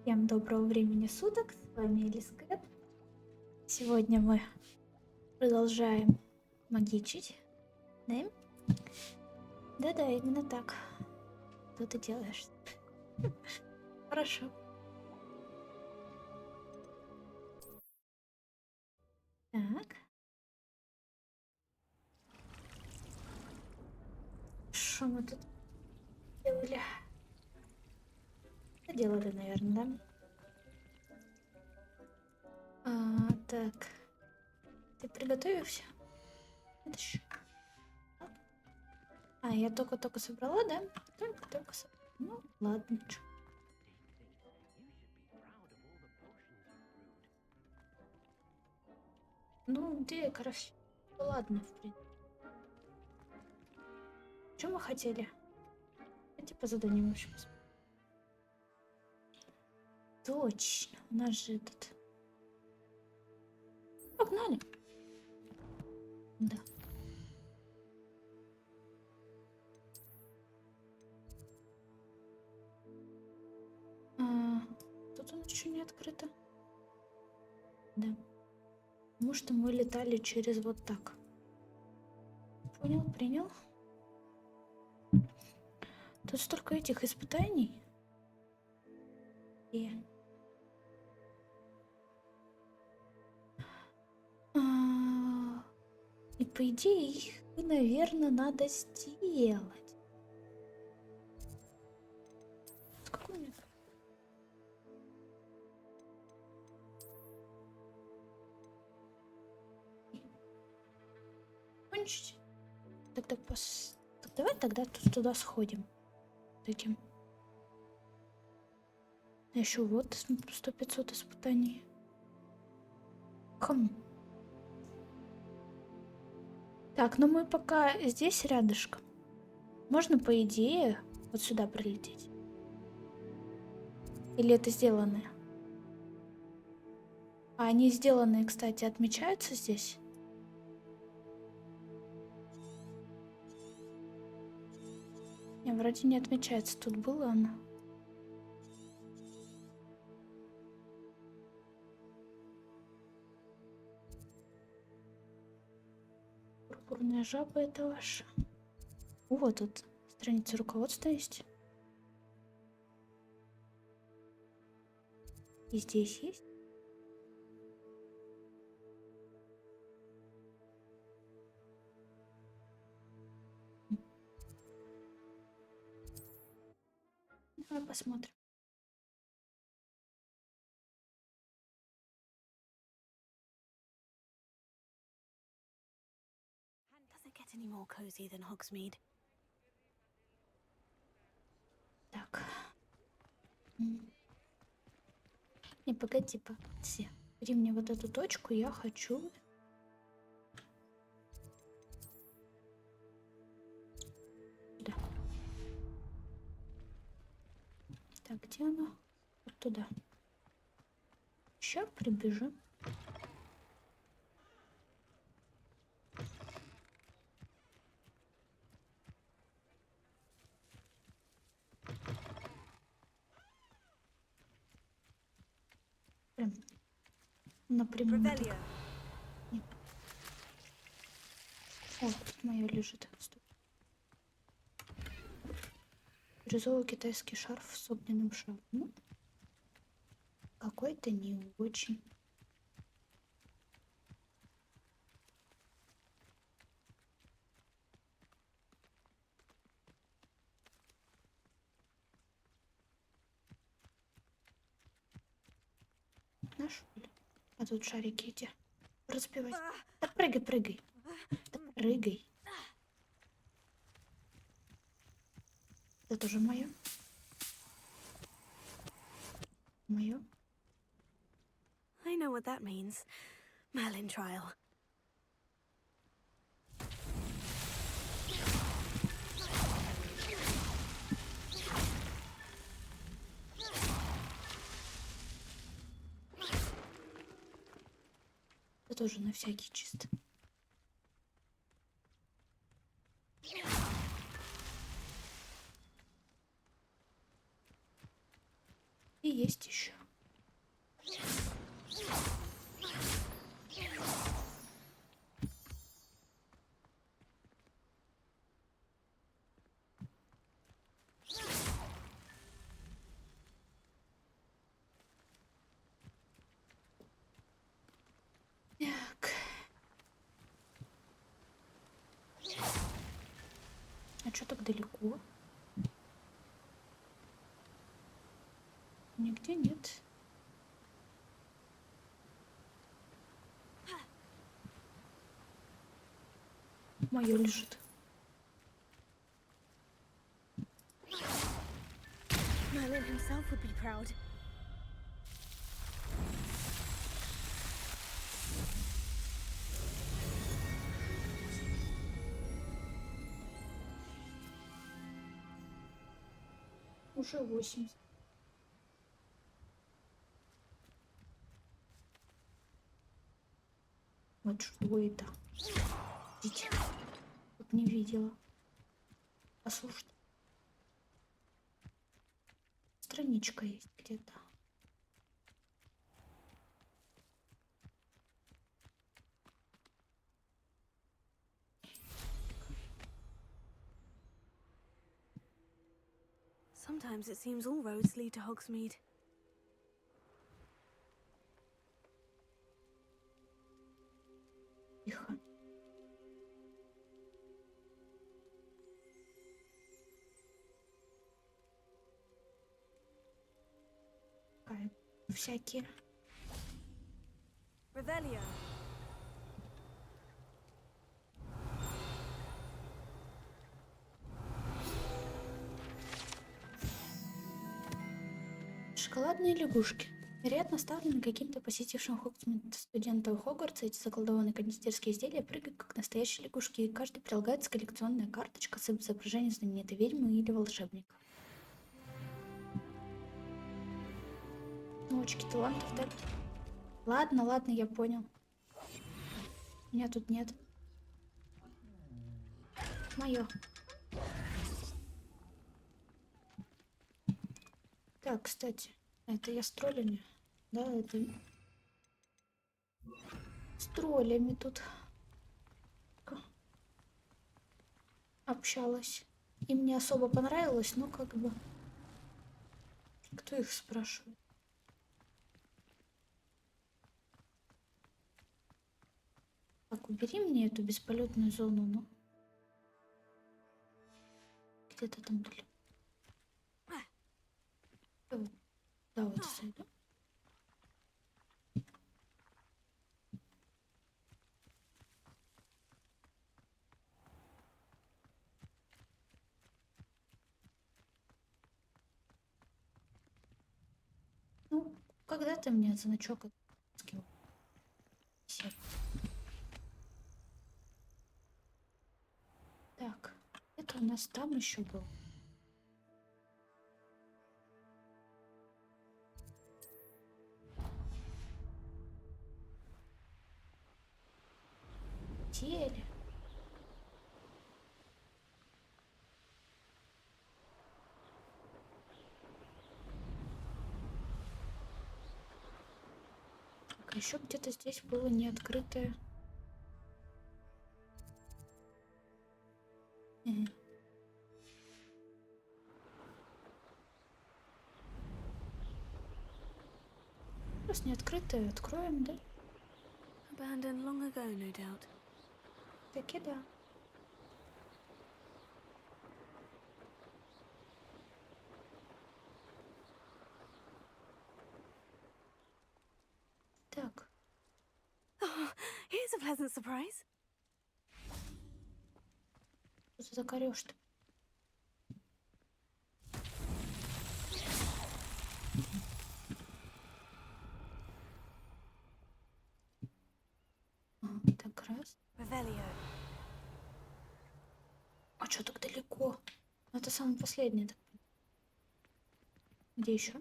Всем доброго времени суток, с вами Элискэт. Сегодня мы продолжаем магичить. Да? Да-да, именно так. Что ты делаешь? Хорошо. Так. Что мы тут делали? Делали, наверное, да? Так. Ты приготовился? Я только-только собрала, да? Только собрала. Ну, ладно, чё. Ну, где красиво. Ладно, в принципе. Что мы хотели? Давайте по заданиям вообще посмотрим. Точно, у нас же этот... Погнали. Да. Тут у нас еще не открыто. Да. Потому что мы летали через вот так. Понял, принял. Тут столько этих испытаний. И по идее их, наверное, надо сделать. Какой у меня? Кончить? Тогда так давай тогда туда сходим. Таким. Еще вот 100-500 испытаний. Так, ну мы пока здесь рядышком. Можно, по идее, вот сюда прилететь. Или это сделанные? А они сделанные, кстати, отмечаются здесь? Не, вроде не отмечается. Тут было оно. Пурпурная жаба это ваша. О, тут страница руководства есть. И здесь есть. Давай посмотрим. Так. Не, погоди. Бери мне вот эту точку, я хочу... Да. Так, где оно? Вот туда. Сейчас прибежим. Прям напрямую. Нет. О, тут мое лежит. Стоп. Бирюзовый китайский шарф с огненным шарфом. Ну, какой-то не очень. Нашел. А тут шарики эти. Разбивать. Да прыгай. Да прыгай. Это тоже мое. Мое. I know what that means. Merlin trial. Это тоже на всякий чисто. И есть еще. Так. А что так далеко? Нигде нет. Моё лежит. Merlin himself would be proud. Уже 8. Вот что это? Идите. Тут не видела. Послушайте. Страничка есть где-то. Sometimes it seems all roads lead to Hogsmeade. Тихо. Всякие. Revelio. Шоколадные лягушки. Вероятно, оставлены каким-то посетившим Хогвартс студентом Хогвартса. Эти заколдованные кондитерские изделия прыгают, как настоящие лягушки, и каждый прилагается коллекционная карточка с изображением знаменитой ведьмы или волшебника. Ну, очки талантов, да? Ладно, ладно, я понял. Меня тут нет. Мое. Так, кстати, это я с троллями. Да, это с троллями тут общалась. Им не особо понравилось, но как бы... Кто их спрашивает? Так, убери мне эту бесполетную зону, ну. Где-то там были. Да, вот сойду. Ну, когда ты мне значок скинул? Так, это у нас там еще был. Теле. Так, а еще где-то здесь было неоткрытое. Раз не открытое, откроем, да? Abandoned long ago, no doubt. Таки да. Так. Oh, here's a pleasant surprise. Что ты закорёшь-то? Так, раз. Revelio. А что так далеко? Это самое последнее. Где еще?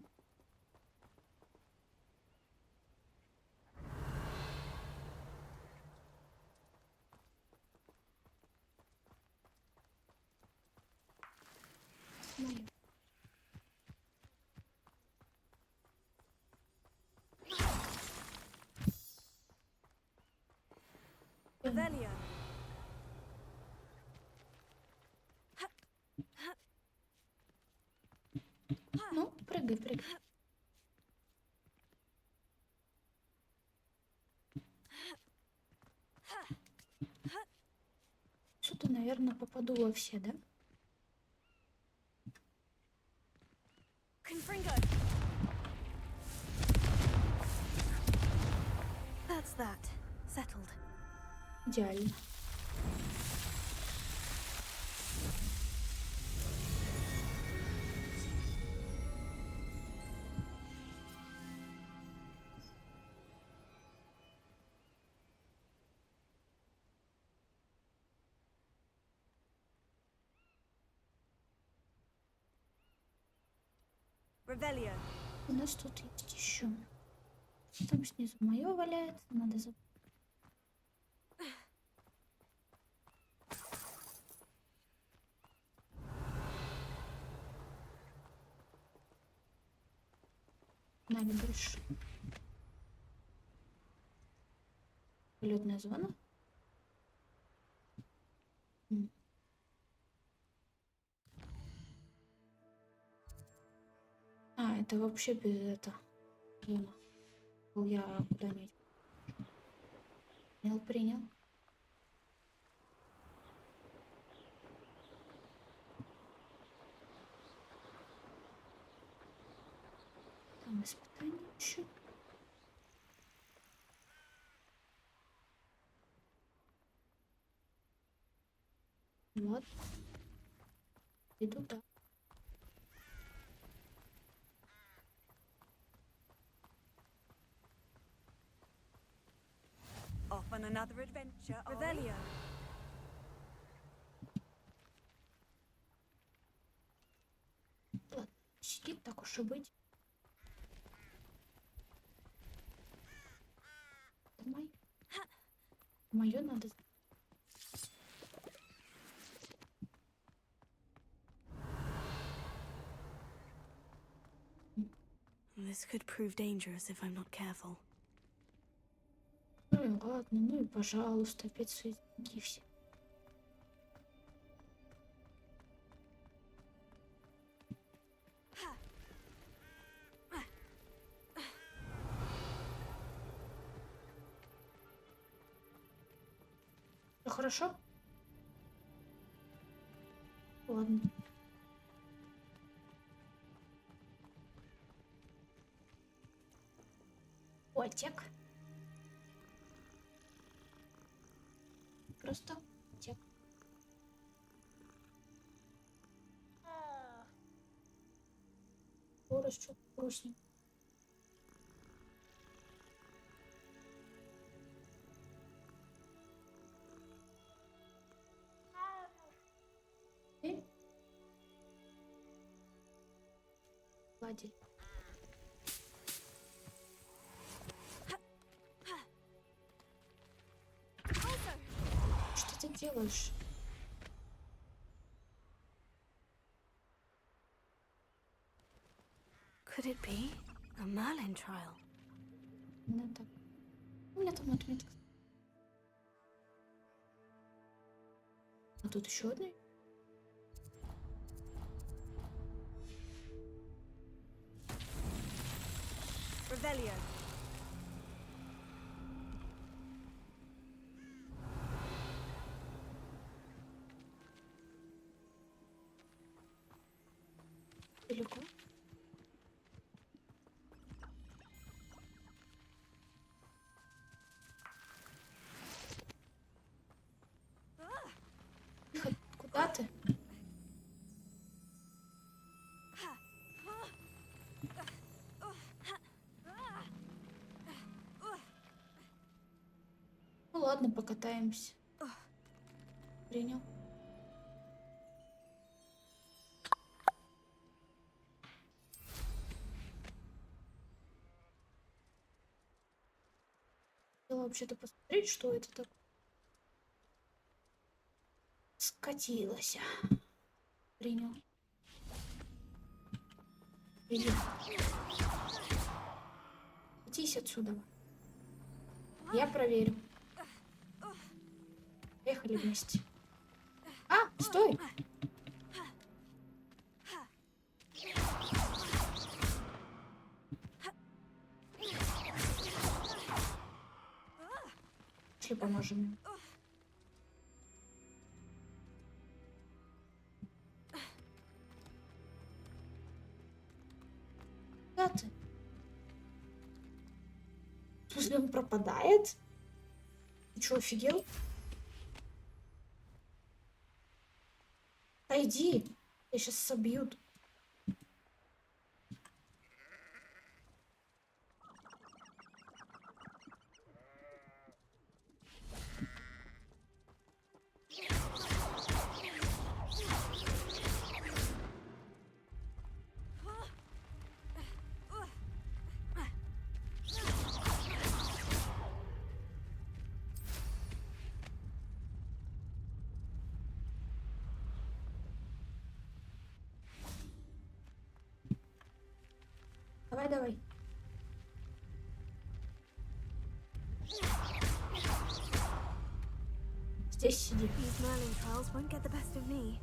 Моё. Revelio. Ну, прыгай, прыгай. Что-то, наверное, попаду во все, да? Confringo. That's that. Settled. Идеально. Revelio. У нас тут есть еще. Там снизу мое валяется, надо забыть. Надо больше. Полетная зона. А, это вообще без этого. Я куда-нибудь. Принял. Там испытание еще. Вот. Иду, да. Off on another adventure. Revelio. Ладно, сидит, так уж и быть. Это мое. Мое надо. This could prove dangerous if I'm not careful. Ну и ладно, ну и пожалуйста, опять свои деньги все. Всё хорошо? Ладно. Котик. Просто котик. Что грустненько. Гладить. Что ты делаешь? Could it be a Merlin trial? Ну, так. У меня там отметка. А тут еще одна? Revelio. Далеко? Тихо, куда ты? Ну ладно, покатаемся. Принял. Хотела вообще-то посмотреть, что это такое. Скатилась. Принял. Иди. Катись отсюда. Я проверю. Поехали вместе. А, стой! Пошли поможем им. Куда ты? В смысле, он пропадает? Ты что, офигел? Отойди, тебя сейчас собьют. Давай, давай. Здесь сиди. These Merlin trials won't get the best of me.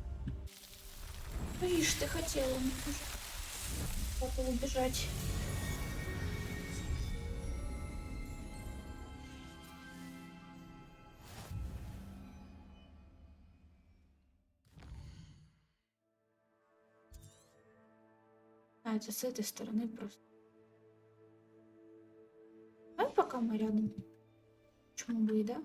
Видишь, ты хотела уже убежать. А, это с этой стороны просто. Давай пока мы рядом. Почему бы и да?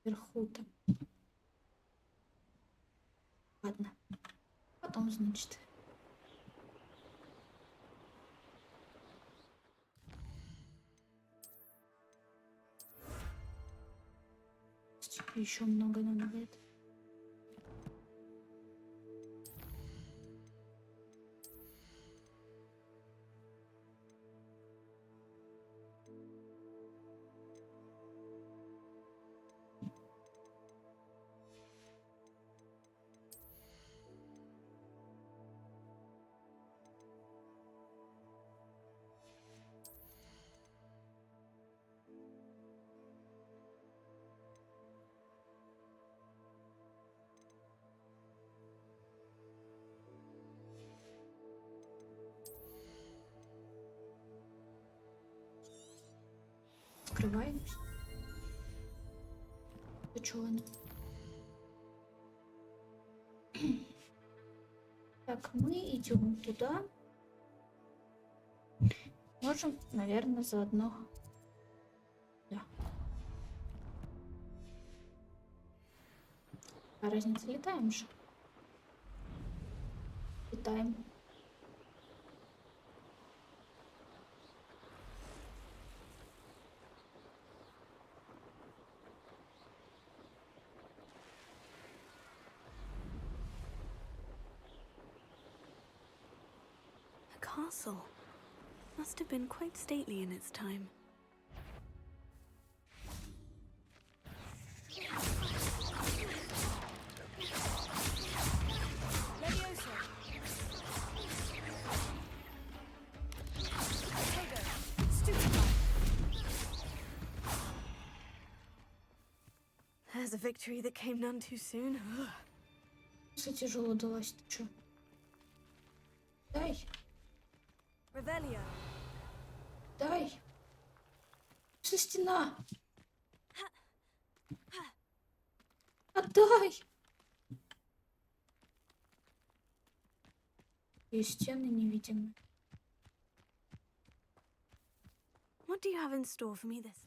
Вверху там. Ладно. Потом, значит. Еще много надо будет. Открываемся. Да чё он? Так, мы идем туда. Можем, наверное, заодно. Да. А разница, летаем же. Летаем. A castle. Must have been quite stately in its time. There's a victory that came none too soon. Все тяжело далась, ты чё? Дай, Revelio. дай. Что стена? Отдай. И стены невидимые. What do you have in store for me this?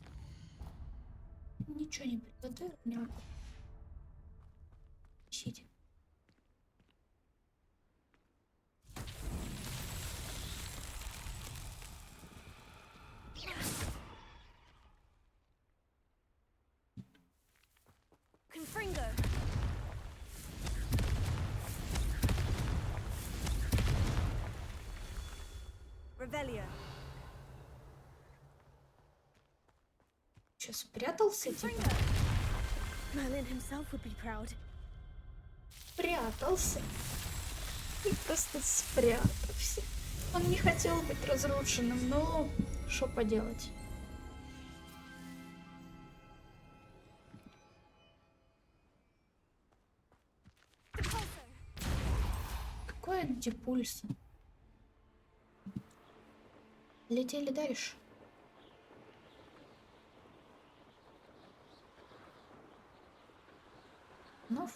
Ничего не приготовил, не могу. Сидя. Confringo. Revelio. Сейчас спрятался, типа. Confringo. Merlin himself would be proud. Спрятался. И просто спрятался. Он не хотел быть разрушенным, но что поделать. Какое депульс? Летели дальше. Ну,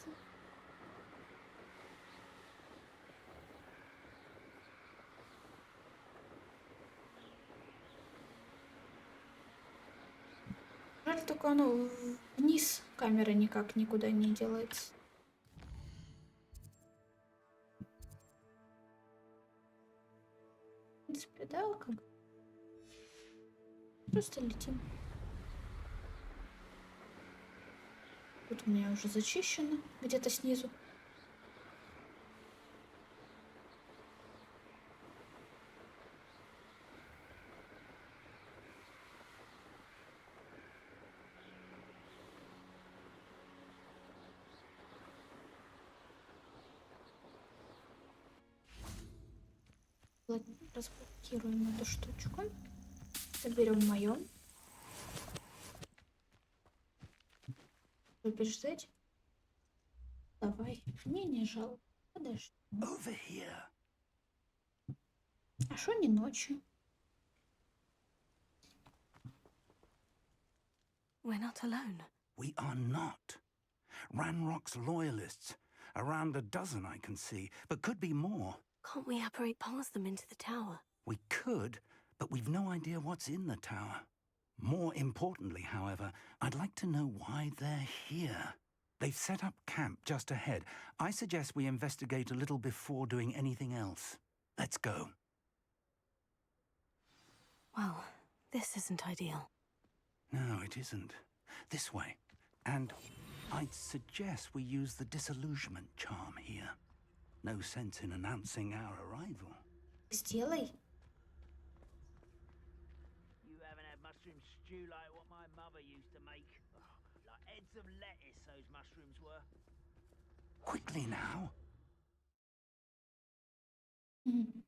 жаль, только оно вниз камера никак никуда не делается. В принципе, да, как просто летим. Тут у меня уже зачищено где-то снизу. Разблокируем эту штучку. Заберем мое. Побеждать? Давай. Мне не жалко. Подожди. А что не ночью? We're not alone. We are not. Ranrock's loyalists. Around a dozen I can see, but could be more. Can't we apparate past them into the tower? We could, but we've no idea what's in the tower. More importantly, however, I'd like to know why they're here. They've set up camp just ahead. I suggest we investigate a little before doing anything else. Let's go. Well, this isn't ideal. No, it isn't. This way. And I'd suggest we use the disillusionment charm here. No sense in announcing our arrival. Сделай. You haven't had mushroom stew like what my mother used to make. Like heads of lettuce, those mushrooms were. Quickly now. Мгм.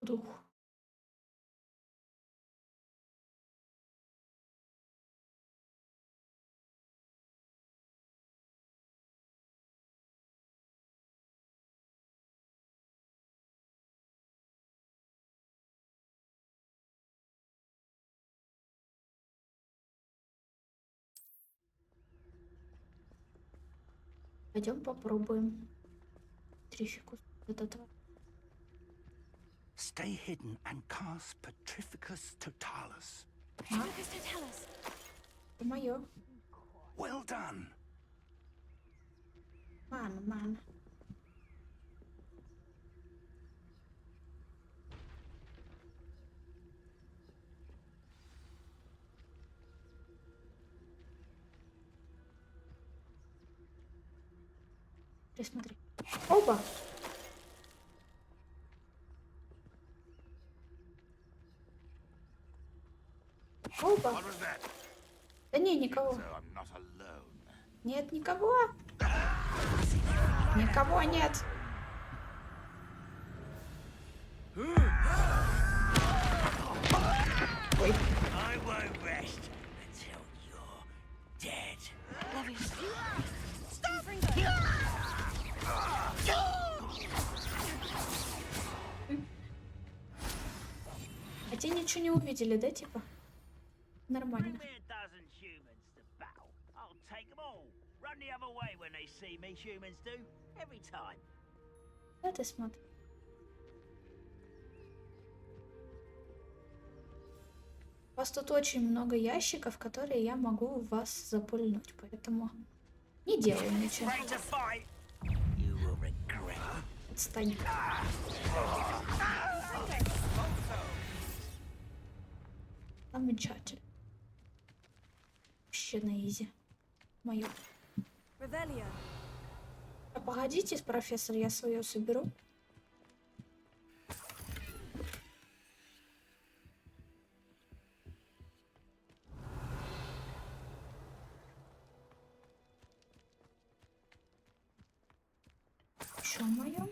Дух. Пойдем попробуем. Трификус от этого. Stay hidden and cast Petrificus Totalis. Lucas, to tell us. Это мое. Well done. Ман. Присмотри. Оба! Оба! What was that? Да не, никого. So I'm not alone. Нет никого. Никого нет. Ой. I won't rest until you're dead. Levius. А те ничего не увидели, да, типа? Bring Нормально. me a dozen humans to battle. I'll take them all. Run the other way when they see me, humans do. Every time. Да, ты смотри. У вас тут очень много ящиков, которые я могу в вас запульнуть, поэтому не делай ничего. Ready to fight? You will regret it. Отстань. Замечательно. Вообще на изи. Мое. Revelio. А погодите, профессор, я свое соберу. Чё моё?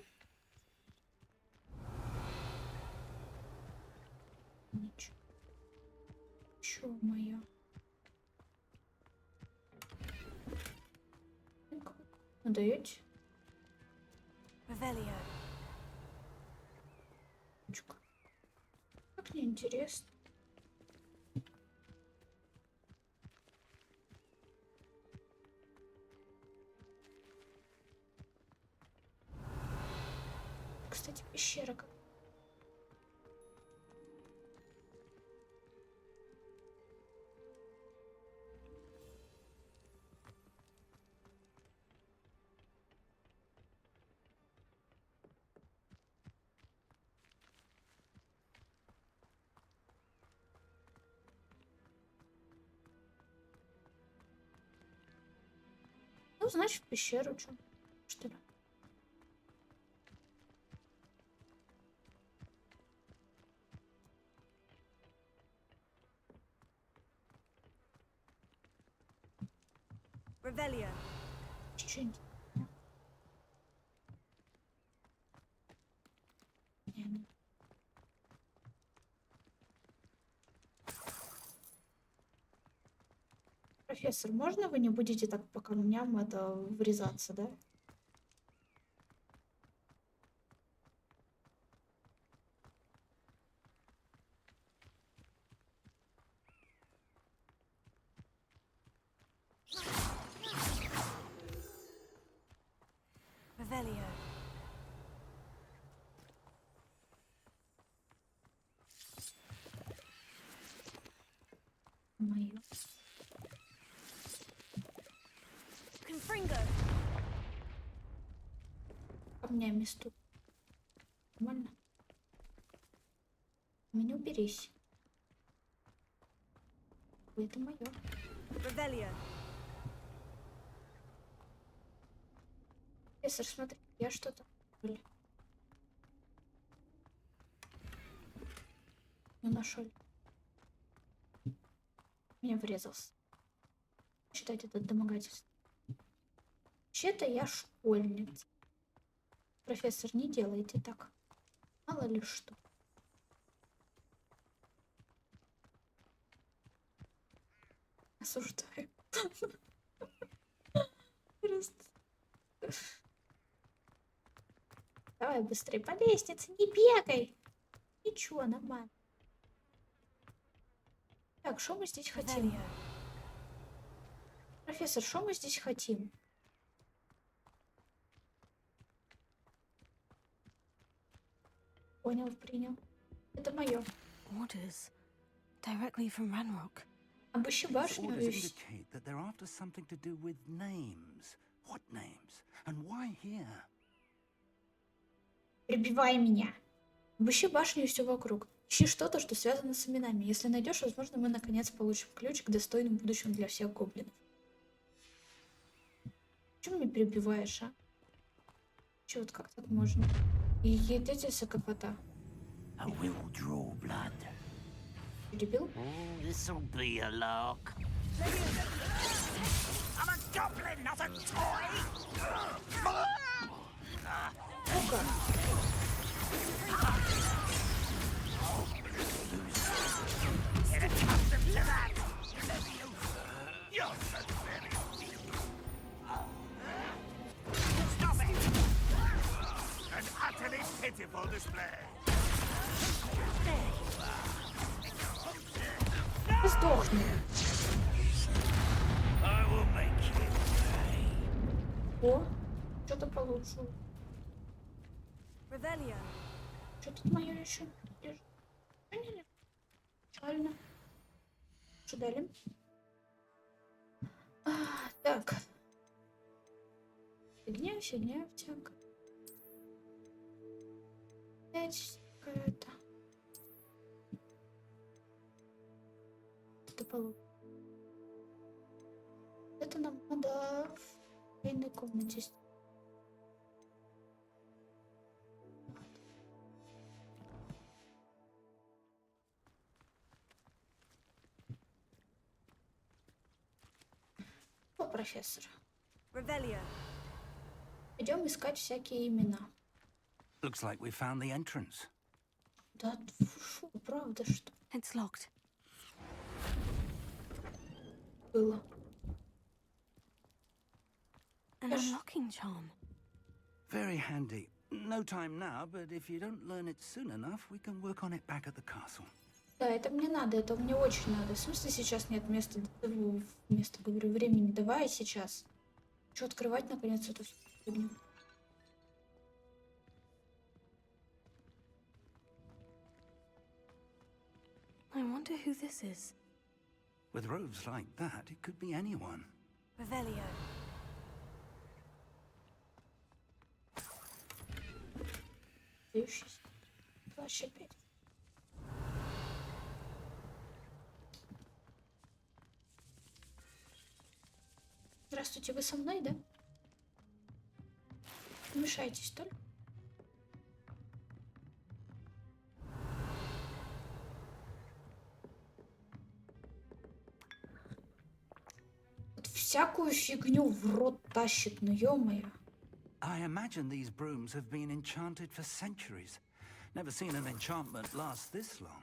Ничего. Чё моё? Даете? Revelio. Ручка. Как неинтересно. Кстати, пещера как. Ну, значит, в пещеру, чё? Что ли? Revelio. Что-нибудь. Не. Профессор, можно вы не будете так по камням это врезаться, да? Revelio. Моё. Confringo. Камнями стук. Нормально? Меня уберись. Это мое. Revelio. Профессор, смотри, я что-то. Блин. Не нашел. Меня врезался. Считать это домогательство. Вообще-то я школьница. Профессор, не делайте так. Мало ли что. Осуждаю. Просто. Давай быстрее по лестнице, не бегай. Ничего, нормально. Так, что мы здесь хотим? Revelio. Профессор, что мы здесь хотим? Понял, принял. Это мое. Orders. Directly from Ranrock. Обыщи These башню orders и... indicate that they're after something to do with names. What names? And why here? Прибивай меня. Обыщи башню и все вокруг. Ищи что-то, что связано с именами. Если найдешь, возможно, мы наконец получим ключ к достойному будущему для всех гоблинов. Почему мне перебиваешь, а? Че, вот как так можно? И едете сокопота. I will draw blood. Перебил? Oh, this'll be a lark. I'm a goblin, not a toy! Ну-ка. Get accustomed to that! You're so very... Stop it! An utterly pitiful display. Сдохни. I will make you pay. О, что-то получше. Revelio. Что тут мое еще лежит? Поняли? Печально. Что дали? Так. Фигня всякая. Опять какая-то. Это получше. Это нам надо в тайной комнате. О, профессор. Revelio. Идем искать всякие имена. Looks like we found the entrance. Да, фу, правда, что It's locked. было? An unlocking charm. Very handy. No time now, but if you don't learn it soon enough, we can work on it back at the castle. Да, это мне надо, это мне очень надо. В смысле сейчас нет места, говорю, времени. Давай сейчас. Хочу открывать наконец эту всю фигню. I wonder who this is. With robes like that, it could be anyone. Revelio. Дающийся. Плащ опять. Здравствуйте, вы со мной, да? Не мешайтесь только. Вот всякую фигню в рот тащит, ну ё-моё. I imagine these brooms have been enchanted for centuries. Never seen an enchantment last this long.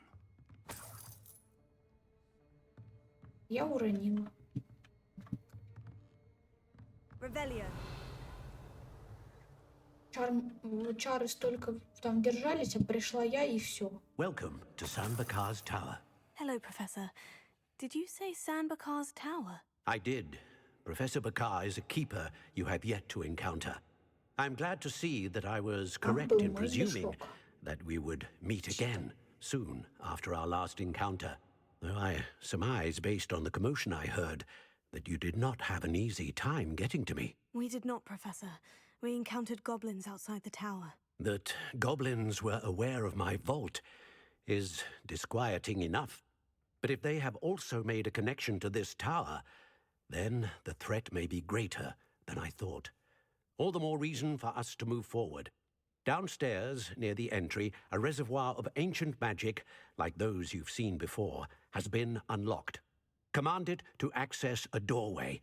Я уронила. Revelio. Чары столько там держались, а пришла я и все. Welcome to Sanbakar's Tower. Hello, Professor. Did you say Sanbakar's Tower? I did. Professor Bakar is a keeper you have yet to encounter. I'm glad to see that I was correct in presuming that we would meet again soon after our last encounter. Though I surmise, based on the commotion I heard, that you did not have an easy time getting to me. We did not, Professor. We encountered goblins outside the tower. That goblins were aware of my vault is disquieting enough. But if they have also made a connection to this tower, then the threat may be greater than I thought. All the more reason for us to move forward. Downstairs, near the entry, a reservoir of ancient magic, like those you've seen before, has been unlocked. Command it to access a doorway.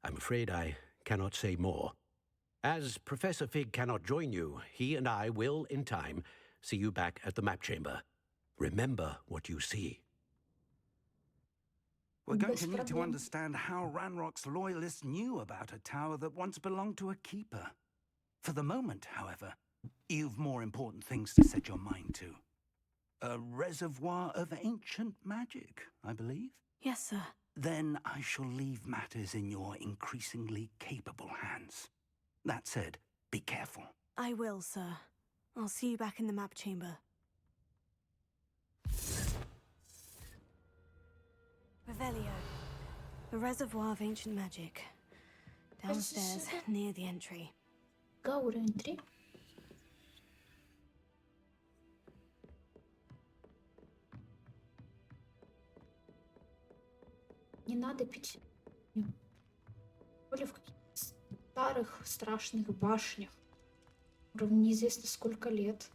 I'm afraid I cannot say more. As Professor Fig cannot join you, he and I will, in time, see you back at the map chamber. Remember what you see. We're going to need to understand how Ranrock's loyalists knew about a tower that once belonged to a keeper. For the moment, however, you've more important things to set your mind to. A reservoir of ancient magic, I believe? Yes, sir. Then I shall leave matters in your increasingly capable hands. That said, be careful. I will, sir. I'll see you back in the map chamber. Revelio. A reservoir of ancient magic. Downstairs, near the entry. Go, уровень 3. Не надо пить. Были в каких-то старых страшных башнях. Неизвестно сколько лет.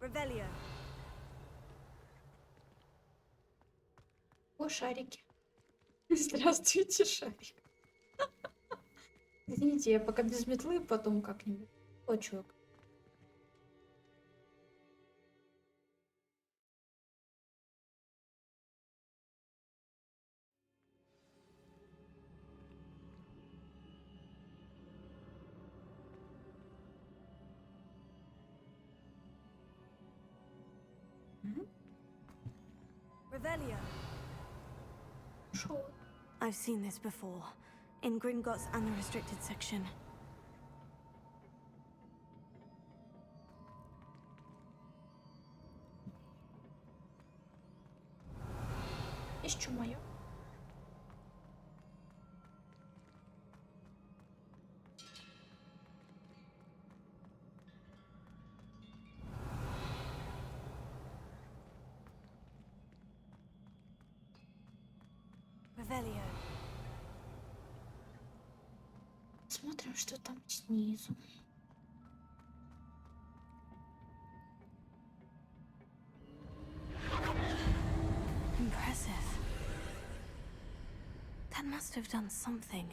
Revelio. О, шарики. Здравствуйте, шарик. Извините, я пока без метлы, потом как-нибудь. О, чувак. Revelio. Шо? I've seen this before. In Gringotts and the restricted section. Есть что моё? Revelio. Смотрим, что там снизу. Impressive. That must have done something.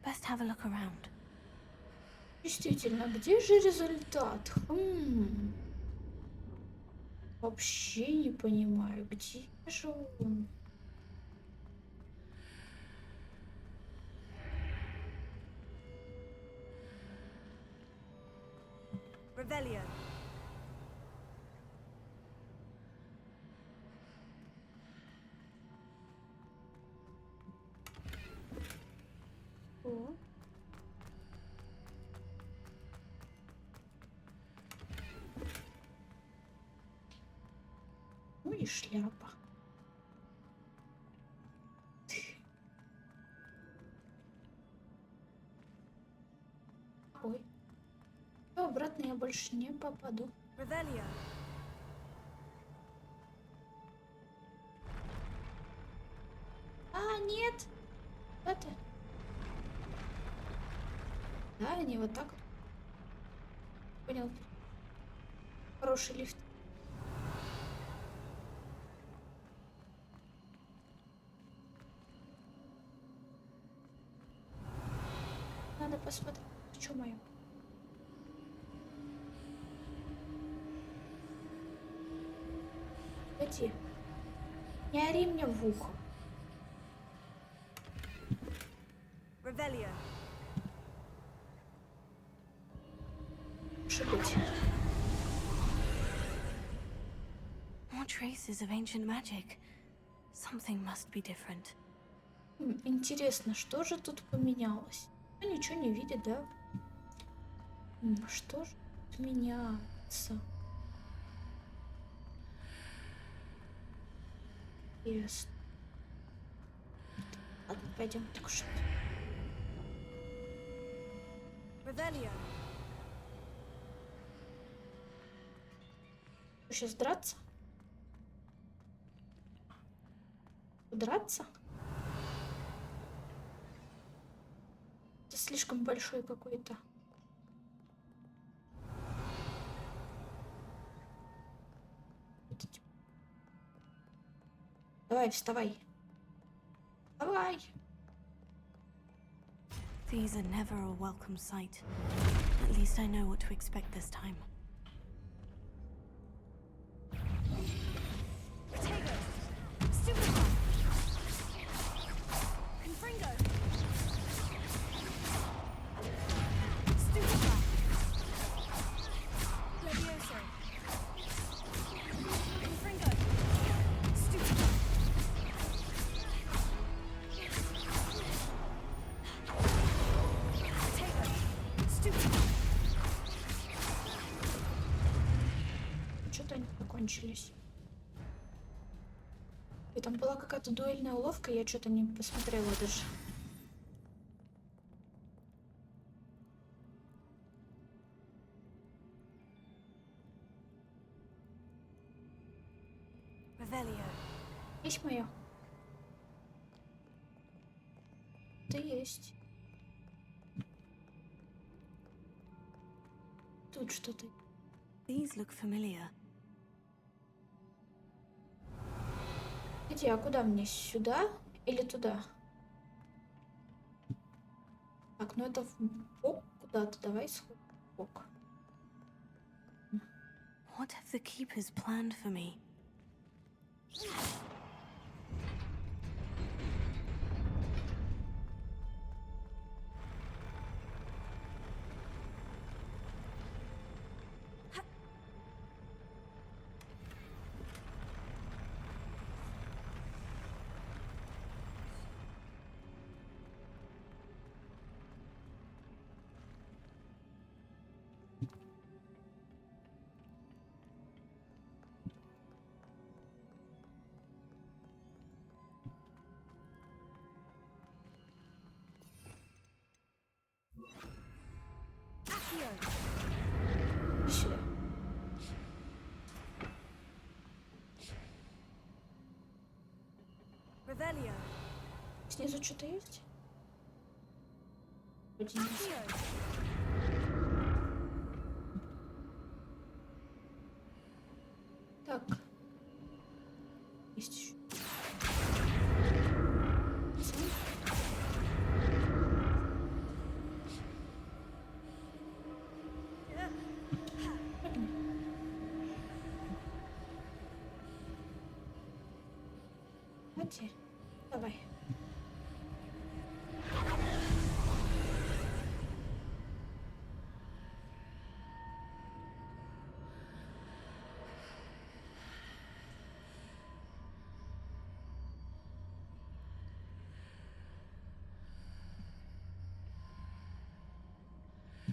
Best have a look around. Действительно, где же результат? Вообще не понимаю, где же он? Revelio. О. Ну и шляпа. Ой. Ну, обратно я больше не попаду. Revelio. А, нет. Куда ты? Да, они вот так. Понял. Хороший лифт. Надо посмотреть, что мое. Погоди. Не ори мне в ухо. Revelio. Может быть. More traces of ancient magic. Something must be different. Интересно, что же тут поменялось? Ну, ничего не видит, да? Что же тут меняется? Интересно. Ладно, пойдем так что. Revelio. Сейчас драться? Драться? Это слишком большой какой-то. Давай, вставай. Давай. These are never a welcome sight. At least I know what to expect this time. Potato! Stupefy! Confringo! Stupefy! Levioso! Confringo! Stupefy! Potato! Stupefy! Что-то они закончились. И там была какая-то дуэльная уловка, я что-то не посмотрела даже. Revelio. Есть мое? Да есть. Тут что-то. These look familiar. Где, а куда мне? Сюда или туда? Так, ну это в бок куда-то. Давай сходим в бок. What have the keepers planned for me? Иди сюда. Revelio. Снизу что-то есть? Вроде нет. Так. Есть еще. Давай.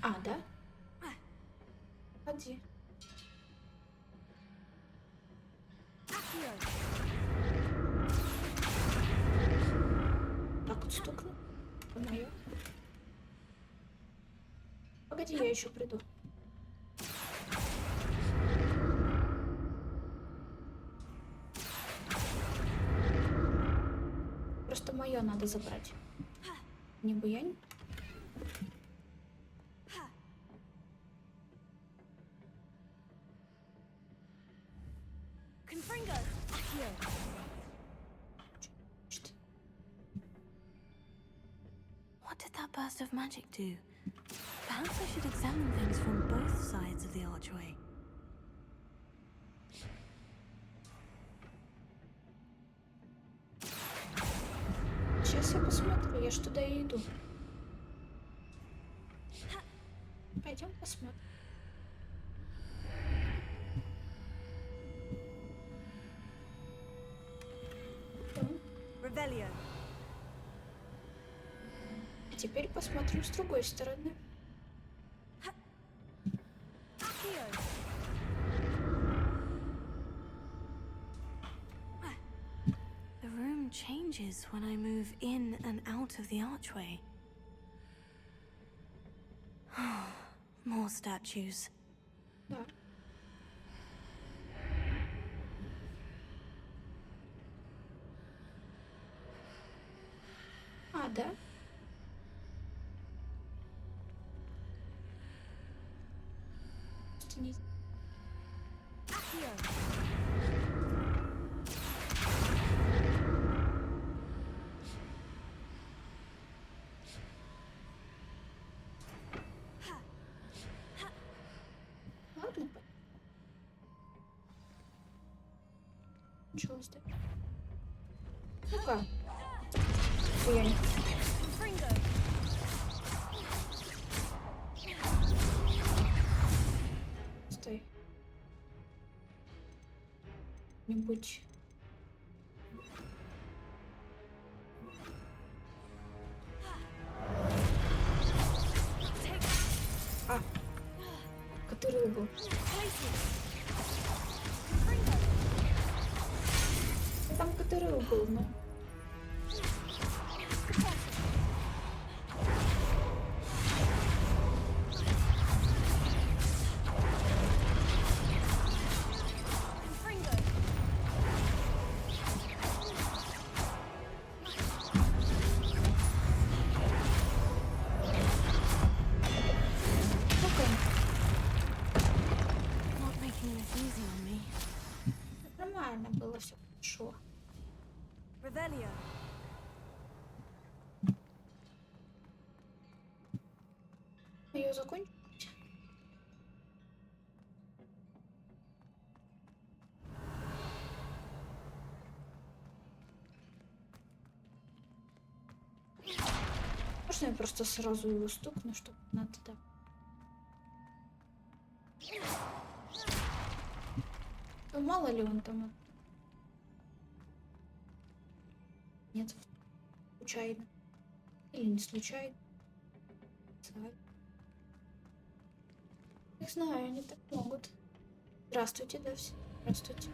А, да? Ходи. Так вот стукну. Моё. Погоди, я еще приду. Просто мое надо забрать. Не буянь. What did that burst of magic do? Perhaps I should examine things from both sides of the archway. Сейчас я посмотрю, я ж туда и иду. Пойдем посмотрим. Revelio. А теперь посмотрим с другой стороны. The room changes when I move in and out of the archway. More statues. Да. А, да? Просто не... Ладно, ничего сделать. Ну-ка. Хуянь. Стой. Не-нибудь. А. Который угол? Там который угол, ну. Нормально было, все хорошо. Revelio. Ее закончить? Можно я просто сразу его стукну, чтобы надо, да? Ну, мало ли он там... Нет, случайно. Или не случайно. Не знаю, они так могут. Здравствуйте, да, все. Здравствуйте.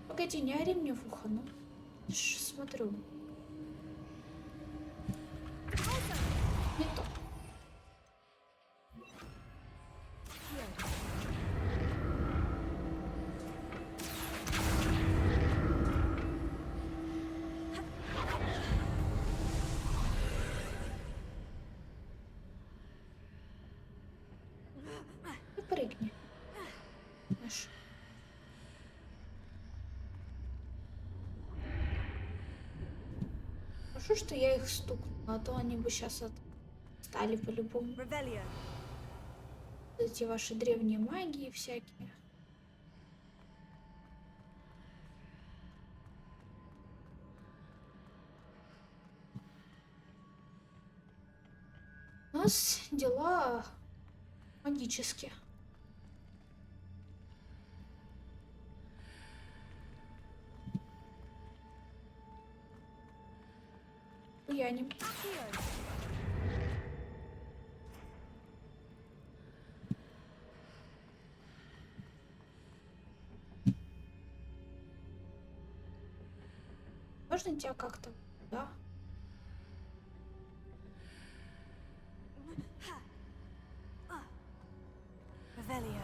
Погоди, не ори мне в ухо, ну. Смотрю. Не то. Хорошо, что я их стукнула, а то они бы сейчас отстали по-любому. Revelio. Эти ваши древние магии всякие. У нас дела магические. Хуянем. Можно тебя как-то, да? Revelio.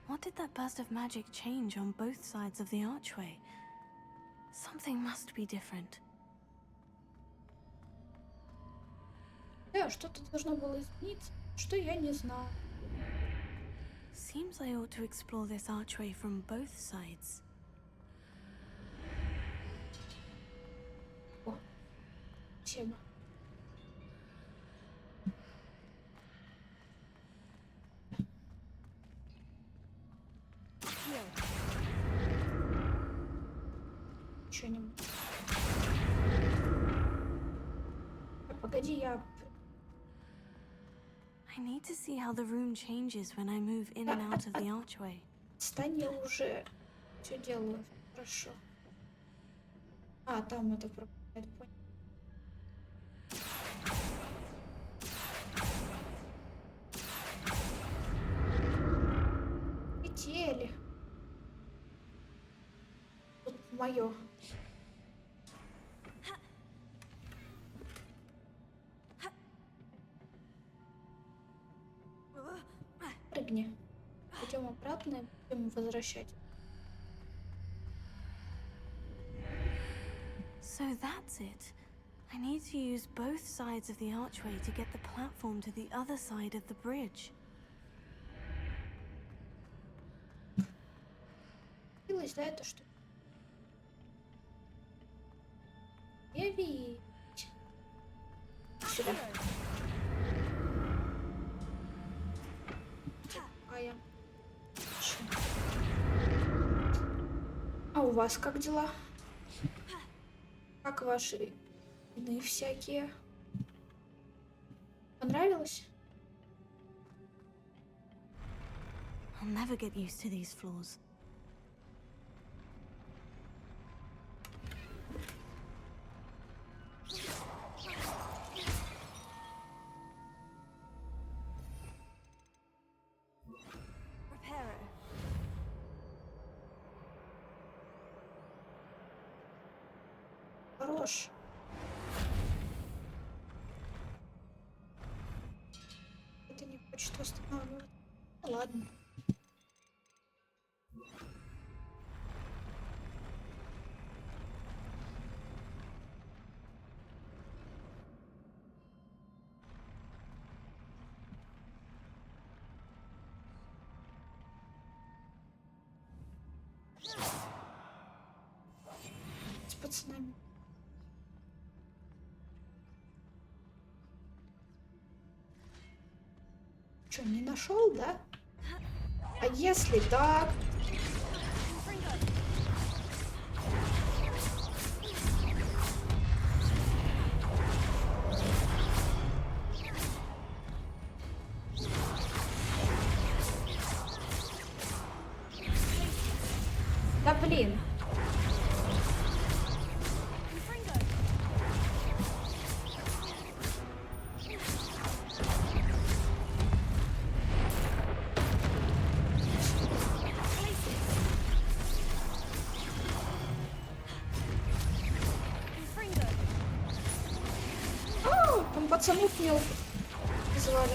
What did that burst of magic change on both sides of the archway? Something must be different. Да, что-то должно было измениться, что я не знаю. Seems I ought to explore this archway from both sides. О, спасибо. Чё не... Погоди, я... I need to see how the room changes when I move in and out of the archway. Стань, я уже все делаю. Хорошо. А, там это пропадает, понял. Летели. Тут мое. Прыгни. Пойдем обратно и будем возвращать. So that's it. I need to use both sides of the archway to get the platform to the other side of the bridge. Билась, да, это что? Явить. Сюда. А я... А у вас как дела? Как ваши вины всякие? Понравилось? I'll never get used to these floors. Хорош. Это не хочет восстанавливать. Ну, ладно. С пацанами. Что, не нашел, да? А если так? Да блин. Там пацанов мелких звали.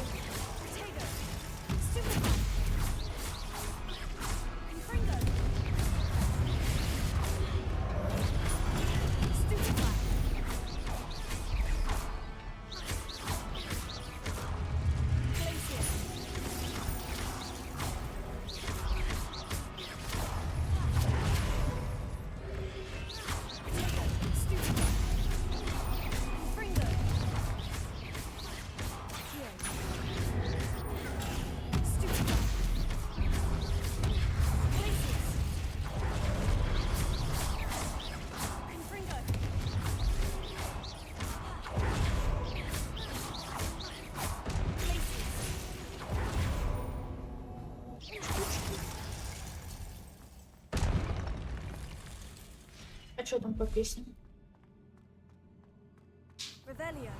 А что там по песне? Revelio.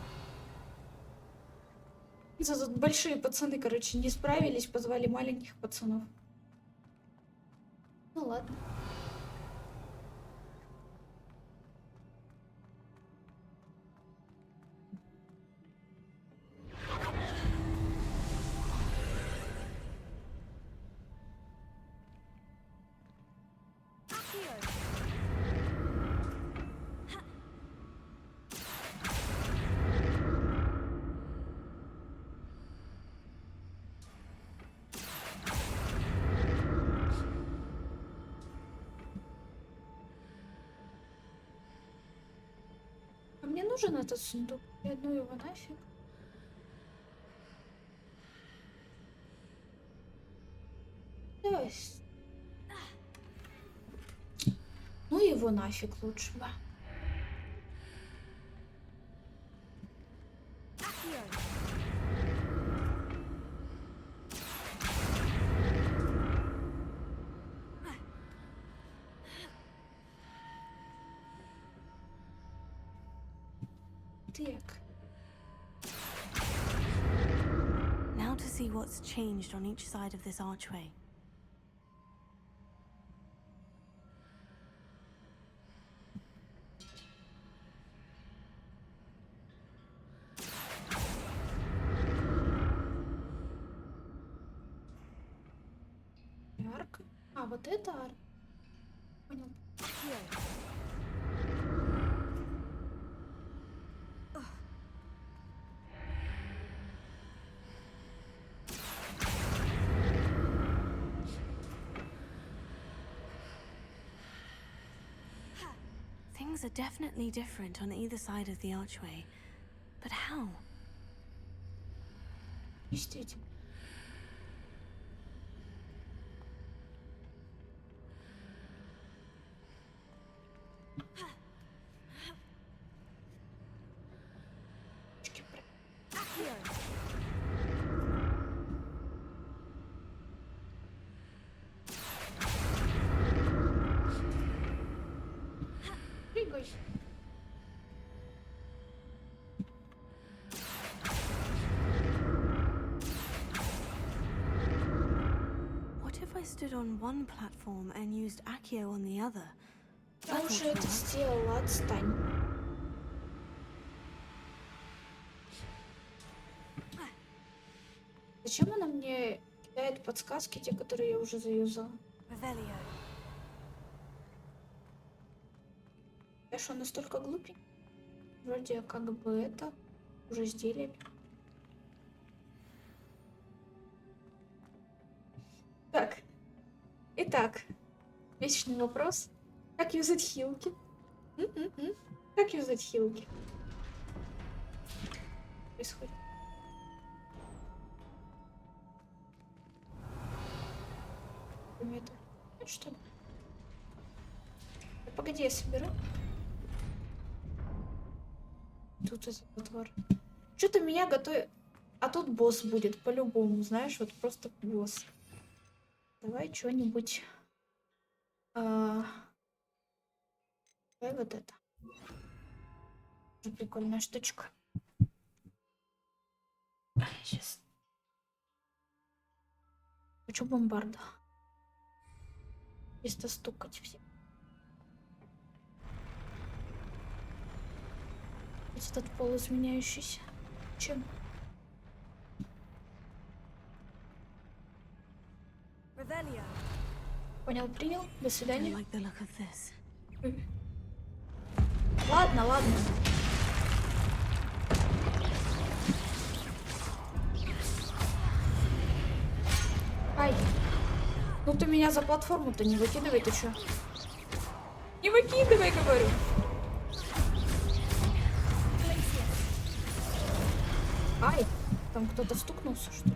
Тут большие пацаны, короче, не справились, позвали маленьких пацанов. Ну ладно. А мне нужен этот сундук? Я ну его нафиг. Давай. Ну его нафиг лучше бы. Так. Now to see what's changed on each side of this archway. Арка. А, вот это арка. Понял. Things are definitely different on either side of the archway. But how? Действительно. Прыгай. What if I stood on one platform and used Accio on the other? Я That уже would это work. сделала, отстань. Зачем она мне кидает подсказки, те, которые я уже заюзала? Revelio. Я что, настолько глупенькая? Вроде как бы это уже сделали. Так. Итак, вечный вопрос. Как юзать хилки? Как юзать хилки? Происходит. Это что ли? Да погоди, я соберу. Тут этот отвар. Что-то меня готовит. А тут босс будет по-любому, знаешь, вот просто босс. Давай что-нибудь. Давай вот это. Тоже прикольная штучка. Сейчас. Хочу бомбарда. Чисто стукать все. Этот пол изменяющийся. Чем? Revelio. Понял, принял. До Don't свидания. like the look of this. Ладно, ладно. Ай. Ну ты меня за платформу-то не выкидывай, ты чё? Не выкидывай, говорю. Ай, там кто-то стукнулся, что ли?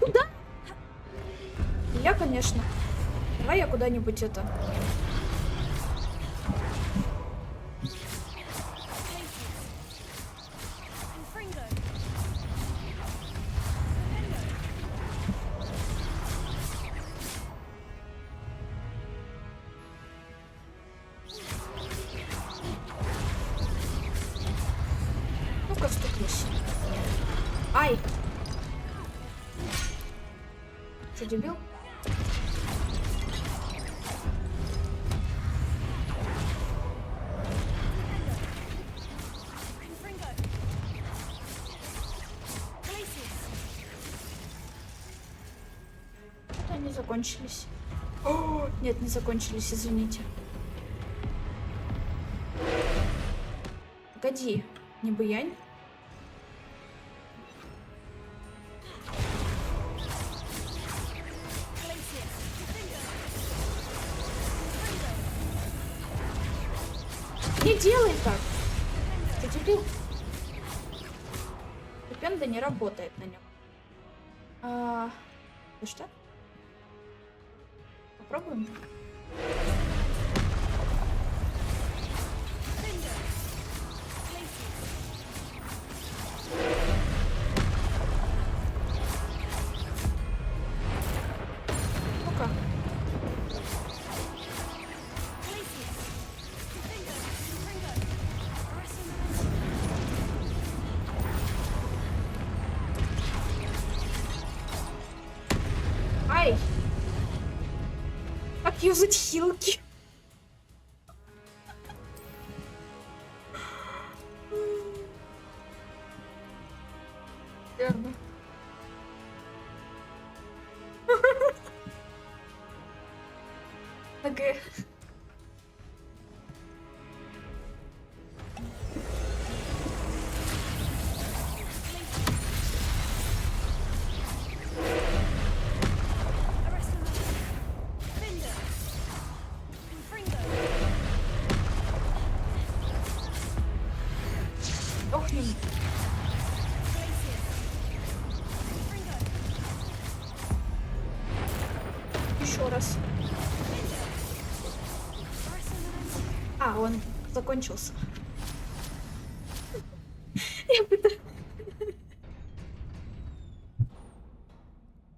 Куда? Я, конечно. Давай я куда-нибудь это... Ай! Что, дебил? Вот они закончились. О, нет, не закончились, извините. Погоди, не буянь. Не делай так! Ты дебил? Стипенда не работает на нем. Ну что? Попробуем? Ну-ка. Ай! Как юзать хилки? Верно. Ага. Охни. Еще раз. А, он закончился. Я пытаюсь.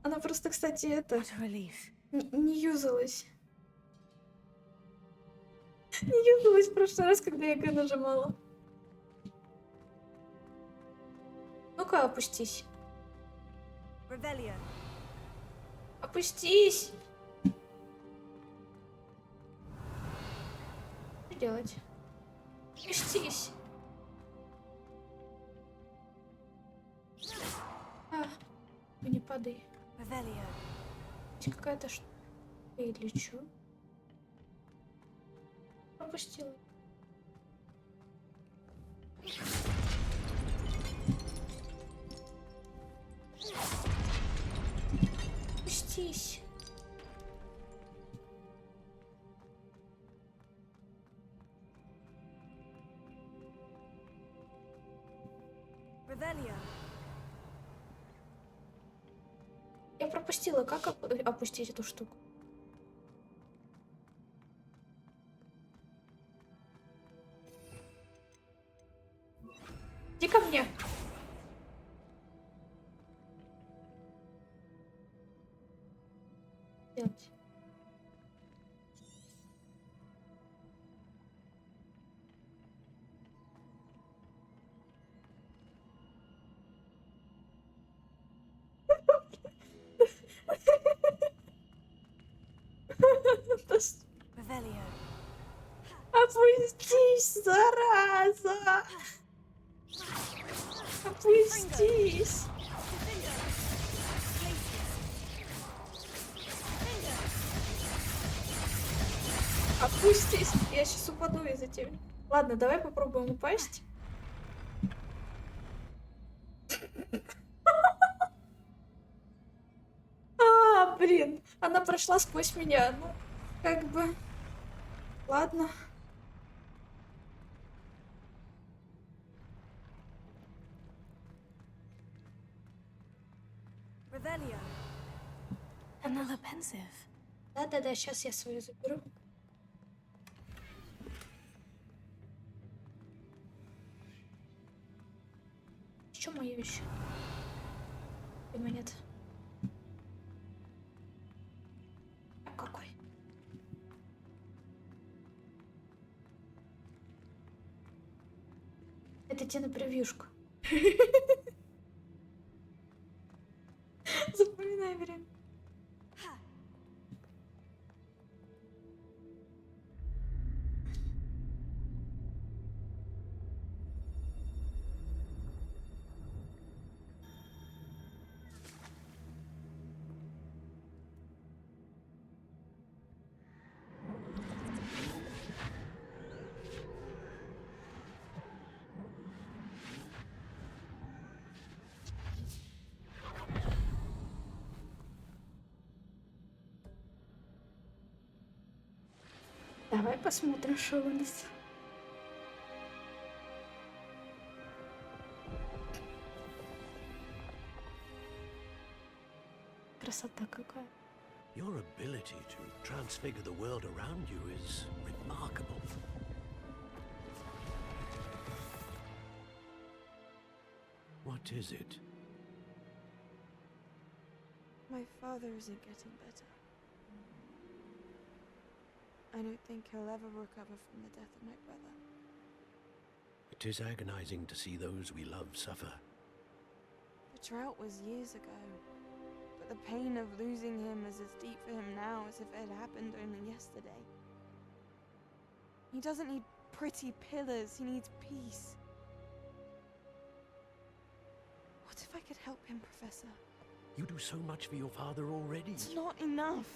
Она просто, кстати, это What a relief. не юзалась. Не юзалась в прошлый раз, когда я Г нажимала. Ну-ка, опустись. Опустись! Что делать? Опустись! А, не падай. Здесь какая-то штука или чё? Опустила. Опустись. Я пропустила, как опустить эту штуку? Иди ко мне. Делать. Опустись, зараза! Опустись! Опустись! Я сейчас упаду из-за тебя. Ладно, давай попробуем упасть. А, блин, она прошла сквозь меня. Ну, как бы... Ладно. Another pensive. Да-да-да, сейчас я свою заберу. Что мое еще? И монет. А какой? Это тебе на превьюшку. Давай посмотрим, что у нас. Красота какая. Your ability to transfigure the world around you is remarkable. What is it? My father isn't getting better. I don't think he'll ever recover from the death of my brother. It is agonizing to see those we love suffer. The drought was years ago, but the pain of losing him is as deep for him now as if it had happened only yesterday. He doesn't need pretty pillars, he needs peace. What if I could help him, Professor? You do so much for your father already. It's not enough.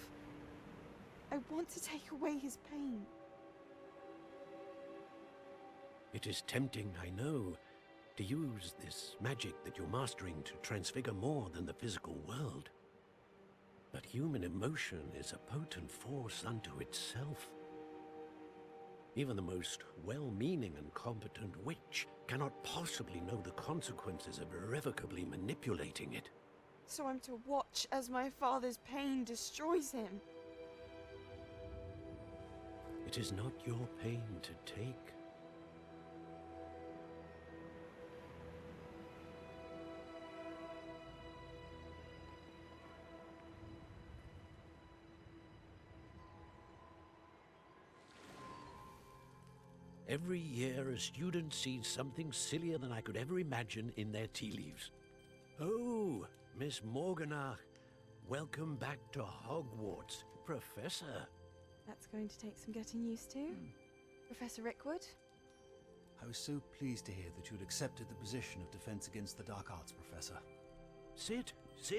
I want to take away his pain. It is tempting, I know, to use this magic that you're mastering to transfigure more than the physical world. But human emotion is a potent force unto itself. Even the most well-meaning and competent witch cannot possibly know the consequences of irrevocably manipulating it. So I'm to watch as my father's pain destroys him. It is not your pain to take. Every year, a student sees something sillier than I could ever imagine in their tea leaves. Oh, Miss Morganach, welcome back to Hogwarts, Professor. That's going to take some getting used to. Professor Rickwood? I was so pleased to hear that you'd accepted the position of Defense Against the Dark Arts, Professor. Sit,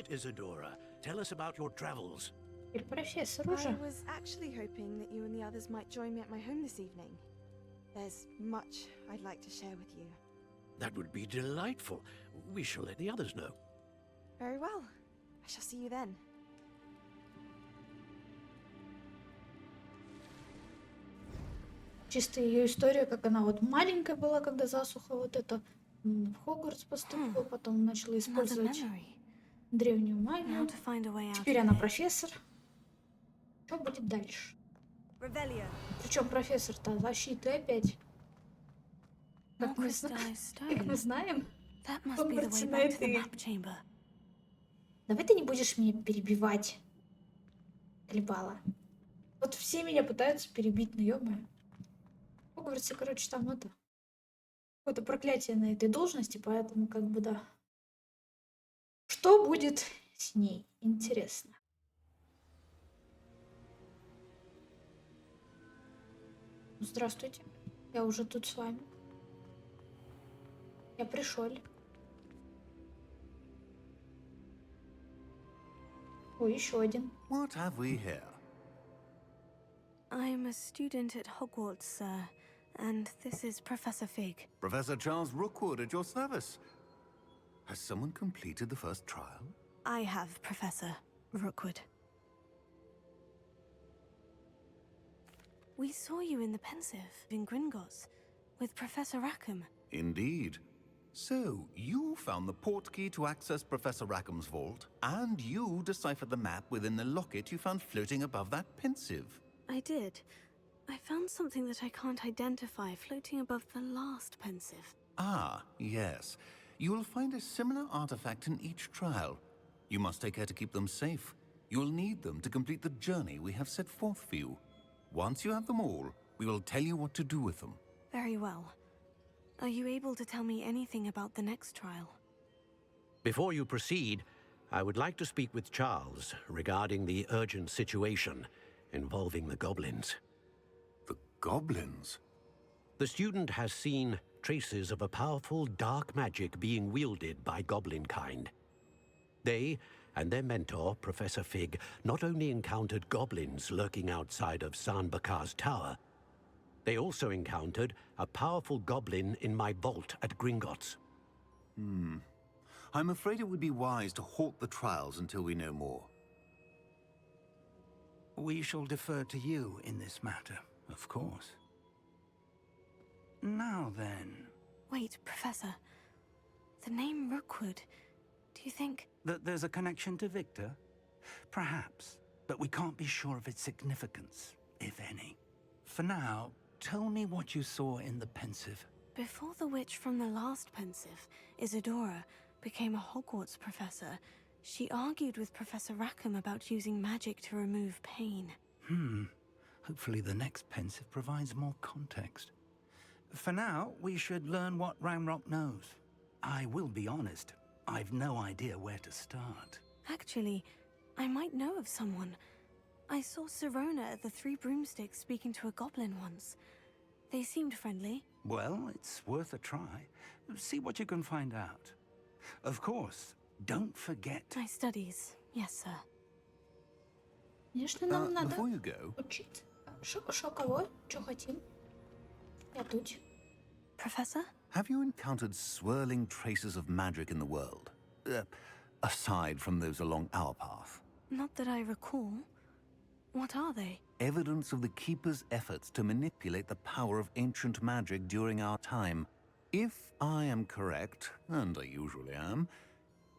Isadora. Tell us about your travels. Теперь профессор I уже. was actually hoping that you and the others might join me at my home this evening. There's much I'd like to share with you. That would be delightful. We shall let the others know. Very well. I shall see you then. Чисто ее история, как она вот маленькая была, когда засуха вот это в Хогвартс поступила, потом начала Another использовать memory. древнюю How магию. to find a way out Теперь of она it. профессор. Что будет дальше? Revelio. Причем профессор-то защиты опять. Как More мы, crystallized как мы stone. знаем. That must be the way Hogwarts back to the Legacy. map chamber. Давай ты не будешь меня перебивать. Колебала. Вот все меня пытаются перебить, ну ё-моё. В Хогвартсе, короче, там это... Какое-то проклятие на этой должности, поэтому как бы да. Что будет с ней? Интересно. Здравствуйте. Я уже тут с вами. Я пришел. Ой, еще один. What have we here? I'm a student at Hogwarts, sir, and this is Professor Fig. Professor Charles Rookwood at your service. Has someone completed the first trial? I have, Professor Rookwood. We saw you in the Pensive in Gringotts with Professor Rackham. Indeed. So, you found the portkey to access Professor Rackham's vault, and you deciphered the map within the locket you found floating above that pensive. I did. I found something that I can't identify floating above the last Pensive. Ah, yes. You will find a similar artifact in each trial. You must take care to keep them safe. You will need them to complete the journey we have set forth for you. Once you have them all, we will tell you what to do with them. Very well. Are you able to tell me anything about the next trial? Before you proceed, I would like to speak with Charles regarding the urgent situation involving the goblins. The goblins? The student has seen traces of a powerful dark magic being wielded by goblin kind. They and their mentor, Professor Fig, not only encountered goblins lurking outside of Sanbakar's tower, they also encountered a powerful goblin in my vault at Gringotts. I'm afraid it would be wise to halt the trials until we know more. We shall defer to you in this matter. of course. Now then, Wait, Professor. The name Rookwood. Do you think... that there's a connection to Victor? Perhaps, but we can't be sure of its significance, if any. For now, tell me what you saw in the pensive. Before the witch from the last pensive, Isadora, became a Hogwarts professor, she argued with Professor Rackham about using magic to remove pain. Hopefully the next pensive provides more context. For now, we should learn what Ranrock knows. I will be honest, I've no idea where to start. Actually, I might know of someone. I saw Sirona at the Three Broomsticks speaking to a goblin once. They seemed friendly. Well, it's worth a try. See what you can find out. Of course, don't forget... My studies, yes, sir. Конечно, нам надо Before you go, учиться. Шо кого? Чё хотим? Я тут. Professor? have you encountered swirling traces of magic in the world? Aside from those along our path. Not that I recall. What are they? Evidence of the Keeper's efforts to manipulate the power of ancient magic during our time. If I am correct, and I usually am,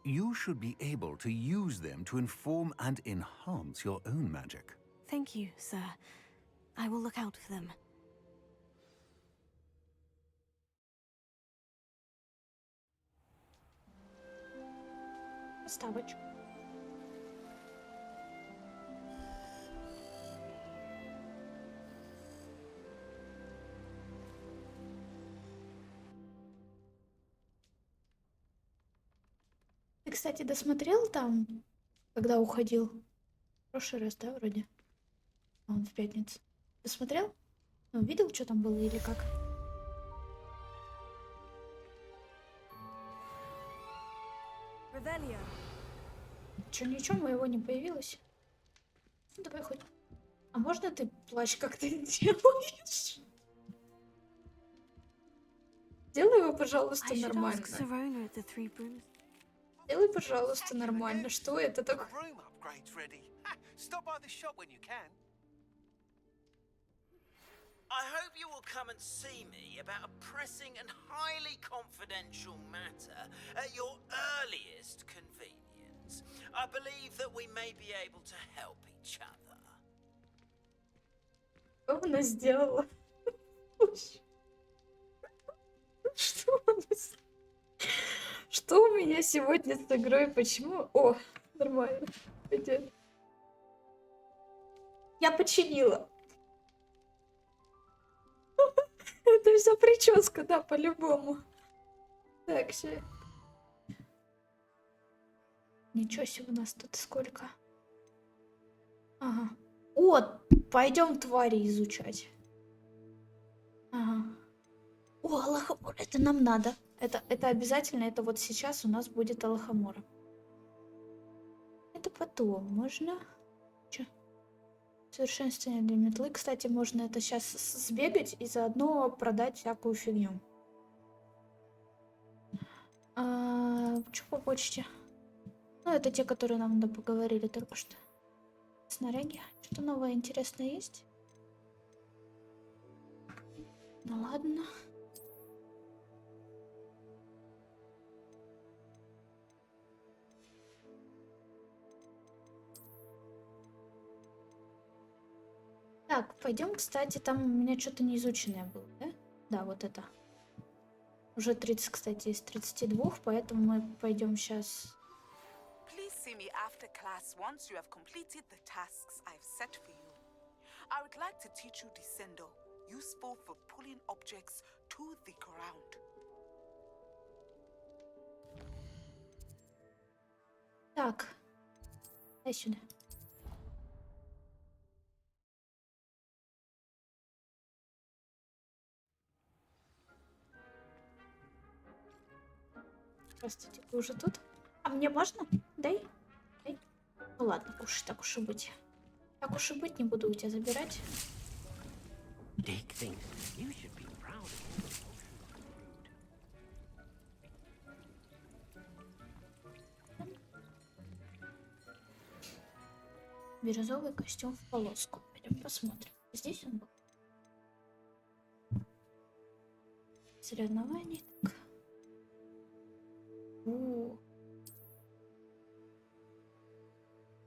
you should be able to use them to inform and enhance your own magic. Thank you, sir. I will look out for them. Ставочку. Ты, кстати, досмотрел там, когда уходил? В прошлый раз, да, вроде? Он в пятницу. Досмотрел? Ну, видел, что там было или как? Ничего моего не появилось. Ну, давай хоть. А можно ты плащ как-то делаешь? Делай его, пожалуйста, I should нормально. ask Sirona at the Three Brooms. Делай, пожалуйста, нормально. Что это такое? Room upgrades ready. Stop by the shop when you can. I hope you will come and see me about a pressing and highly confidential matter at your earliest convenience. I believe that we may be able to help each other. Что она сделала? Что она сделала? Что у меня сегодня с игрой? Почему? О, нормально. Пойдет. Я починила. Это вся прическа, да, по-любому. Так, все. Ничего себе, у нас тут сколько. Ага. О, пойдем твари изучать. Ага. О, лохомор, это нам надо. Это обязательно, это вот сейчас у нас будет лохомора. Это потом можно. Чё? Совершенствование для метлы. Кстати, можно это сейчас сбегать и заодно продать всякую фигню. Что по почте? Ну, это те, которые нам поговорили только что. Снаряги. Что-то новое интересное есть? Ну ладно. Так, пойдем, кстати, там у меня что-то неизученное было, да? Да, вот это. Уже 30, кстати, из 32, поэтому мы пойдем сейчас. Please see me after class once you have completed the tasks I've set for you. I would like to teach you Descendo, useful for pulling objects to the ground. Так, дай сюда. Здравствуйте, вы уже тут? А мне можно? Дай? Дай. Ну ладно, кушай, так уж и быть. Так уж и быть, не буду у тебя забирать. Dick thinks you should be proud of him. Бирюзовый костюм в полоску. Пойдем посмотрим. Здесь он был? Соревнований. Так.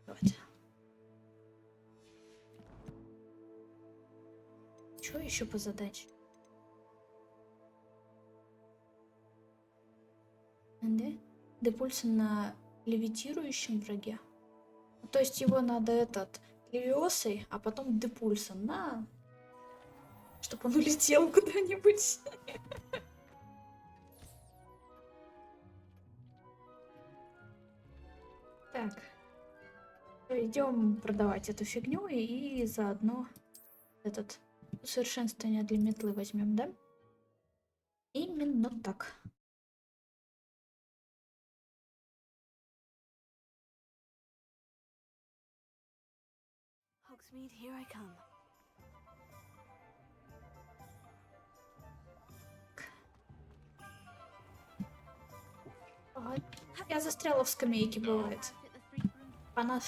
Давайте. Что еще по задаче? Да? Депульса на левитирующем враге. То есть его надо левиосой, а потом депульсом на... Чтобы он улетел куда-нибудь. Так. Идем продавать эту фигню и заодно усовершенствование для метлы возьмем, да? Именно так. Hogsmeade, here I come. Ага. Я застряла в скамейке, бывает. Она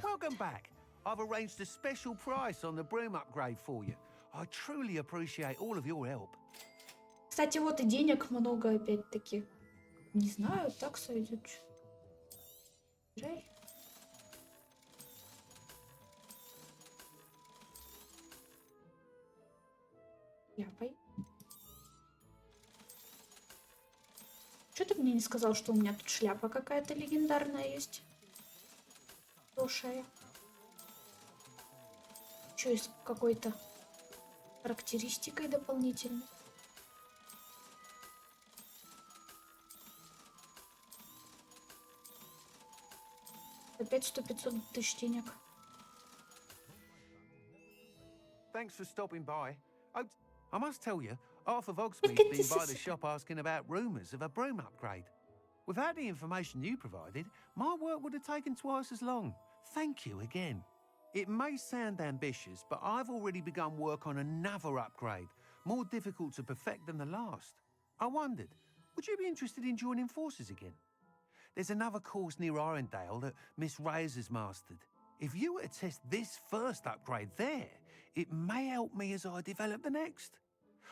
Welcome back. I've arranged a special price on the broom upgrade for you. I truly appreciate all of your help. Кстати, вот и денег много опять-таки. Не знаю, так сойдет. Жаль. Ляпай. Что ты мне не сказал, что у меня тут шляпа какая-то легендарная есть? Слушай. Что с какой-то характеристикой дополнительной? Опять 100-500 тысяч денег. Thanks for stopping by. I must tell you, half of Hogsmeade's been by the shop asking about rumours of a broom upgrade. Without the information you provided, my work would have taken twice as long. Thank you again. It may sound ambitious, but I've already begun work on another upgrade, more difficult to perfect than the last. I wondered, would you be interested in joining forces again? There's another course near Arendale that Miss Reyes has mastered. If you were to test this first upgrade there, it may help me as I develop the next.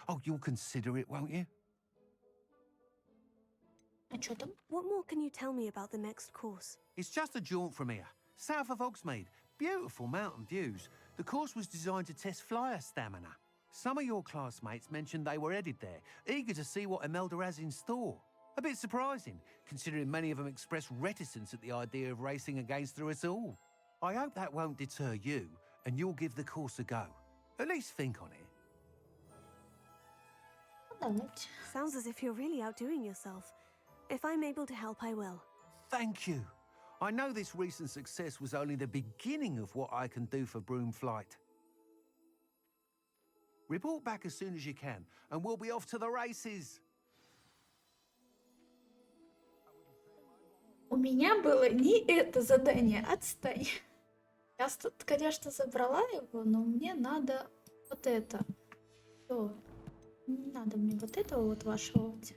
Oh, you'll consider it, won't you? What more can you tell me about the next course? It's just a jaunt from here, south of Hogsmeade. Beautiful mountain views. The course was designed to test flyer stamina. Some of your classmates mentioned they were headed there, eager to see what Imelda has in store. A bit surprising, considering many of them expressed reticence at the idea of racing against her at all. I hope that won't deter you, and you'll give the course a go. At least think on it. Sounds as if you're really outdoing yourself. If I'm able to help, I will. Thank you. I know this recent success was only the beginning of what I can do for broom flight. Report back as soon as you can, and we'll be off to the races. У меня было не это задание, отстань. Я тут, конечно, забрала его, но мне надо вот это. Всё. Не надо мне вот этого вот вашего вот.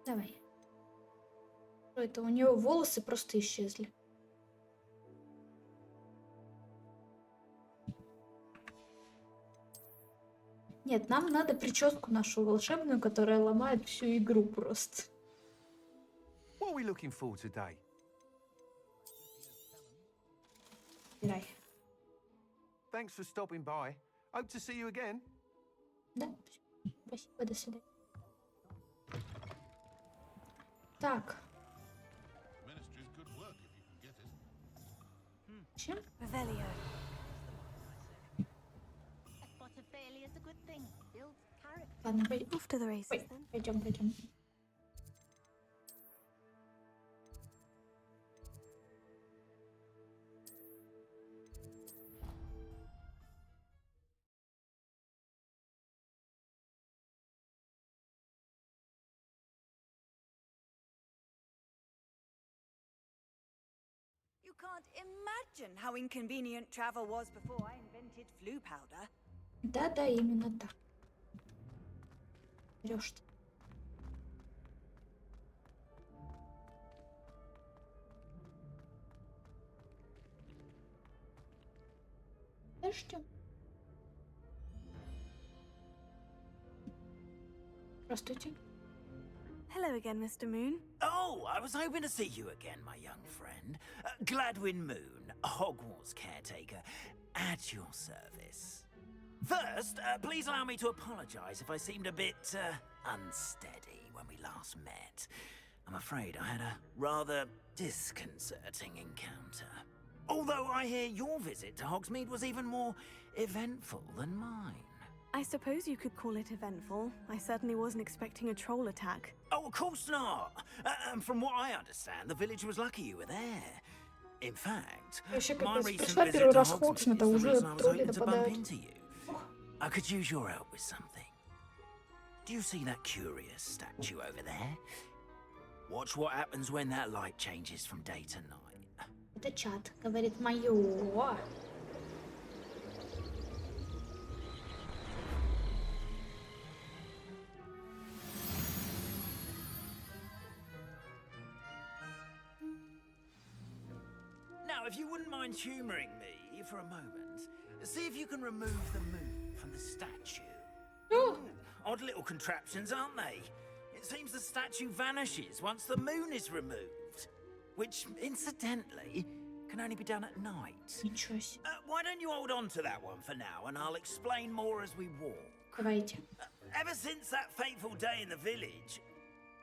Давай. Что это? У нее волосы просто исчезли. Нет, нам надо прическу нашу волшебную, которая ломает всю игру просто. What are we looking for today? Давай. Thanks for stopping by. Hope to see you again. Да, спасибо, до свидания. Так. Чем? Revelio. Ладно, Off to the races, then. пойдем. You can't imagine how inconvenient travel was before I invented flu powder. Да, именно так. Берешь ты. ждем. Здравствуйте. Hello again, Mr. Moon. Oh, I was hoping to see you again, my young friend. Gladwin Moon, Hogwarts caretaker, at your service. First, please allow me to apologize if I seemed a bit unsteady when we last met. I'm afraid I had a rather disconcerting encounter. Although I hear your visit to Hogsmeade was even more eventful than mine. I suppose you could call it eventful. I certainly wasn't expecting a troll attack. Oh, of course not. And from what I understand, the village was lucky you were there. In fact, my recent visit to Hogsmeade is the reason I was hoping to bump into you. I could use your help with something. Do you see that curious statue over there? Watch what happens when that light changes from day to night. Это чат, говорит моё. Now, if you wouldn't mind humoring me for a moment, see if you can remove the moon from the statue. Odd little contraptions, aren't they? It seems the statue vanishes once the moon is removed. Which, incidentally, can only be done at night. Why don't you hold on to that one for now, and I'll explain more as we walk. Давайте. Ever since that fateful day in the village,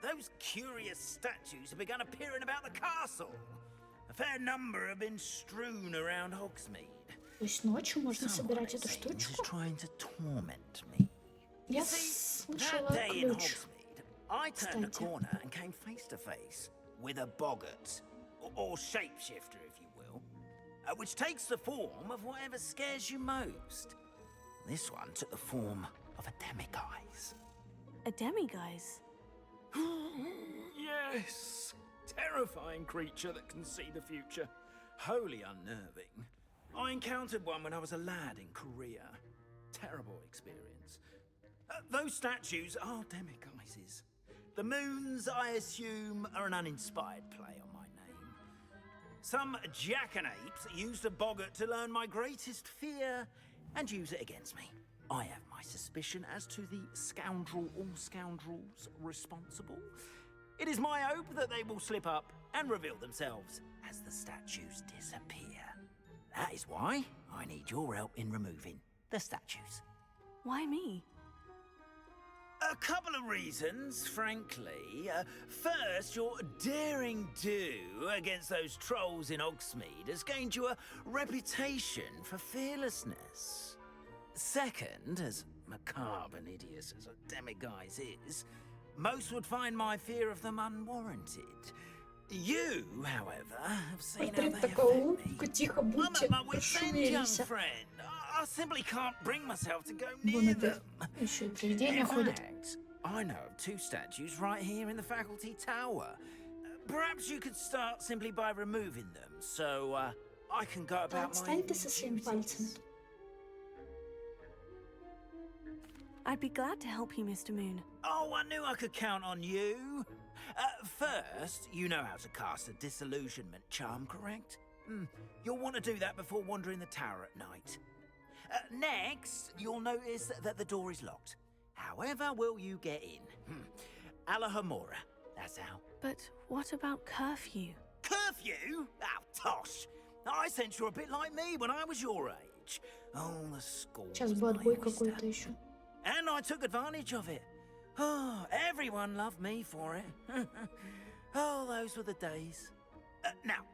those curious statues have begun appearing about the castle. A fair number have been strewn around Hogsmeade. То есть ночью можно собирать эту штучку? Trying to torment me. Я слышала ключ. I turned a corner and came face to face with a boggart, or shapeshifter, if you will, which takes the form of whatever scares you most. This one took the form of a demiguise. A demiguise? Yes! Terrifying creature that can see the future. Wholly unnerving. I encountered one when I was a lad in Korea. Terrible experience. Those statues are demiguises. The moons, I assume, are an uninspired play on my name. Some jackanapes used a boggart to learn my greatest fear and use it against me. I have my suspicion as to the scoundrel or scoundrels responsible. It is my hope that they will slip up and reveal themselves as the statues disappear. That is why I need your help in removing the statues. Why me? A couple of reasons, frankly. First, your daring do against those trolls in Hogsmeade has gained you a reputation for fearlessness. Second, as macabre and hideous as a demiguise is, most would find my fear of them unwarranted. You, however, have seen how they affect me. I'm at my wit's end, young friend. I simply can't bring myself to go near them. In fact, I know of two statues right here in the faculty tower. Perhaps you could start simply by removing them, so I can go about my duties. I'd be glad to help you, Mr. Moon. Oh, I knew I could count on you. First, you know how to cast a disillusionment charm, correct? You'll want to do that before wandering the tower at night. Next, you'll notice that the door is locked. However will you get in? Alahomora, that's how. But what about curfew? Curfew? Oh, tosh. I sense you're a bit like me when I was your age. Oh, the school. Сейчас будет отбой какой-то еще. And I took advantage of it. Oh, everyone loved me for it. Oh, those were the days. Now,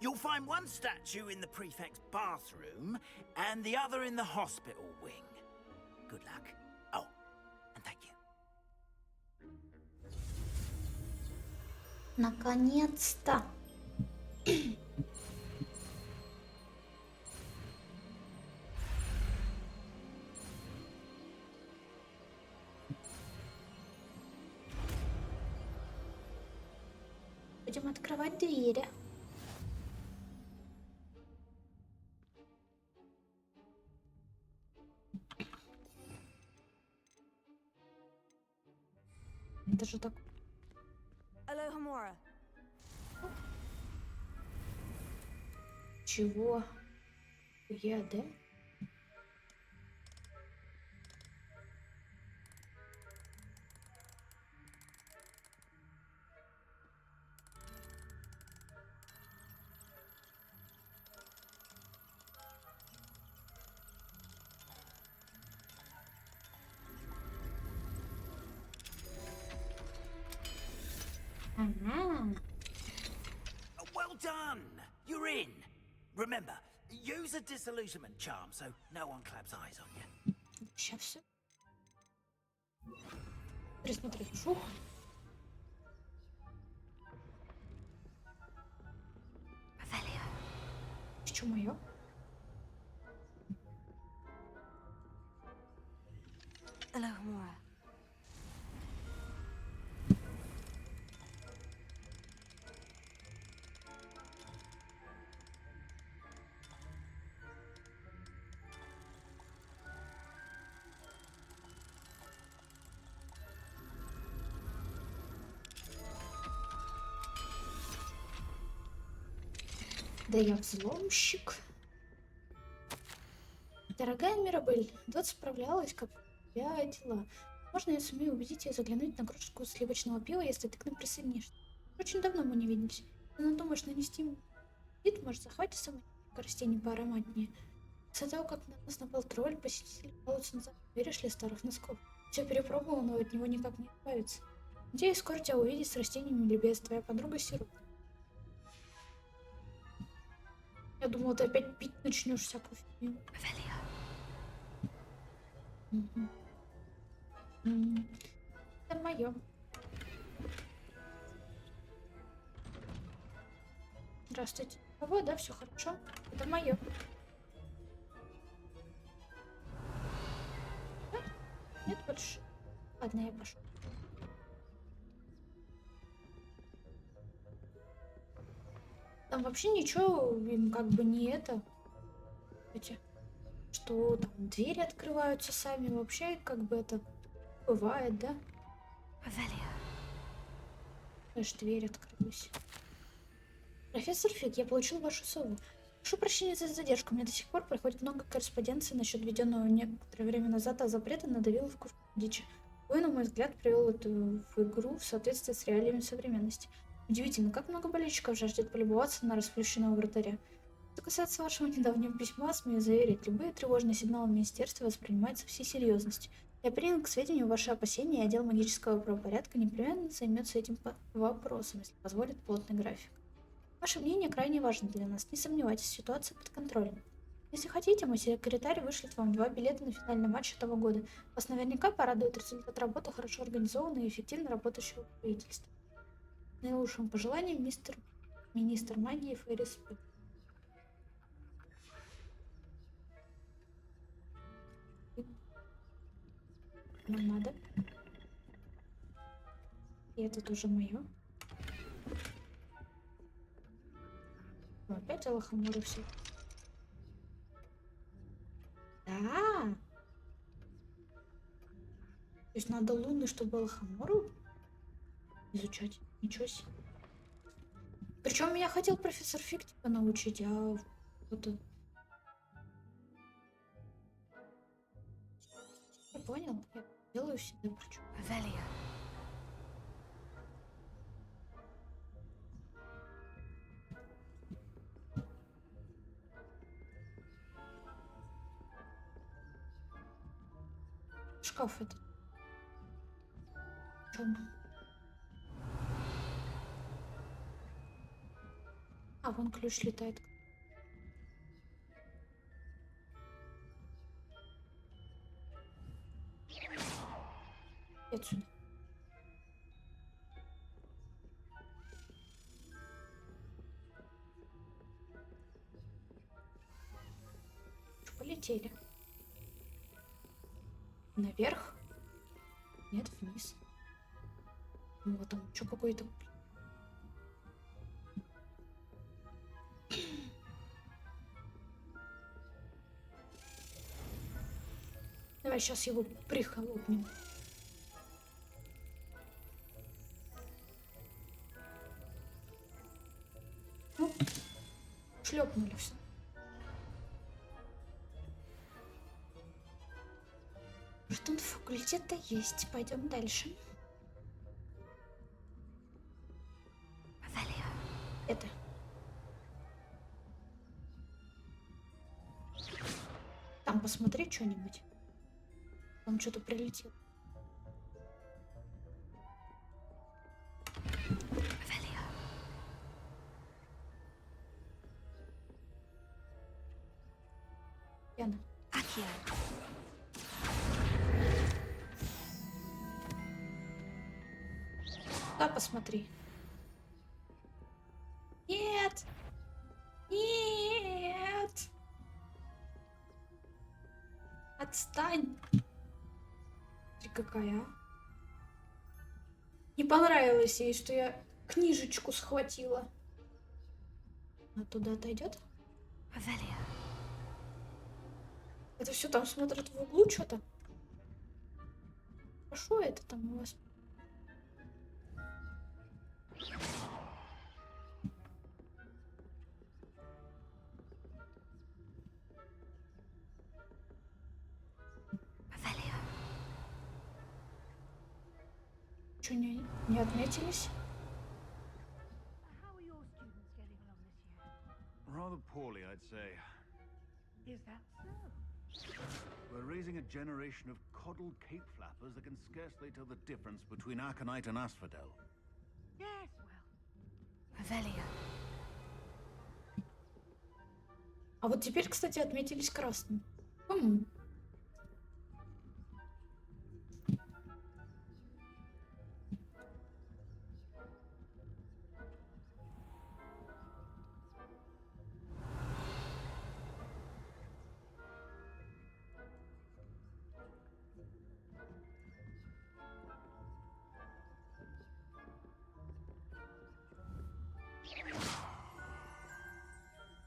you'll find one statue in the prefect's bathroom and the other in the hospital wing. Good luck. Oh, and thank you. Наконец-то. Будем открывать двери. Это же так. Alohomora. Чего? Я, да? Ага. Well done! You're in. Remember, use a disillusionment charm so no one claps eyes on you. Сейчас все. Присмотреть. Фух. Что мое? Alohomora. Да я взломщик. Дорогая Мирабель, вот справлялась, как у тебя дела. Можно я сумею убедить ее заглянуть на кружку сливочного пива, если ты к нам присоединишься? Очень давно мы не виделись. Ты надумаешь нанести вид, может, захватить самое растение поароматнее. После того, как на нас напал тролль, посетители балуются назад. Веришь ли, старых носков? Все перепробовал, но от него никак не избавиться. Надеюсь, скоро тебя увидеть с растениями или без, твоя подруга Сироп. Я думала, ты опять пить начнешь всякую фигню. Это мое. Здравствуйте. Вот, да, все хорошо. Это мое. Нет больше. Ладно, я пошел. Там вообще ничего, им как бы не это. Эти, что там двери открываются сами. Вообще, как бы это бывает, да? Аж дверь открылась. Профессор Фиг, я получил вашу сову. Прошу прощения за задержку. Мне до сих пор приходит много корреспонденции насчет введенного некоторое время назад запрета на давиловку в дичи. Вы, на мой взгляд, привел эту в игру в соответствии с реалиями современности. Удивительно, как много болельщиков жаждет полюбоваться на расплющенного вратаря. Что касается вашего недавнего письма, смею заверить, любые тревожные сигналы министерства воспринимаются всей серьезностью. Я принял к сведению ваши опасения, и отдел магического правопорядка непременно займется этим вопросом, если позволит плотный график. Ваше мнение крайне важно для нас, не сомневайтесь, ситуация под контролем. Если хотите, мой секретарь вышлет вам 2 билета на финальный матч этого года. Вас наверняка порадует результат работы хорошо организованного и эффективно работающего правительства. С наилучшим пожеланием, министр магии Феррис. Нам надо. И это тоже мое. Опять Алахамуру все. Да. То есть надо луны, чтобы Алахамуру изучать. Ничего себе. Причем меня хотел профессор Фиг типа научить, а вот. Я понял. Я делаю себе причем. Шкаф этот. Чем? А, вон ключ летает. И отсюда. Полетели. Наверх? Нет, вниз. Вот там что какой-то. Давай сейчас его прихлопнем. Ну, шлепнули все. Что-то факультета есть. Пойдем дальше. Это. Там посмотри что-нибудь. Там что-то прилетело. here. Да, посмотри. Нет! Нет! Отстань! Смотри, какая, а? Не понравилось ей, что я книжечку схватила. А туда отойдет? Revelio. Это все там смотрят в углу что-то. А что это там у вас? Revelio. Что, не отметились? How are your students getting along this year? Rather poorly, I'd say. Is that so? We're raising a generation of coddled cape flappers that can scarcely tell the difference between Aconite and Asphodel. Yes, well. Revelio. А вот теперь, кстати, отметились красным.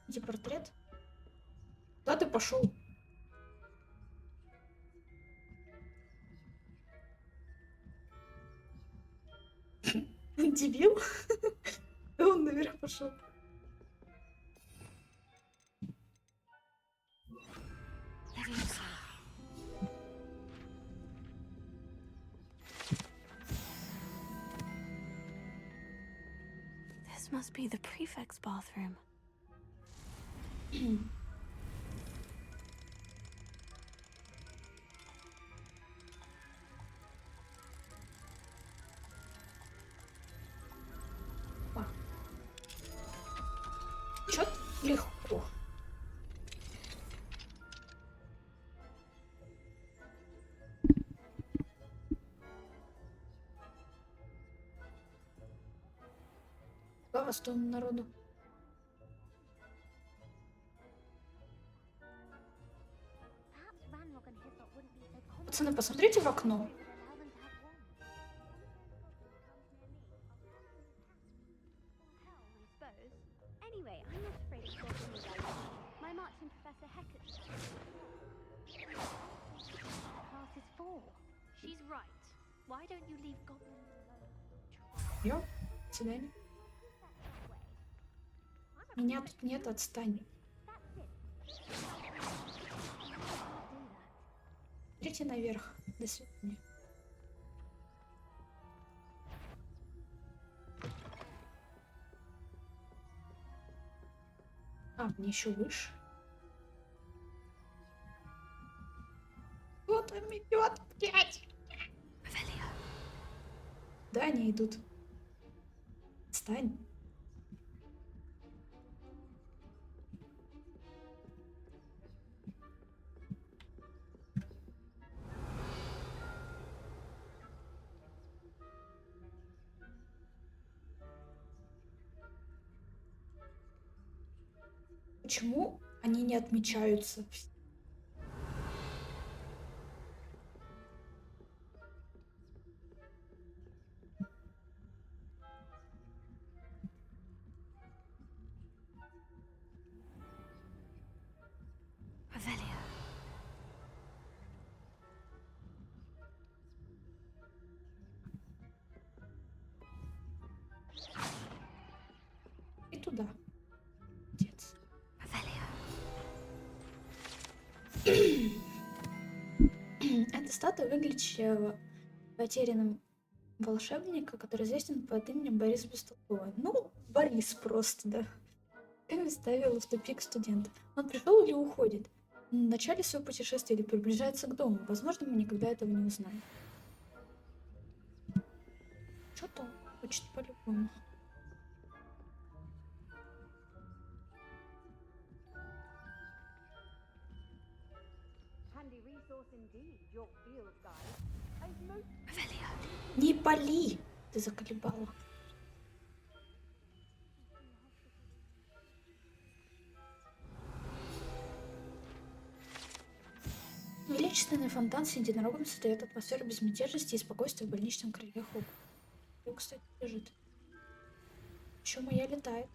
Где портрет? Куда ты пошел? Дебил? Да он наверх пошел. This must be the prefect's bathroom. Чё легко. Сколько вас там народу? Пацаны, посмотрите в окно. Anyway, I'm not afraid of talking with you. My marching Professor Hecate. Class is 4. She's right. Why don't you leave goblins alone? Йо, до свидания. Меня тут нет, отстань. Идите наверх. До свидания. А, мне еще выше. Вот он идет, блядь. Да, они идут. Отстань. Почему они не отмечаются? Revelio. И туда. Отец. Эта статуя выглядит потерянным волшебника, который известен под именем Борис Бестолковый. Ну, Борис просто, да. Кэмми ставила в тупик студента. Он пришел или уходит? В начале своего путешествия или приближается к дому. Возможно, мы никогда этого не узнаем. Что-то он хочет по-любому. Не пали! Ты заколебала. Величественный фонтан с единорогом создает атмосферу безмятежности и спокойствия в больничном крыле Хогвартса. Его, кстати, лежит. Еще моя летает.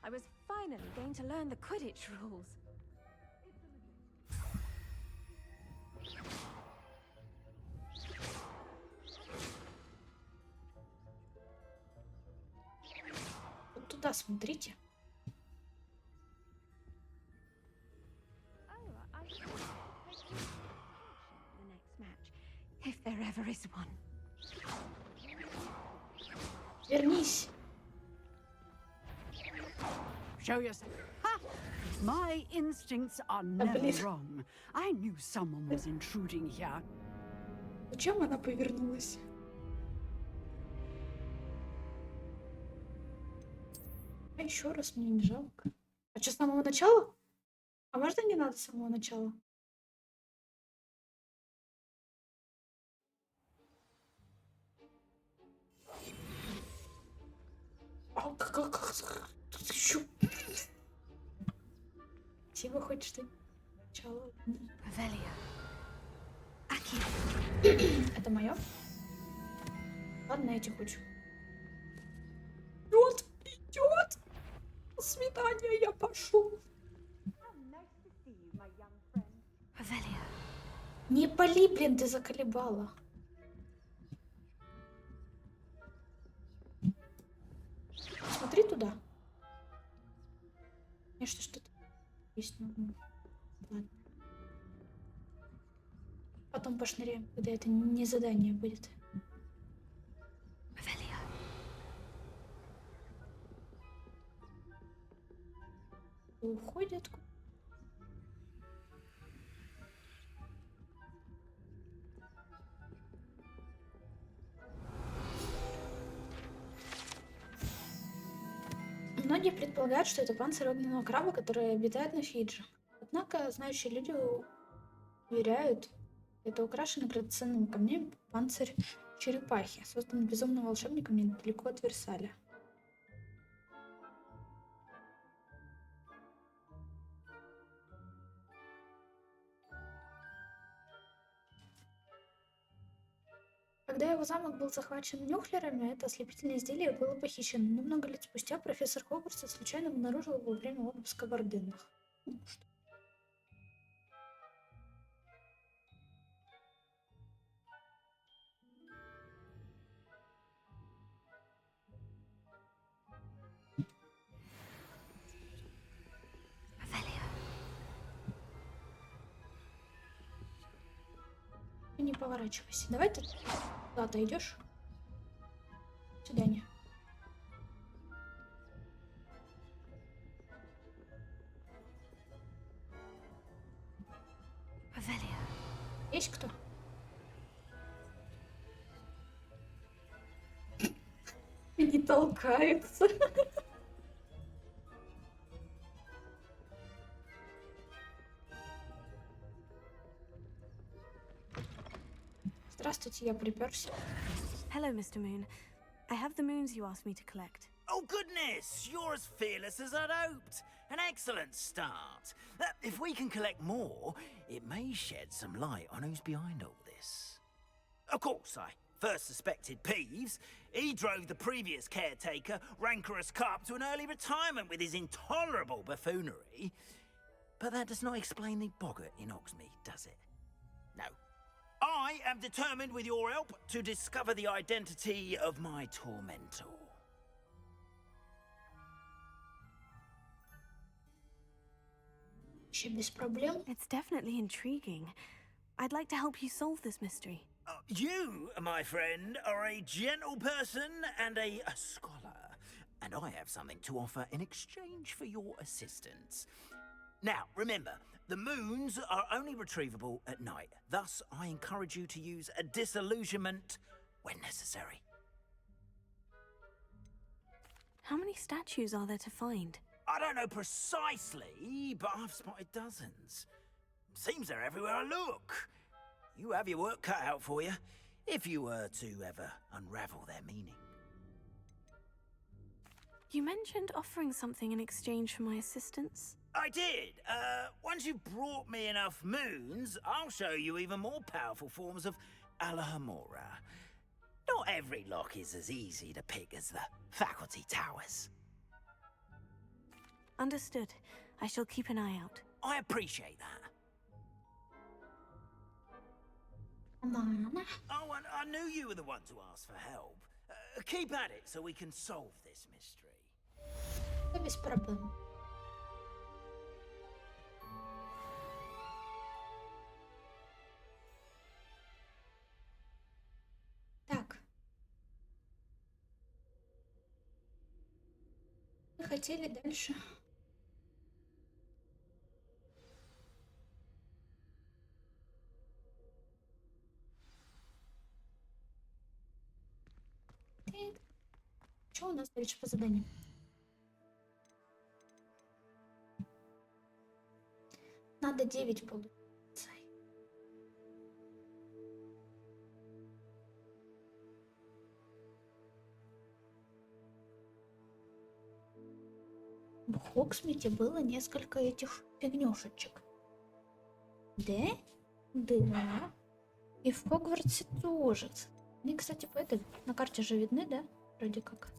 I was finally going to learn the Quidditch rules. Вот туда смотрите. The next match, if there ever is one. Вернись. Show yourself. Ha! My instincts are never wrong. I knew someone was intruding here. Зачем она повернулась? А еще раз мне не жалко. А что, с самого начала? А можно не надо с самого начала? Как? Спасибо, хоть что начало. Это мое? Ладно, я тебе хочу. Идет! До свидания, я пошел. Не пали, блин, ты заколебала. Смотри туда. Конечно, что-то есть. Ладно. Потом пошныряем, когда это не задание будет. Уходит. Многие предполагают, что это панцирь огненного краба, который обитает на Фиджи. Однако знающие люди уверяют, это украшенный драгоценными камнями панцирь черепахи, созданный безумным волшебником недалеко от Версаля. Когда его замок был захвачен нюхлерами, это ослепительное изделие было похищено, но много лет спустя профессор Хогвартса случайно обнаружил его во время обыска в Орденах. Не поворачивайся. Давай ты куда-то идешь. До свидания. Есть кто? Они толкаются. Здравствуйте, я приперся. Hello, Mr. Moon. I have the moons you asked me to collect. Oh, goodness! You're as fearless as I'd hoped. An excellent start. If we can collect more, it may shed some light on who's behind all this. Of course, I first suspected Peeves. He drove the previous caretaker, Rancorous Carp, to an early retirement with his intolerable buffoonery. But that does not explain the boggart in Hogsmeade, does it? No. I am determined, with your help, to discover the identity of my tormentor. Без проблем. It's definitely intriguing. I'd like to help you solve this mystery. You, my friend, are a gentle person and a scholar, and I have something to offer in exchange for your assistance. Now, remember, the moons are only retrievable at night. Thus, I encourage you to use a disillusionment when necessary. How many statues are there to find? I don't know precisely, but I've spotted dozens. Seems they're everywhere I look. You have your work cut out for you, if you were to ever unravel their meaning. You mentioned offering something in exchange for my assistance. I did. Once you've brought me enough moons, I'll show you even more powerful forms of Alahamora. Not every lock is as easy to pick as the faculty towers. Understood. I shall keep an eye out. I appreciate that. Oh, and I knew you were the one to ask for help. Keep at it so we can solve this mystery. Без проблем. Так. Мы хотели дальше. Что у нас дальше по заданию? Надо 9 получить. В Хогсмите было несколько этих фигнёшечек. Да? Да. И в Хогвартсе тоже. Они, кстати, по этой на карте же видны, да? Вроде как.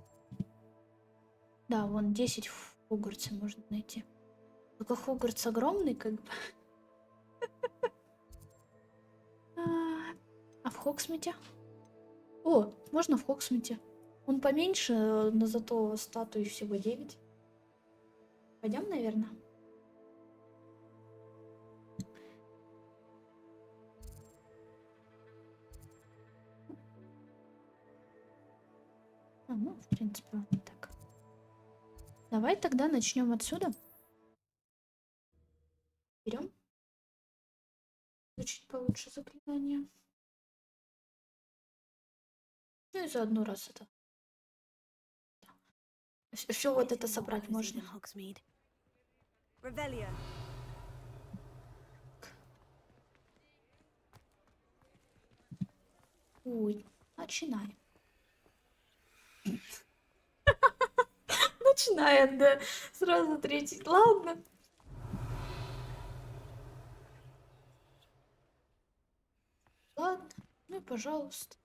Да, вон 10 в Хогвартсе можно найти. Только Хогвартс огромный, как бы. А в Хогсмите? О, можно в Хогсмите. Он поменьше, но зато статуи всего 9. Пойдем, наверное. Ну, в принципе, вот так. Давай тогда начнем отсюда. Берем. Изучить получше заклинание. Ну и за одну раз это. Все вот это собрать можно. Ой, начинаем. Начинает, да. Сразу третий. Ладно. Ладно. Ну и пожалуйста.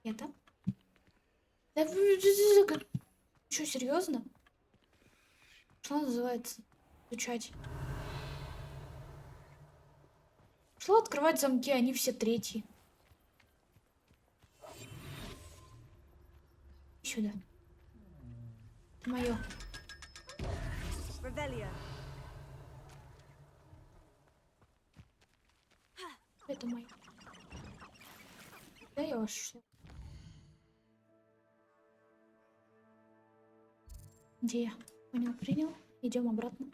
Это? Да вы... Что, серьезно? Что называется? Изучать. Шла открывать замки, они все третьи. Сюда. Мое. Это мое. Да, я ушла. Где я? Понял, принял. Идем обратно.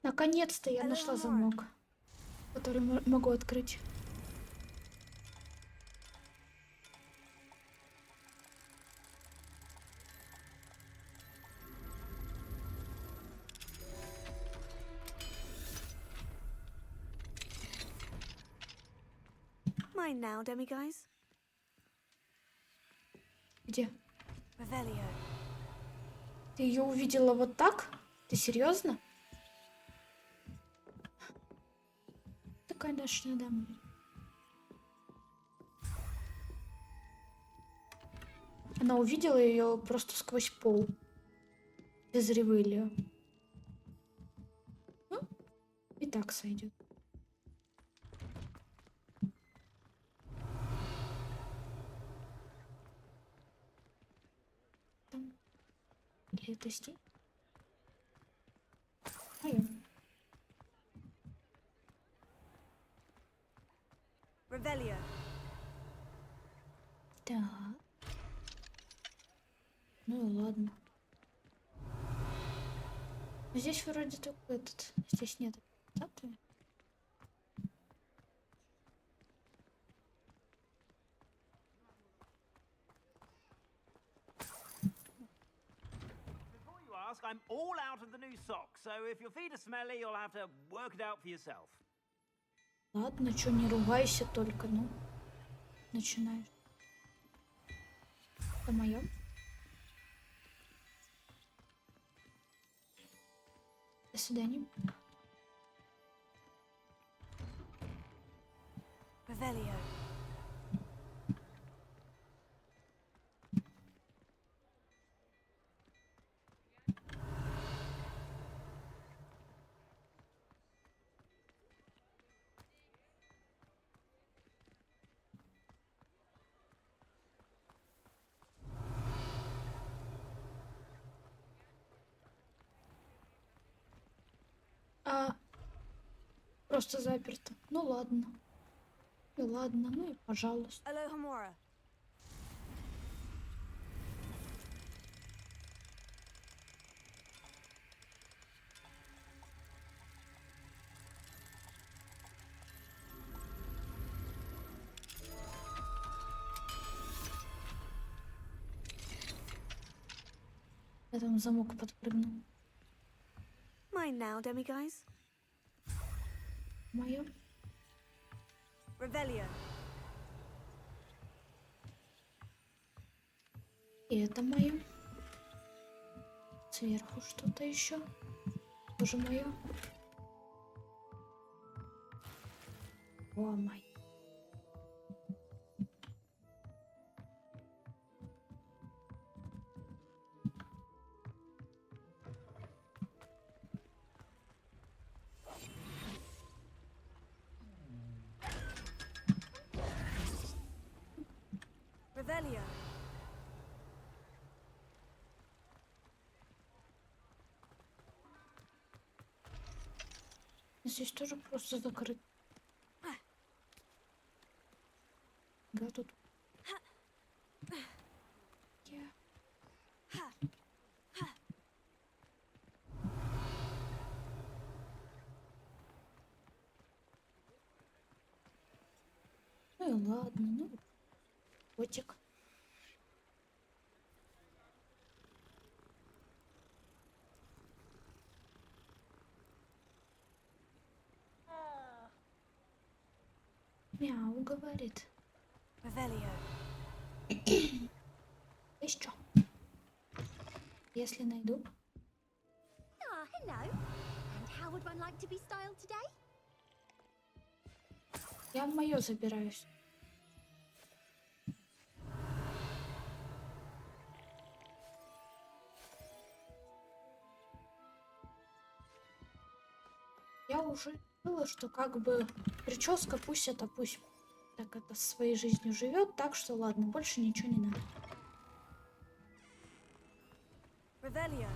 Наконец-то я нашла замок, который могу открыть. Mine now, demiguise. Где? Revelio. Ты ее увидела вот так? Ты серьезно? Такая дашная дама. Она увидела ее просто сквозь пол. Без ревелио. Ну, и так сойдет. Там. Или это стиль? Revelio. Так. Ну и ладно. Здесь вроде только этот. Здесь нет статуи. Before you ask, I'm all out of the new socks, so if your feet are smelly, you'll have to work it out for yourself. Ладно, чё, не ругайся только, ну. Начинаешь. Это моё? До свидания. Revelio. Просто заперто. Ну ладно. Ну ладно, ну и пожалуйста. Alohomora. Я там замок подпрыгнул. Mine now, demiguise. Моё. Revelio. И это моё. Сверху что-то еще. Тоже моё. О, май. Revelio. Здесь тоже просто закрыт. Да, тут. Ну и ладно, ну. Котик. Мяу, говорит. Revelio. Есть что? Если найду. Ah, hello. And how would one like to be styled today? Я в моё забираюсь. Я уже было, что как бы прическа пусть так это своей жизнью живет, так что ладно, больше ничего не надо. Revelio.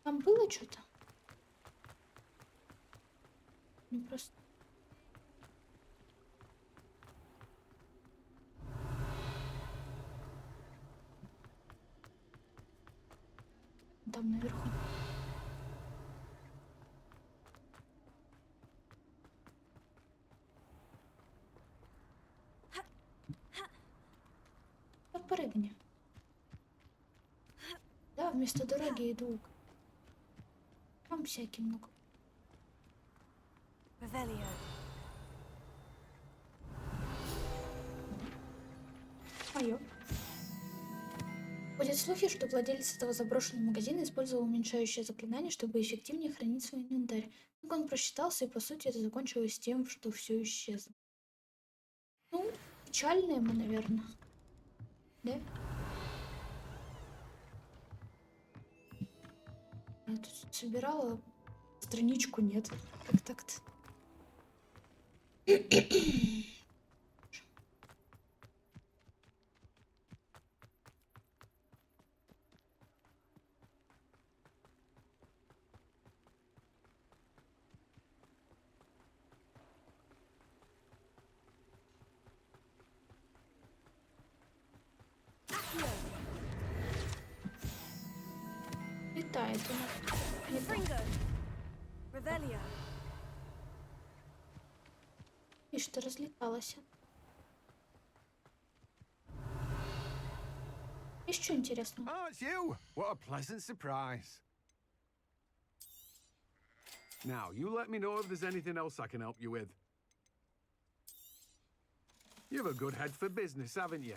Там было что-то? Ну просто. Там наверху. Подпрыгни. Да, вместо дороги иду. А. Там всякие много. Revelio. Моё. Ходят слухи, что владелец этого заброшенного магазина использовал уменьшающее заклинание, чтобы эффективнее хранить свой инвентарь. Но он просчитался, и по сути это закончилось тем, что все исчезло. Ну, печально ему, наверное. Да? Я тут собирала страничку, нет. Как так-то? Летает у нас. Fringo. Revelio. И что разлеталось. Есть что интересного? Oh, it's you! What a pleasant surprise. Now, you let me know if there's anything else I can help you with. You have a good head for business, haven't you?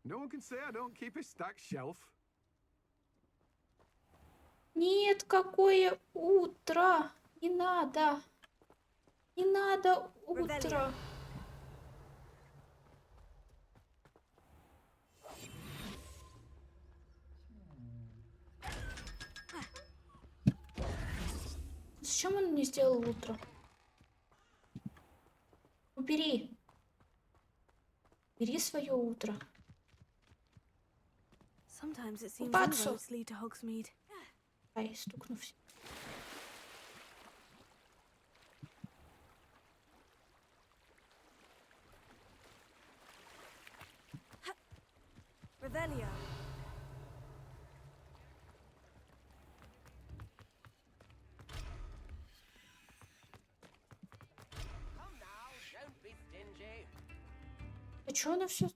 No one can say I don't keep a stacked shelf. Нет, какое утро! Не надо! Не надо утро! Зачем он мне сделал утро? Убери! Бери свое утро. Sometimes it seems Пацу. roads lead to Hogsmeade. Ай, стукнувся. Revelio. А чё она все?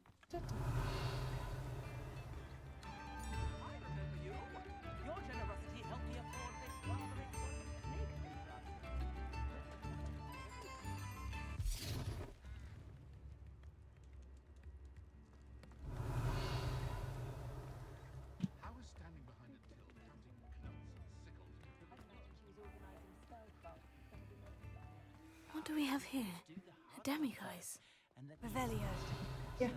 What do we have here? A demiguise. Revelio. Yeah.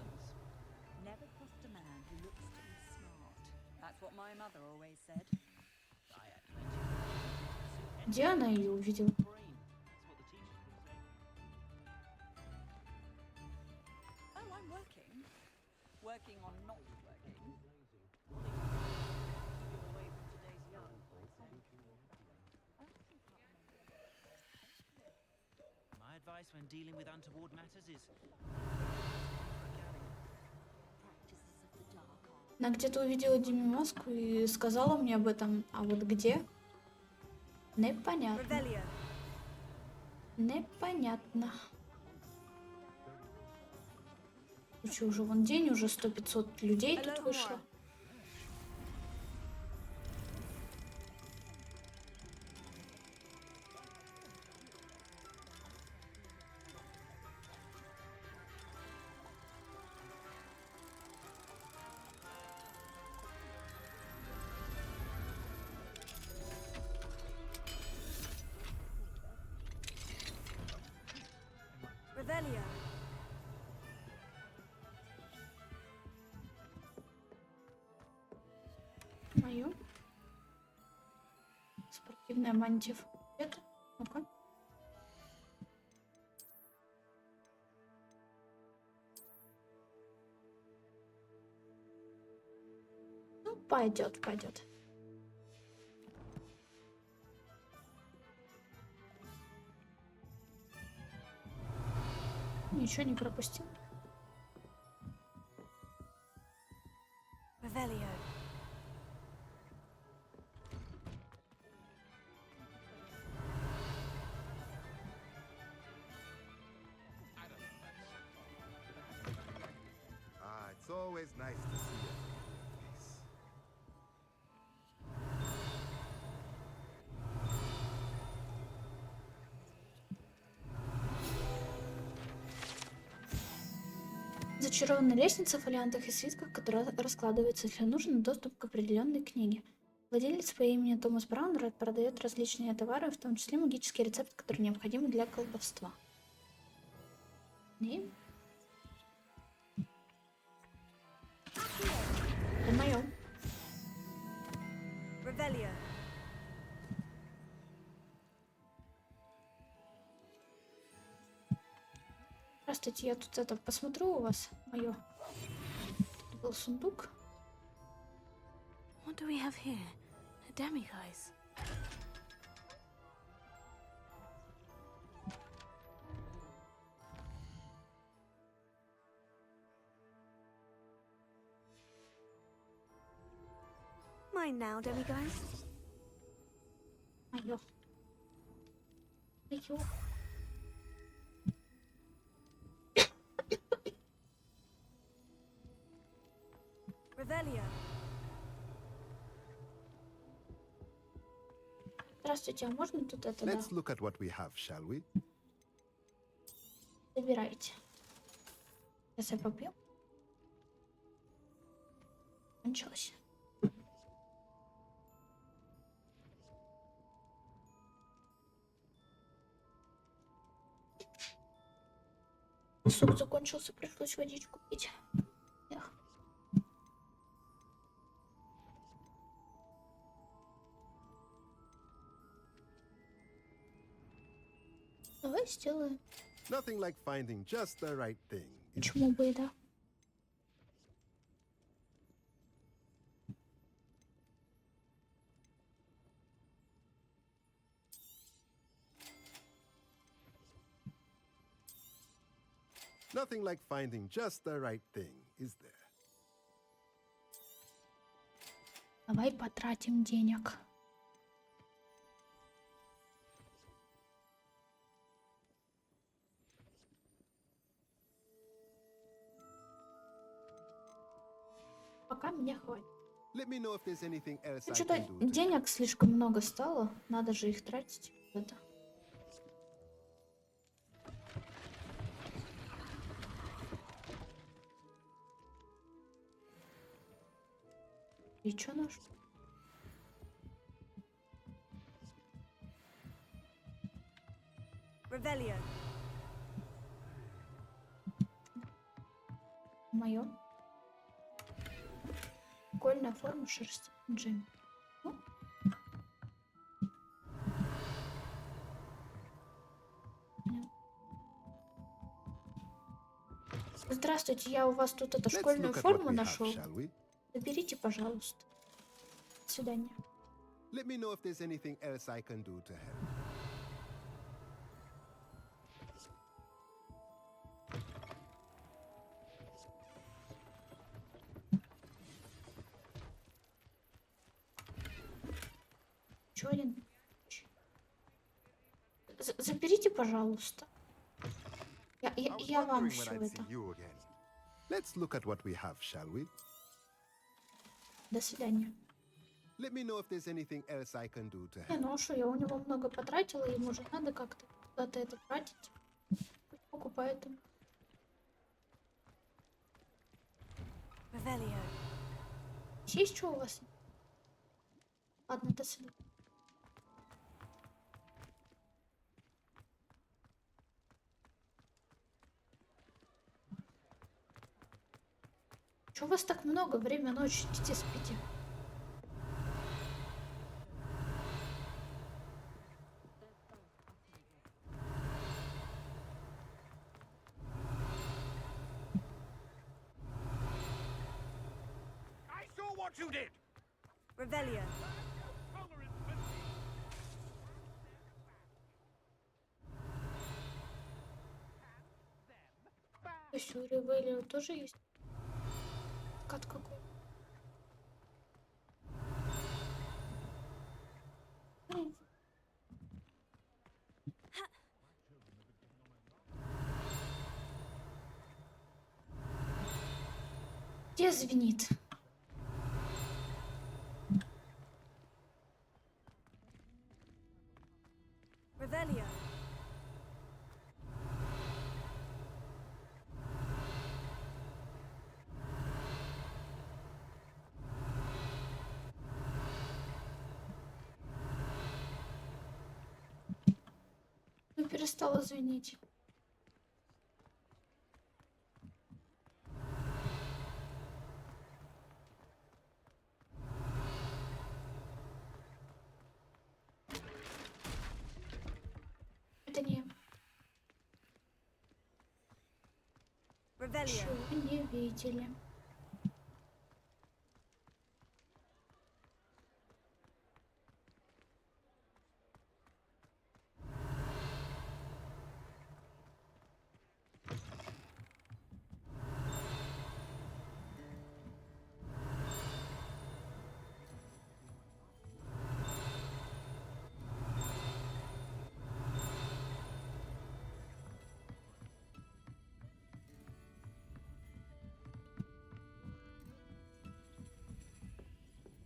Never trust a man who looks to be smart. That's what my mother always said. Где она ее увидела? Oh, I'm working. Working on not working. My advice when dealing with untoward matters is... Она где-то увидела Диме маску и сказала мне об этом. А вот где? Непонятно. Revelio. Непонятно. Слушай, уже вон день, уже 100-500 людей тут вышло. Revelio. Мою. Спортивная мантия. Это? Ну-ка. Ну, пойдет, пойдет. Ничего не пропустил. Revelio. always nice to see you. Зачарованная лестница в фолиантах и свитках, которая раскладывается, если нужен доступ к определенной книге. Владелец по имени Томас Браун продает различные товары, в том числе магические рецепты, которые необходимы для колдовства. И... это моё. Здравствуйте, я тут это посмотрю у вас моё. Тут был сундук. What do we have here? A demiguise. Mine now, demiguise. Моё. Моё. Revelio. Здравствуйте, а можно тут это, Let's да? look at what we have, shall we? Забирайте. Сейчас я попью. Кончилось. Сок закончился, пришлось водичку пить. Эх. Давай сделаем. Nothing like finding just the right thing. Почему бы и да? Nothing like finding just the right thing, is there? Давай потратим денег. Пока меня хватит. Let me know if there's anything else I Что-то can do. денег слишком много стало. Надо же их тратить. Это. И чё наш? Revelio. Моё. Прикольная форма шерсти. Джим. Ну. Здравствуйте, я у вас тут эту школьную форму нашел. Заберите, пожалуйста. До свидания. Let me know if there's anything else I can do to help. Еще один. Заберите, пожалуйста. Я вам все это. Let's look at what we have, shall we? До свидания. Let me know if there's anything else I can do to Не, help. ну а что, я у него много потратила, ему же надо как-то куда-то это тратить. Пусть покупает он. Revelio. Есть что у вас? Ладно, до свидания. Чё у вас так много? Время ночи, идите спите. I saw what you did. Revelio. То есть у Ревелио тоже есть? Кат какой? Где звенит? Revelio. Ну, перестала звенеть. Это не... Revelio. Чего не видели.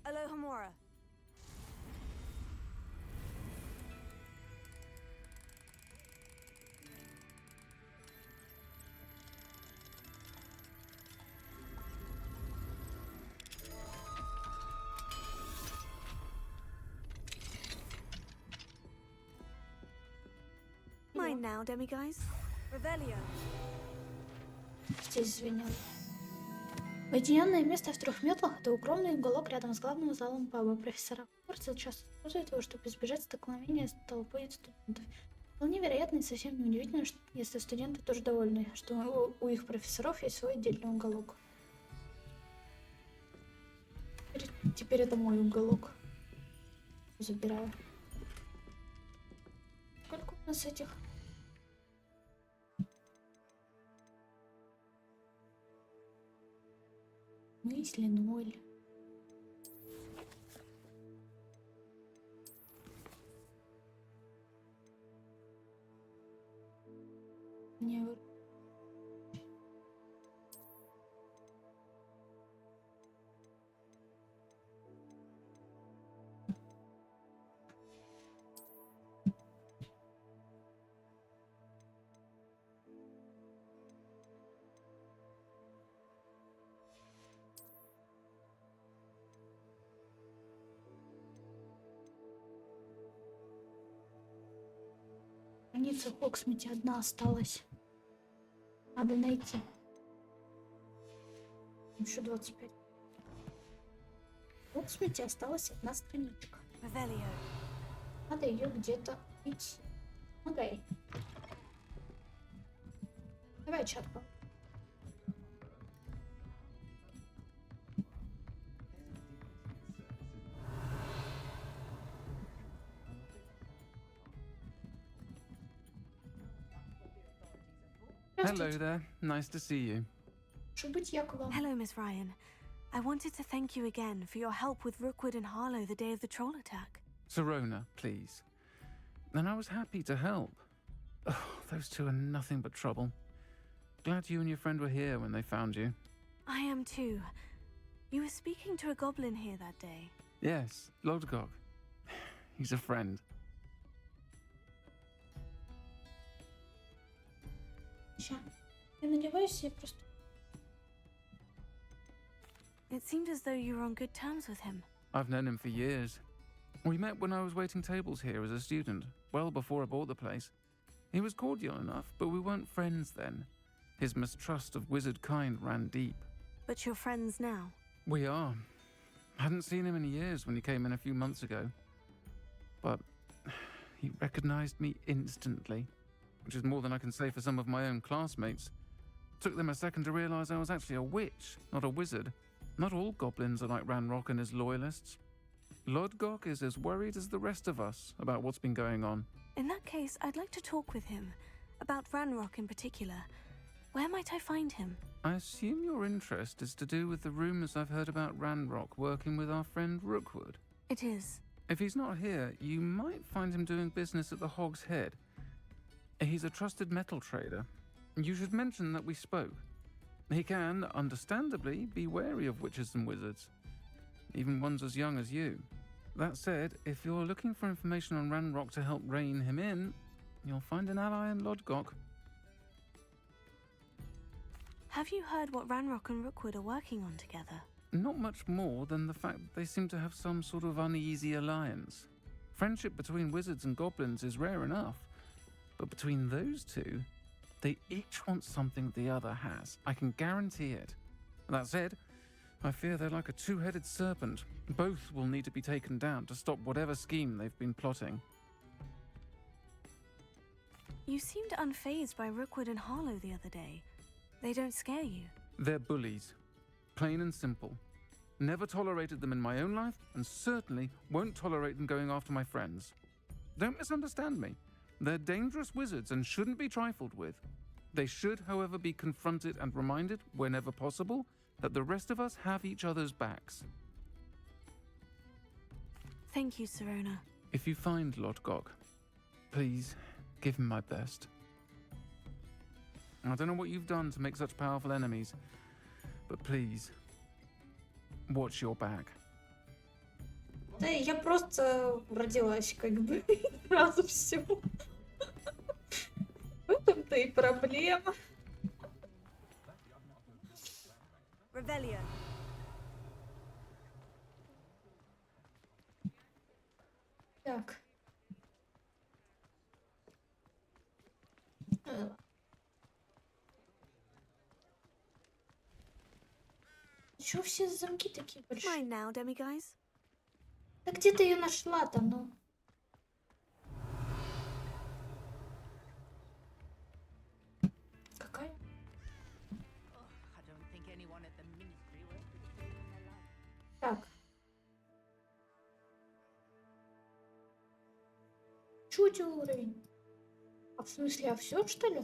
Alohomora. Mine now, demiguys. Revelio. Здесь звенело. Уединенное место в 3 метрах — это укромный уголок рядом с главным залом паба. Профессора Хогвартса часто используют его, чтобы избежать столкновения с толпой студентов. Вполне вероятно и совсем не удивительно, если студенты тоже довольны, что у их профессоров есть свой отдельный уголок. Теперь это мой уголок. Забираю. Сколько у нас этих? Мысли 0. Не вы... Страница в Хогсмите одна осталась. Надо найти. Еще 25. В Хогсмите осталась одна страничка. Надо ее где-то найти. Окей. Давай чат. Hello there. Nice to see you. Hello, Miss Ryan. I wanted to thank you again for your help with Rookwood and Harlow the day of the troll attack. Serona, please. And I was happy to help. Oh, those two are nothing but trouble. Glad you and your friend were here when they found you. I am too. You were speaking to a goblin here that day. Yes, Lodgok. He's a friend. Я надеваюсь и просто... It seemed as though you were on good terms with him. I've known him for years. We met when I was waiting tables here as a student, well before I bought the place. He was cordial enough, but we weren't friends then. His mistrust of wizard kind ran deep. But you're friends now? We are. Hadn't seen him in years when he came in a few months ago. But he recognized me instantly, which is more than I can say for some of my own classmates. Took them a second to realize I was actually a witch, not a wizard. Not all goblins are like Ranrock and his loyalists. Lodgok is as worried as the rest of us about what's been going on. In that case, I'd like to talk with him. About Ranrock in particular. Where might I find him? I assume your interest is to do with the rumors I've heard about Ranrock working with our friend Rookwood. It is. If he's not here, you might find him doing business at the Hog's Head. He's a trusted metal trader. You should mention that we spoke. He can, understandably, be wary of witches and wizards, even ones as young as you. That said, if you're looking for information on Ranrock to help rein him in, you'll find an ally in Lodgok. Have you heard what Ranrock and Rookwood are working on together? Not much more than the fact that they seem to have some sort of uneasy alliance. Friendship between wizards and goblins is rare enough, but between those two, they each want something the other has. I can guarantee it. That said, I fear they're like a two-headed serpent. Both will need to be taken down to stop whatever scheme they've been plotting. You seemed unfazed by Rookwood and Harlow the other day. They don't scare you. They're bullies. Plain and simple. Never tolerated them in my own life, and certainly won't tolerate them going after my friends. Don't misunderstand me. They're dangerous wizards and shouldn't be trifled with. They should, however, be confronted and reminded, whenever possible, that the rest of us have each other's backs. Thank you, Sirona. If you find Lodgok, please give him my best. I don't know what you've done to make such powerful enemies, but please, watch your back. Да, я просто родилась как бы сразу все. В этом-то и проблема. Revelio. Так. Чё все замки такие большие? Mine now, demiguys. Да где ты ее нашла-то, ну? Какая? Так. Чуть уровень. А в смысле, а все, что ли?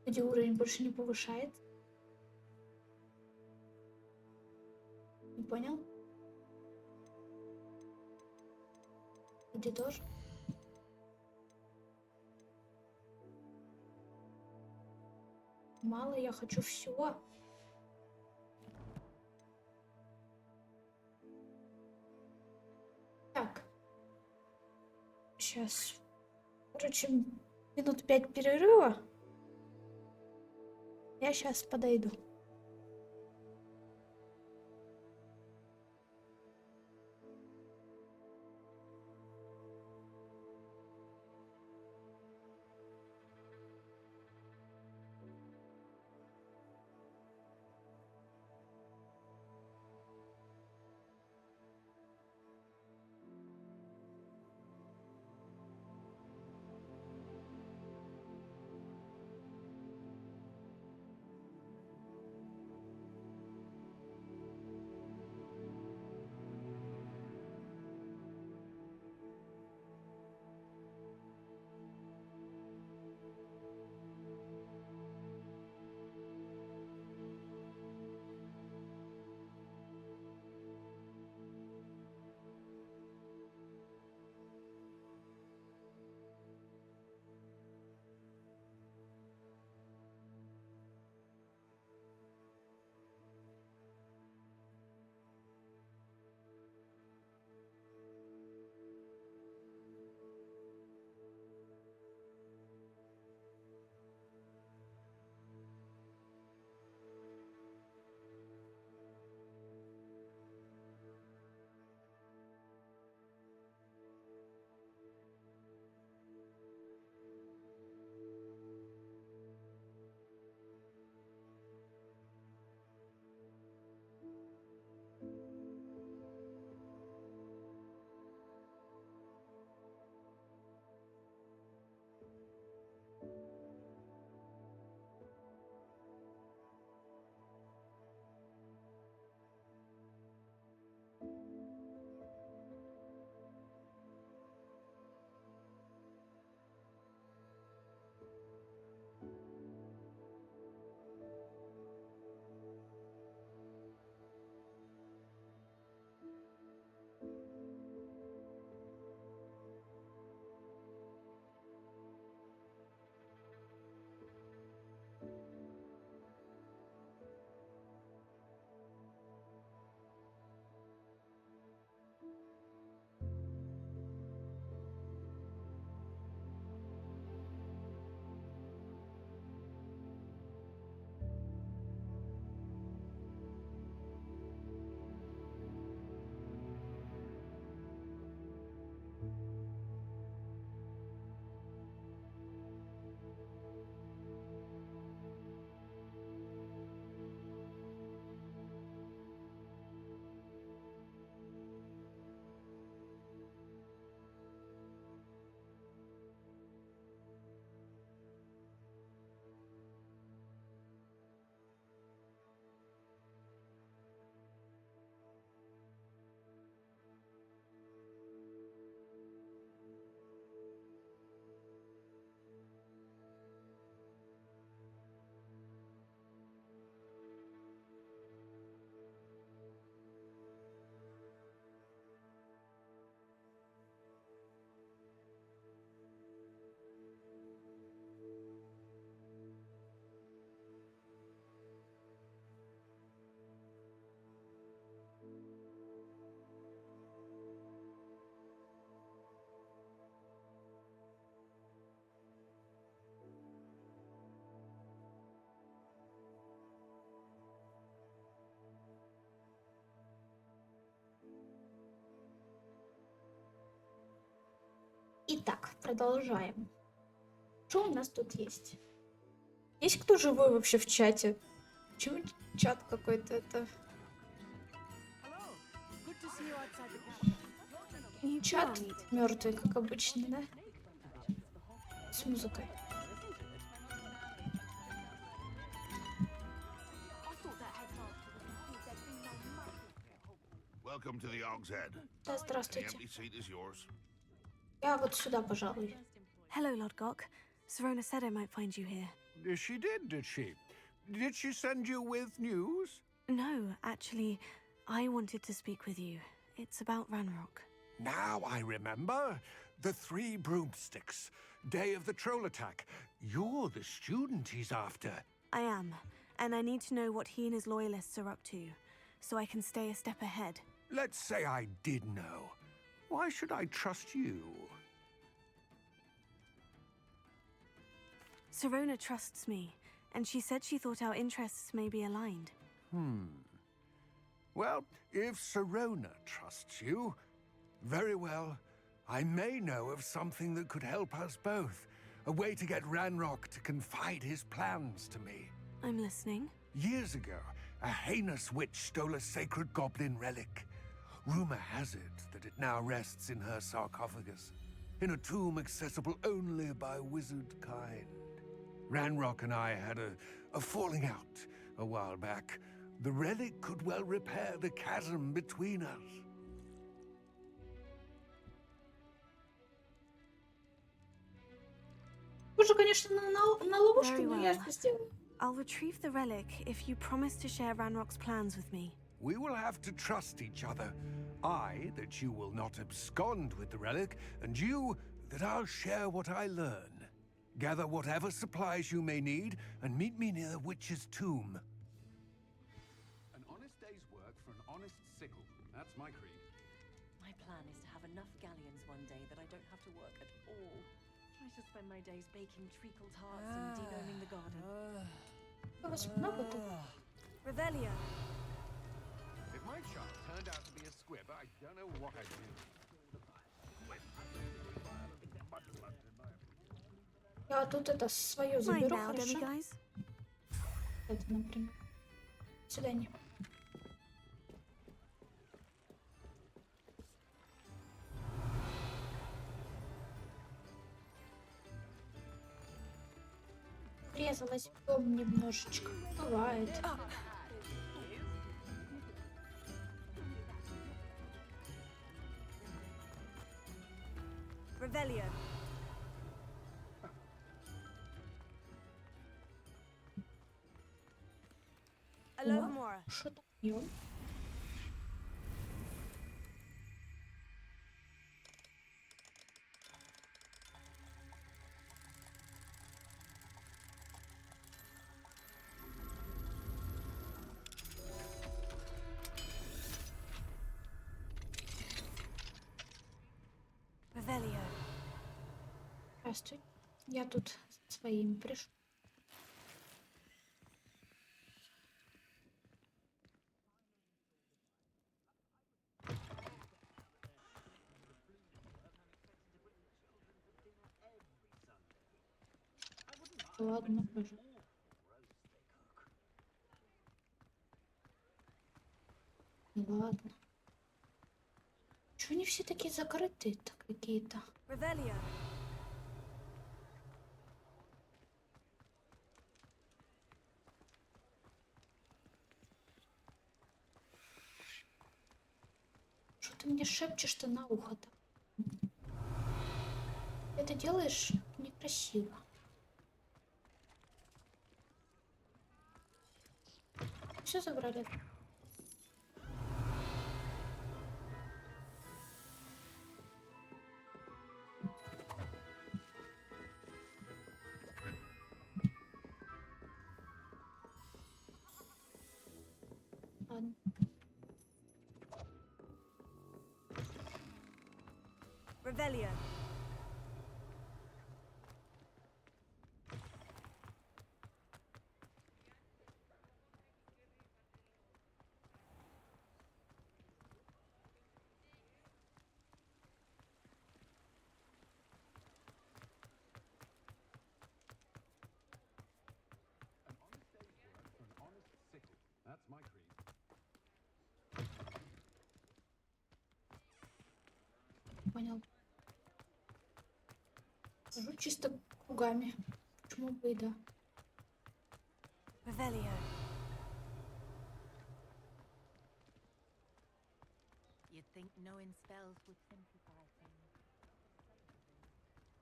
Где уровень больше не повышает? Не понял? Где тоже? Мало, я хочу все. Так. Сейчас. Короче, минут 5 перерыва. Я сейчас подойду. Итак, продолжаем. Что у нас тут есть? Есть кто живой вообще в чате? Почему чат какой-то это... Чат мертвый, как обычно, да? С музыкой. Welcome to the Og's Head. Да, здравствуйте. The empty seat is yours. Я вот сюда, пожалуй. Hello, Lodgok. Serona said I might find you here. She did she? Did she send you with news? No, actually, I wanted to speak with you. It's about Ranrock. Now I remember. The 3 broomsticks. Day of the troll attack. You're the student he's after. I am, and I need to know what he and his loyalists are up to, so I can stay a step ahead. Let's say I did know. Why should I trust you? Serona trusts me, and she said she thought our interests may be aligned. Well, if Serona trusts you, very well. I may know of something that could help us both. A way to get Ranrock to confide his plans to me. I'm listening. Years ago, a heinous witch stole a sacred goblin relic. Rumor has it that it now rests in her sarcophagus, in a tomb accessible only by wizard kind. Ranrock and I had a falling out a while back. The relic could well repair the chasm between us. Уже, конечно, на ловушке, но я сделаю. I'll retrieve the relic if you promise to share Ranrock's plans with me. We will have to trust each other. I, that you will not abscond with the relic, and you, that I'll share what I learn. Gather whatever supplies you may need, and meet me near the witch's tomb. An honest day's work for an honest sickle. That's my creed. My plan is to have enough galleons one day that I don't have to work at all. I shall spend my days baking treacle tarts and degnoming the garden. Revelio. If my child turned out to be a squib, I don't know what I'd do. Я тут это свое заберу, хорошо? Это, например. До свидания. Врезалась в дом немножечко. Бывает. Revelio. Alohomora. Что там пьем? Revelio. Здравствуй. Я тут своим пришел. Ладно, пожалуйста. Ладно. Чего они все такие закрытые-то какие-то? Revelio. Что ты мне шепчешь-то на ухо-то? Это делаешь некрасиво. Все забрали. Ладно. Revelio. понял. Хожу чисто кругами. Почему бы и да? Revelio. You'd think knowing spells would simplify things.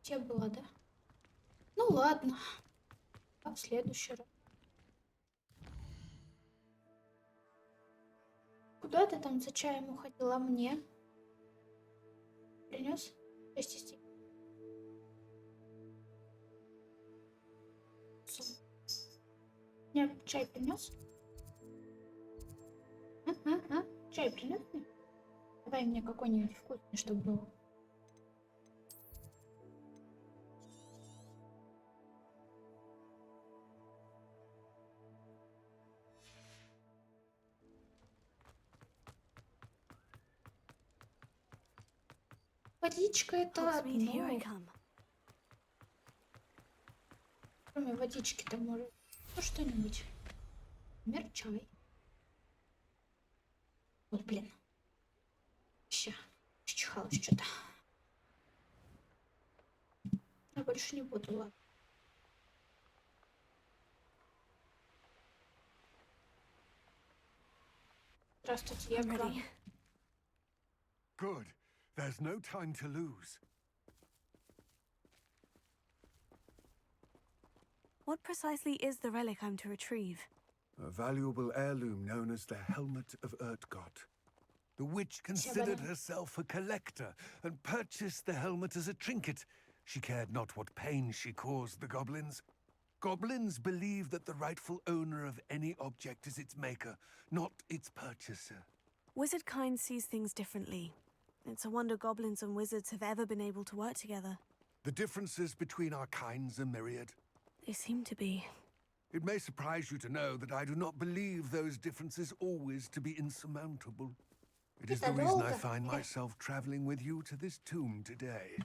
Те была, да? Ну ладно. А в следующий раз. Куда ты там за чаем уходила мне? Принес? Простите. Мне чай принес? Чай принес мне? Давай мне какой-нибудь вкусный, чтобы был. Водичка это одно. Кроме водички-то может. Ну что-нибудь. Например, чай. Вот, блин. Ща. Чихалось что-то. Я больше не буду, ладно. Здравствуйте, я Грам. Good. There's no time to lose. What precisely is the relic I'm to retrieve? A valuable heirloom known as the Helmet of Urtgott. The witch considered herself a collector and purchased the helmet as a trinket. She cared not what pain she caused the goblins. Goblins believe that the rightful owner of any object is its maker, not its purchaser. Wizard kind sees things differently. It's a wonder goblins and wizards have ever been able to work together. The differences between our kinds are myriad. They seem to be. It may surprise you to know that I do not believe those differences always to be insurmountable. It is the reason I find myself traveling with you to this tomb today.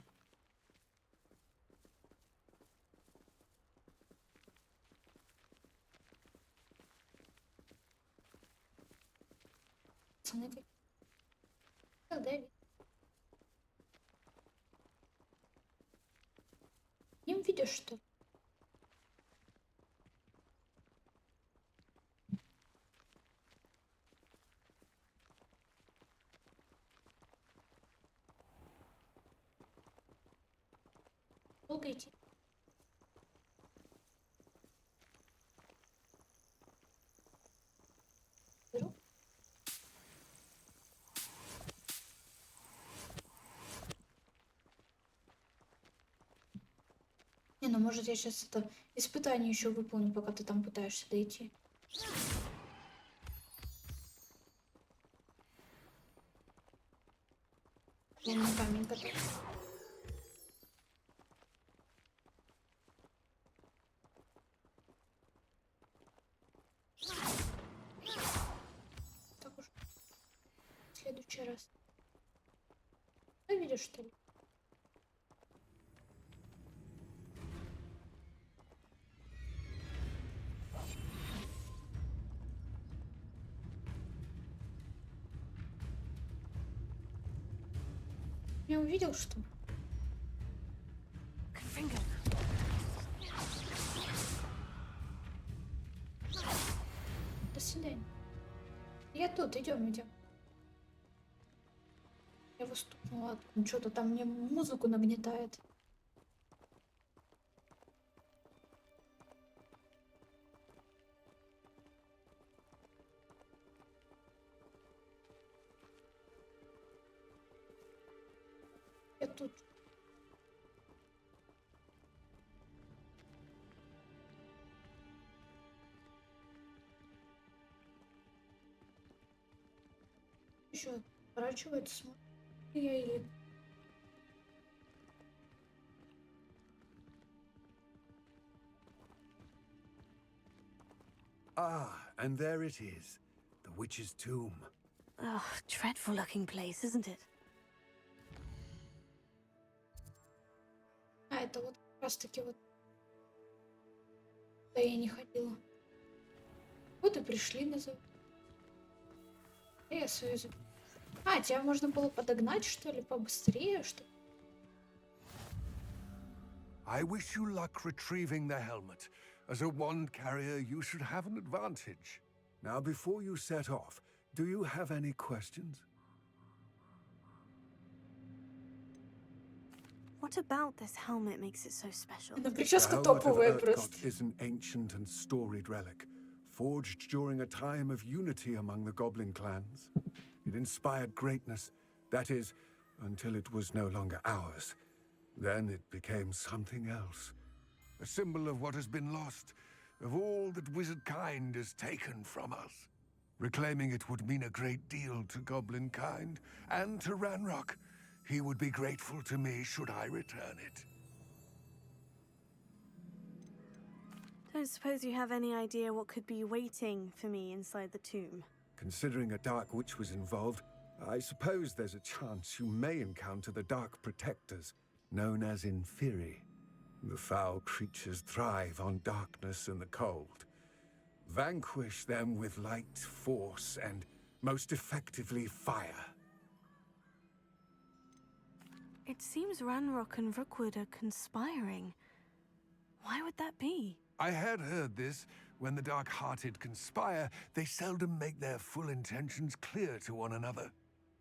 Им видишь, что ли? Долго идти? Беру. Не, ну может я сейчас это испытание еще выполню, пока ты там пытаешься дойти. Я на камень готов. Так уж. В следующий раз. Ты видишь, что ли? Я увидел, что? До свидания. Я тут, идем. Я выступила, что-то там мне музыку нагнетает. Я тут. Еще поворачивается, смотрит. Я или... Ah, and there it is. The witch's tomb. Oh, dreadful looking place, isn't it? А, это вот как раз таки вот. Да я не ходила. Вот и пришли назад. Я свою А, тебя можно было подогнать, что ли, побыстрее, что ли? I wish you luck retrieving the helmet. As a wand carrier, you should have an advantage. Now, before you set off, do you have any questions? What about this helmet makes it so special? Ну, The прическа helmet of топовая Urtkot просто. is an ancient and storied relic, forged during a time of unity among the goblin clans. It inspired greatness, that is, until it was no longer ours. Then it became something else. A symbol of what has been lost, of all that wizard kind has taken from us. Reclaiming it would mean a great deal to goblin kind, and to Ranrock. He would be grateful to me should I return it. Don't suppose you have any idea what could be waiting for me inside the tomb? Considering a Dark Witch was involved, I suppose there's a chance you may encounter the Dark Protectors, known as Inferi. The foul creatures thrive on darkness and the cold. Vanquish them with light, force, and, most effectively, fire. It seems Ranrock and Rookwood are conspiring. Why would that be? I had heard this. When the dark-hearted conspire, they seldom make their full intentions clear to one another.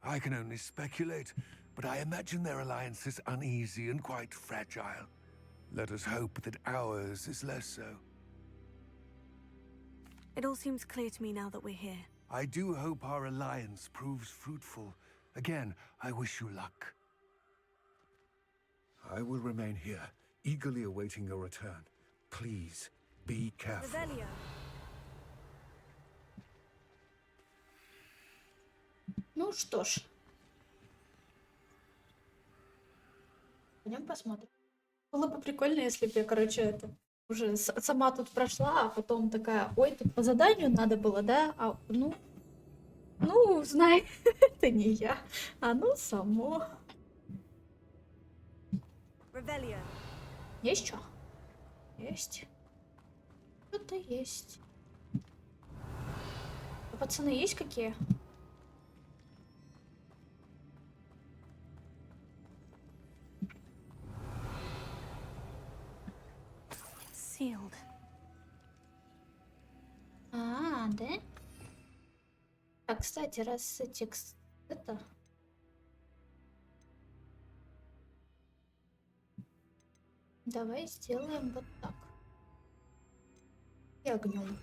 I can only speculate, but I imagine their alliance is uneasy and quite fragile. Let us hope that ours is less so. It all seems clear to me now that we're here. I do hope our alliance proves fruitful. Again, I wish you luck. I will remain here, eagerly awaiting your return. Please, be careful. Revelio. Ну что ж. Пойдем посмотрим. Было бы прикольно, если бы я, короче, это уже сама тут прошла, а потом такая, ой, тут по заданию надо было, да? А, ну, знай, это не я. Оно само. Revelio. Есть что? Есть. Что-то есть. А пацаны есть какие? Sealed. А, да? А, кстати, раз текст... Это... Давай сделаем вот так. И огнем.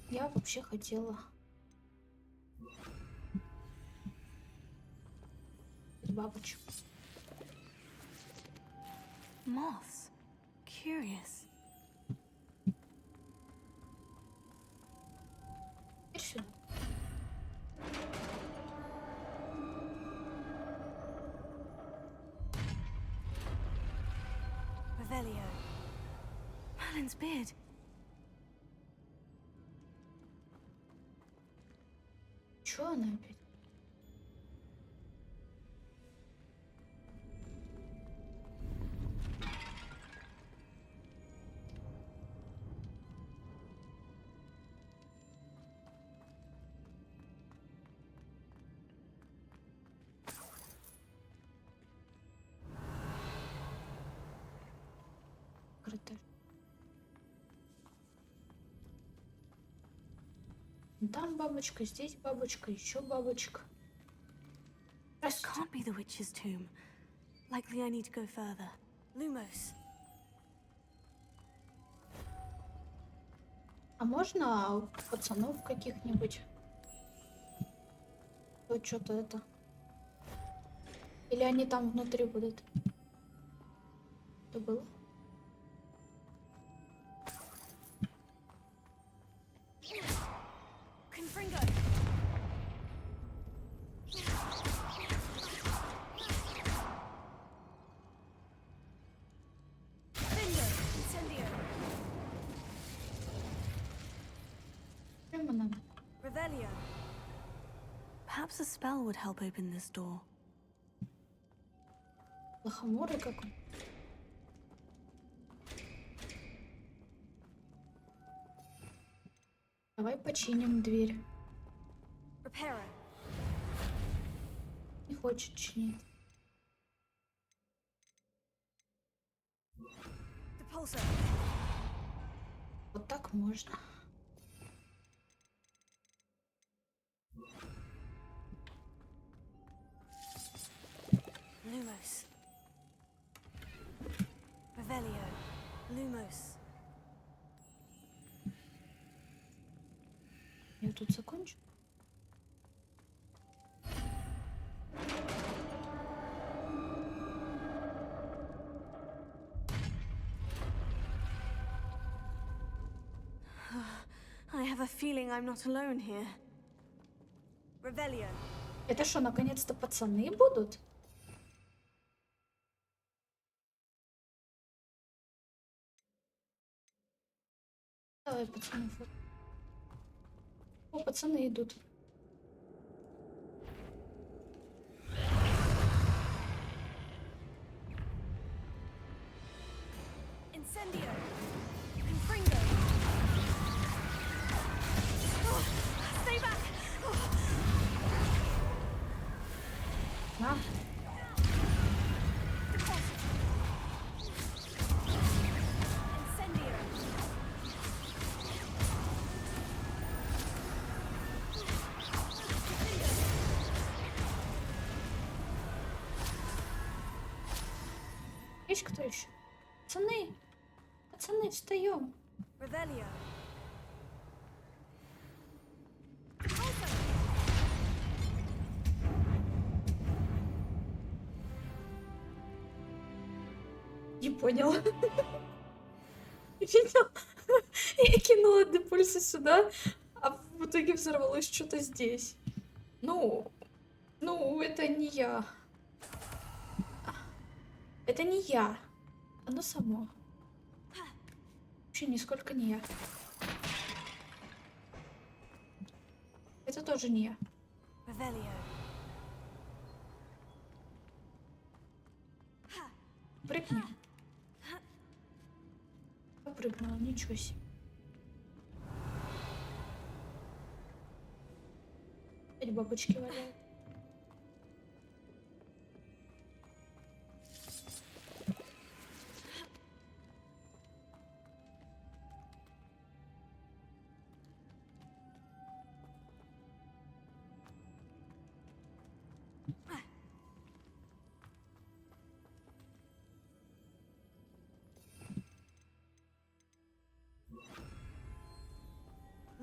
Я вообще хотела... бабочек. Moths. Curious. Теперь сюда. Revelio. Merlin's beard. Чё она опять? Круто. Там бабочка, здесь бабочка, еще бабочка. This can't be the witch's tomb. Likely I need to go further. Lumos. А можно у пацанов каких-нибудь? Вот что-то это. Или они там внутри будут? Что было? Confringo. Bingo. Incendio. Прямо надо. Revelio. Perhaps a spell would help open this door. Лохоморый какой. Давай починим дверь. Repairer. Не хочет чинить. Depulsor. Вот так можно. Lumos. Revelio. Lumos. Я тут закончу. I have a feeling I'm not alone here. Revelio. Это что, наконец-то пацаны будут? Давай, пацаны. О, пацаны идут. Incendio. Confringo. Oh, stay back. На. Incendio. Есть кто еще? Пацаны! Пацаны, встаем! Revelio. Не понял. Видел? Я кинула депульсы сюда, а в итоге взорвалось что-то здесь. Ну, это не я. Это не я. Оно само. Вообще нисколько не я. Это тоже не я. Revelio. Прыгни. Попрыгнула, ничего себе. Опять бабочки валяют.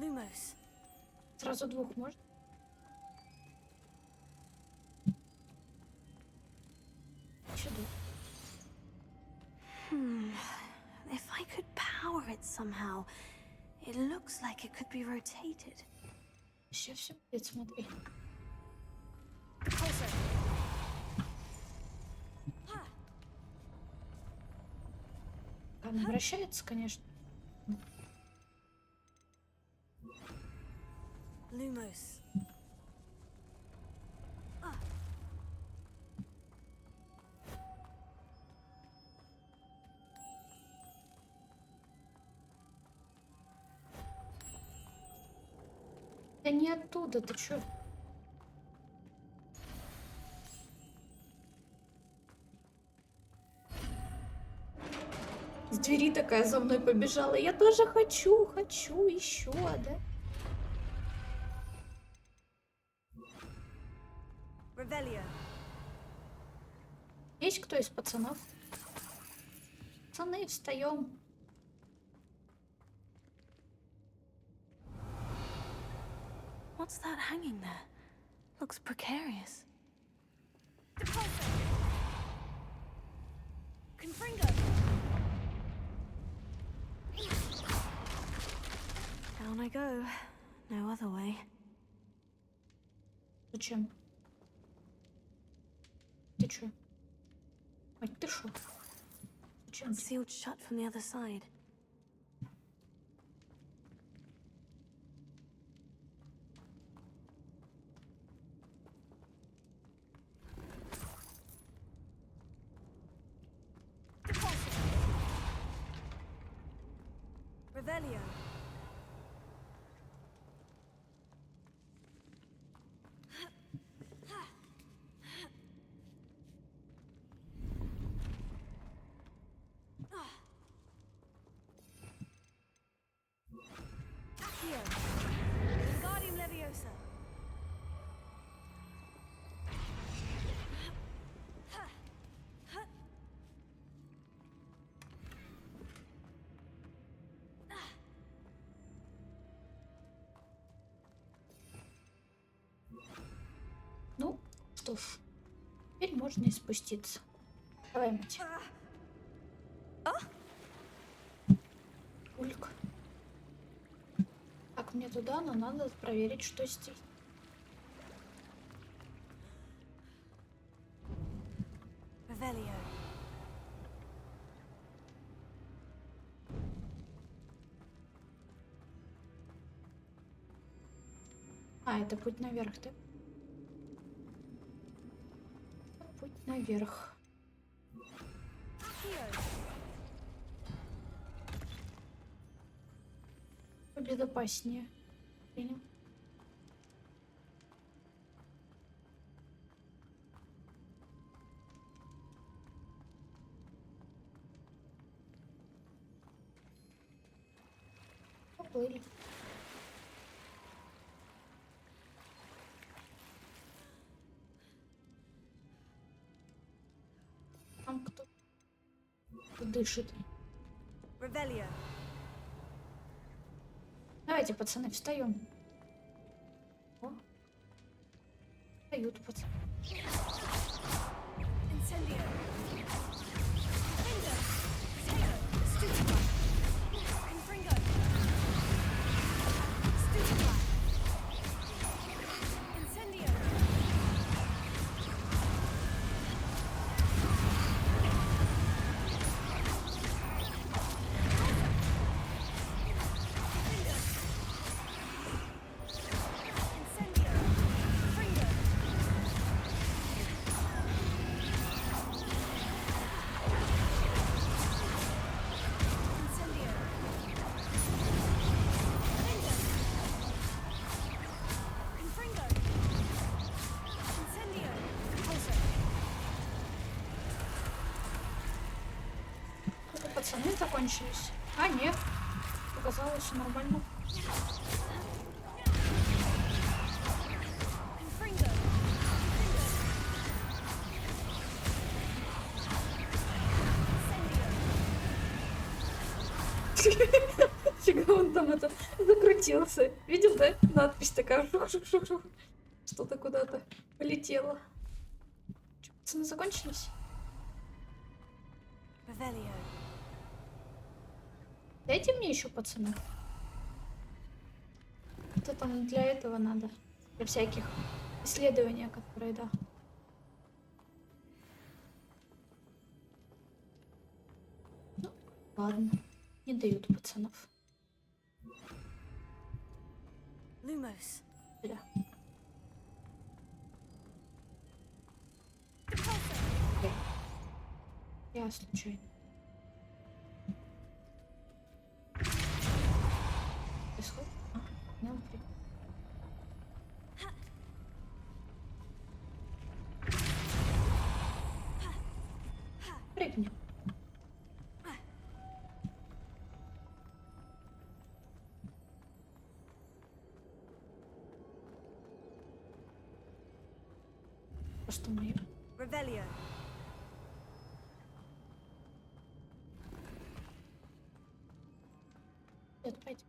Lumos. Сразу двух можно? Еще двух. If I could power it somehow, it looks like it could be rotated. Сейчас все будет, смотри. Она вращается, конечно. Lumos. Да не оттуда, ты чё? С двери такая за мной побежала. Я тоже хочу еще, да? Revelio. Есть кто из пацанов? Пацаны, встаем. What's that hanging there? Looks precarious. Confringo. Down I go. No other way. Зачем? Ты чё? Ой, ты шо? Зачем? Sealed shut from the other side. Revelio. что ж, теперь можно и спуститься. Давай, мать. Улька. Так, мне туда, но надо проверить, что здесь. Revelio. А, это путь наверх, да? Путь наверх. Безопаснее. Принял. Поплыли. Там кто дышит. Revelio. Давайте, пацаны, встаем. О. Встают, пацаны. Incendio. Пацаны закончились. А, нет. Показалось, все нормально. Фига он там это закрутился. Видел, да? Надпись такая. Шух-шух-шух-шух. Что-то куда-то полетело. Что, пацаны закончились? Revelio. Дайте мне еще, пацаны. Это там для этого надо. Для всяких исследований, которые, да. Ну, ладно. Не дают пацанов. Lumos. Да. Я случайно. Происходит? А, не внутри. Прыгни. Что мы? Revelio. Нет, пойдем.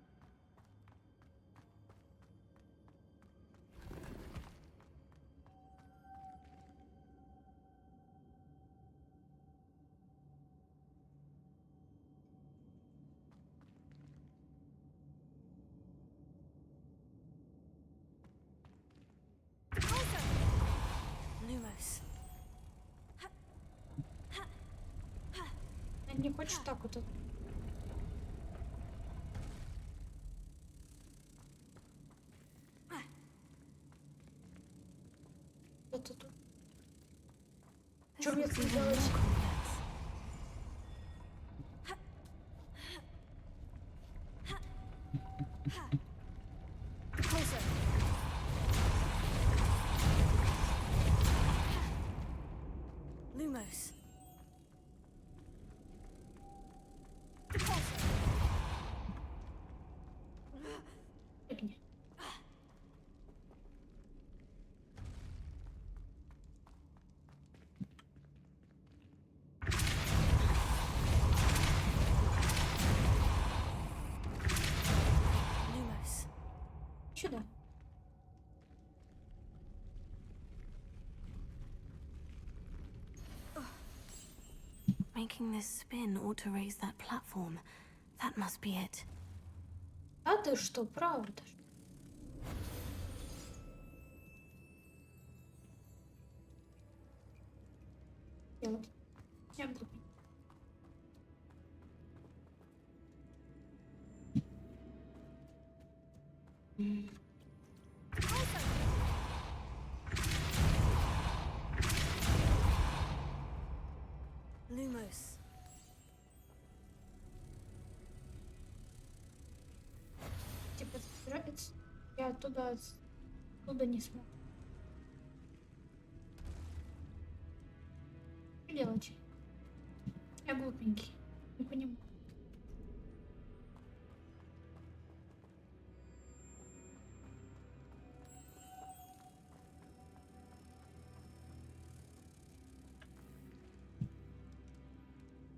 Lumos. Не хочешь так вот? Это тут. Что мне тут делать? Lumos. Прыгни. Lumos. Сюда. Making this spin ought to raise that platform. That must be it. А ты что, правда? Делать. Я буду. Lumos. Типа нравится? Я оттуда не смог. Что делать? Я глупенький. Не понимаю.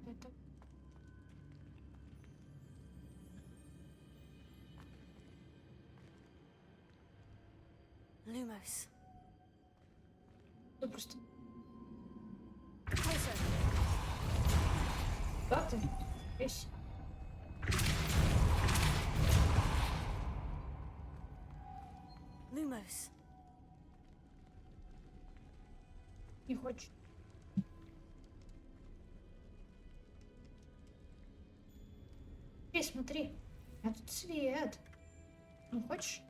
Это... Lumos. Ну просто... Да ты? Весь. Lumos. Не хочешь? Смотри, а тут свет. Ну хочешь?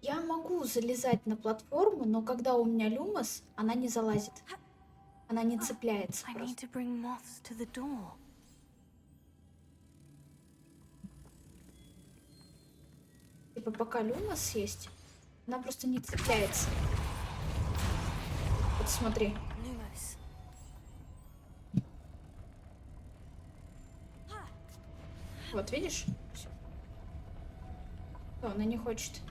Я могу залезать на платформу, но когда у меня люмос, она не залазит. Она не цепляется. I need to bring moths to the door. Типа пока люмос есть, она просто не цепляется. Вот смотри. Lumos. Вот видишь? Всё. Всё, она не хочет.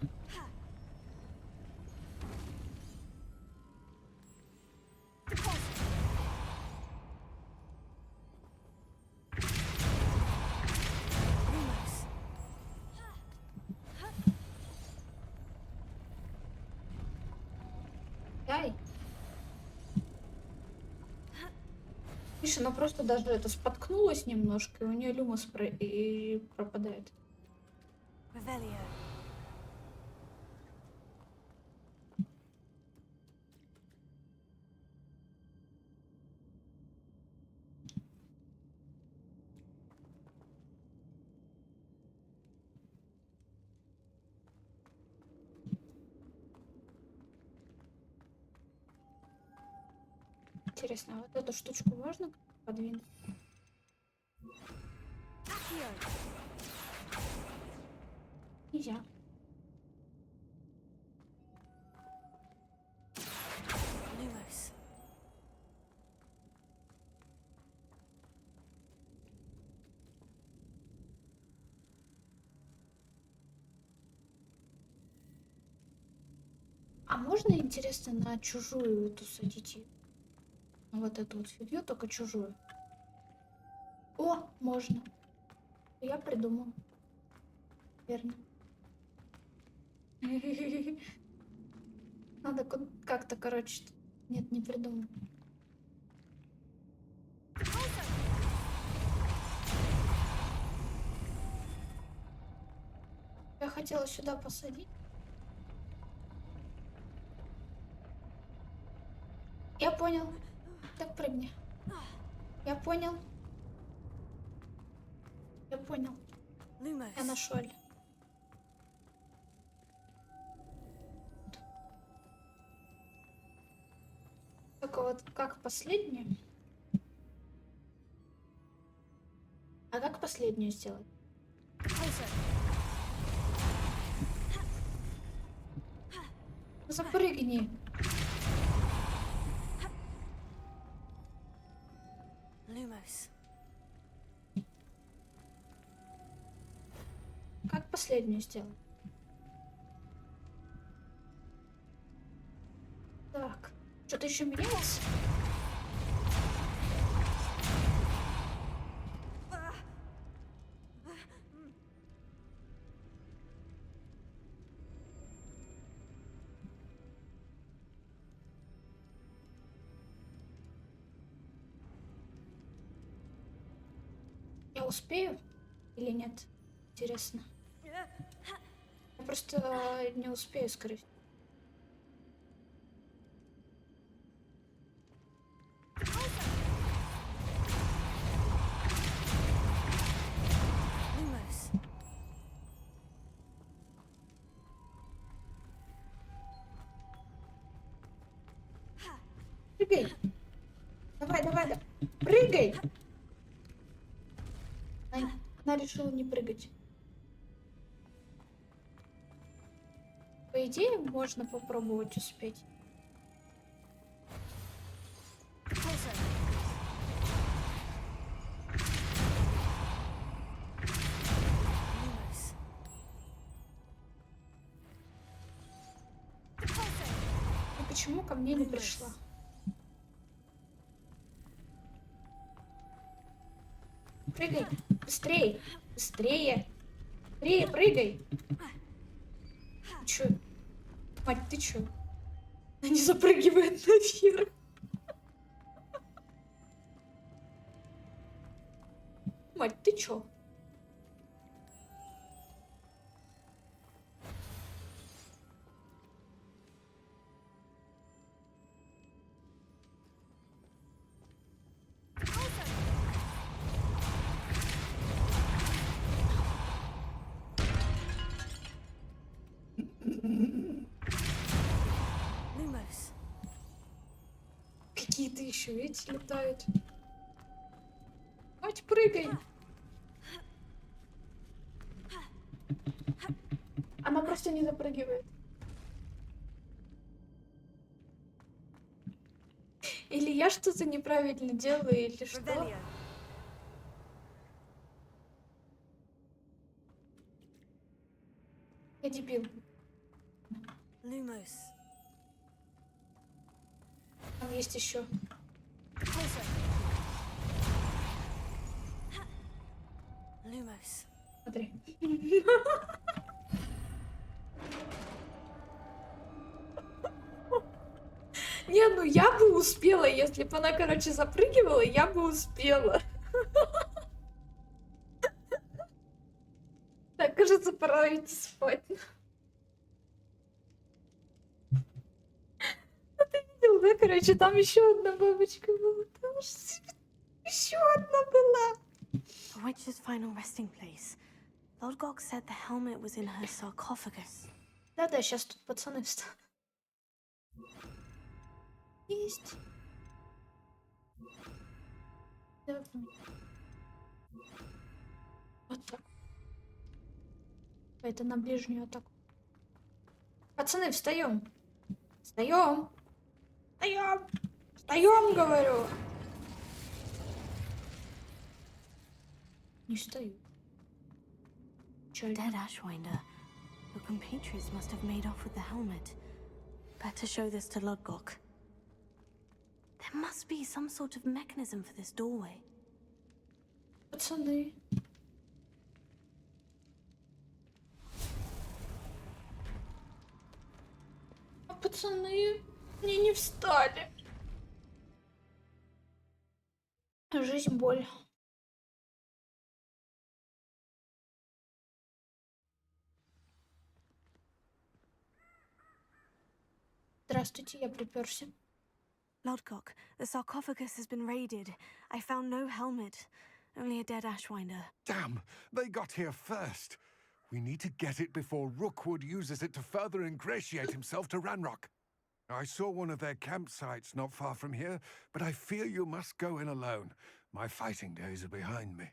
Дай. Видишь, она просто даже это споткнулась немножко, и у нее люмос пропадает. Revelio. Интересно, а вот эту штучку можно подвинуть? Нельзя. Lumos. А можно, интересно, на чужую эту садить? Вот эту вот фигню, только чужую. О, можно. Я придумал. Верно. Надо как-то, короче. Нет, не придумал. Я хотела сюда посадить. Я понял. Так прыгни. Я понял. Я понял. Lumos. Я нашел. Только вот как последнюю? А как последнюю сделать? Запрыгни. Lumos. Как последнюю сделать? Так, что-то еще менялось? Я успею или нет? Интересно. Я просто не успею, скорее всего. Прыгай! Давай, давай, да. Прыгай! Она решила не прыгать. По идее, можно попробовать успеть. Ну почему ко мне не пришла? Прыгай! Быстрее! Быстрее! Быстрее, прыгай! Ты чё? Мать, ты чё? Она не запрыгивает наверх. Мать, ты чё? Какие-то еще эти летают. Мать, прыгай! Она просто не запрыгивает. Или я что-то неправильно делаю, или что? Я дебил. Там есть еще. Смотри. Не, ну я бы успела, если бы она, короче, запрыгивала, я бы успела. Так, кажется, пора идти спать. Ну ты видел, да, короче, там еще одна бабочка была. Там еще одна была. The witch's final resting place. Lodgok said the helmet was in her sarcophagus. Да-да, сейчас тут пацаны встанут. Есть. Давай. Вот так. Это на ближнюю атаку. Пацаны, встаем. Встаем. Встаем. Встаем, говорю. Не встаю. Dead Ashwinder. Your compatriots must have made off with the helmet. Better show this to Lodgok. There must be some sort of mechanism for this doorway. Пацаны. А пацаны мне не встали. Жизнь боль. Здравствуйте, я приперся. Lodgok, the sarcophagus has been raided. I found no helmet, only a dead Ashwinder. Damn, they got here first. We need to get it before Rookwood uses it to further ingratiate himself to Ranrock. I saw one of their campsites not far from here, but I fear you must go in alone. My fighting days are behind me.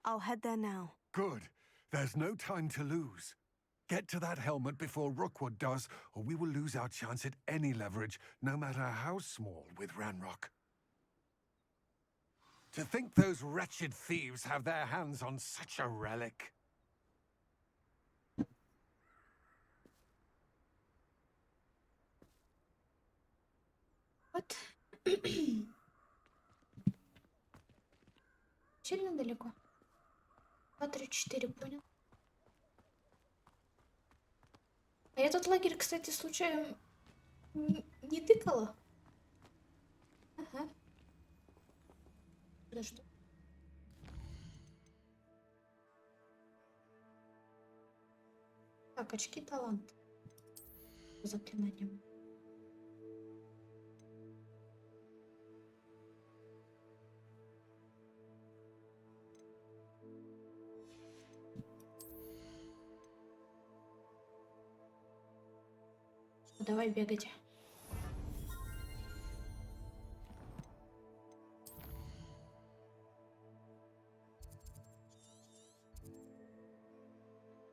I'll head there now. Good. There's no time to lose. Get to that helmet before Rookwood does, or we will lose our chance at any leverage, no matter how small, with Ranrock. To think those wretched thieves have their hands on such a relic. Вот. Сильно далеко? 2, 3, 4, понял. А я тут лагерь, кстати, случайно не тыкала? Ага. Да что? Так, очки таланта. Заклинанием. Давай бегать.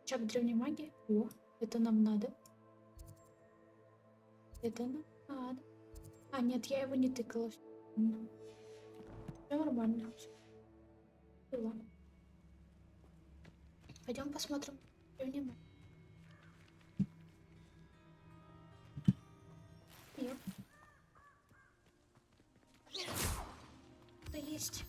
Чак древней магии. О, это нам надо. Это нам надо. А, нет, я его не тыкала. Все нормально. Было. Пойдем посмотрим древней магии. Нет. Да есть.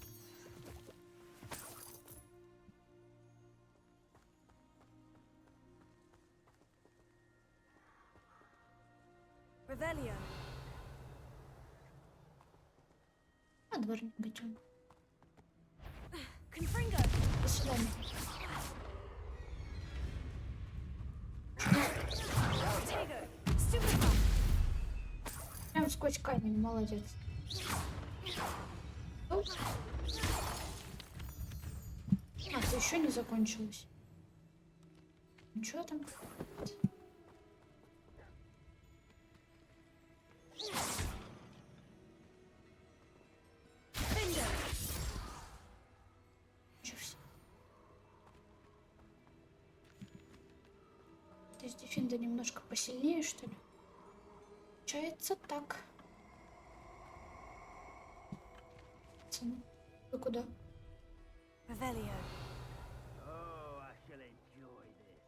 Revelio. А дворник бечем. Confringo. До свидания. Tego. Stupefy. Прям сквозь камень, молодец. Оп. А, ты еще не закончилось. Ну что там? Чё все? То есть дефинда немножко посильнее, что ли? Получается так. Пацаны, вы куда? Revelio. Oh, I shall enjoy this.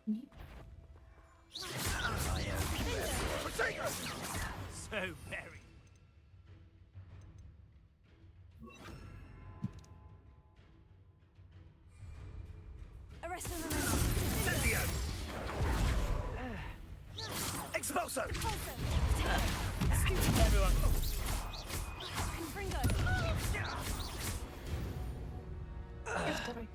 Не. So very. Arrest the Expulso! Everyone. Confringo. Я второй.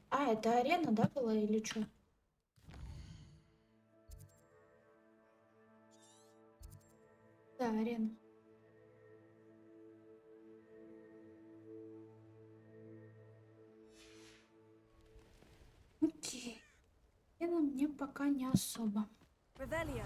А, это арена, да, была или что? Да, арена. Окей. Арена мне пока не особо. Revelio.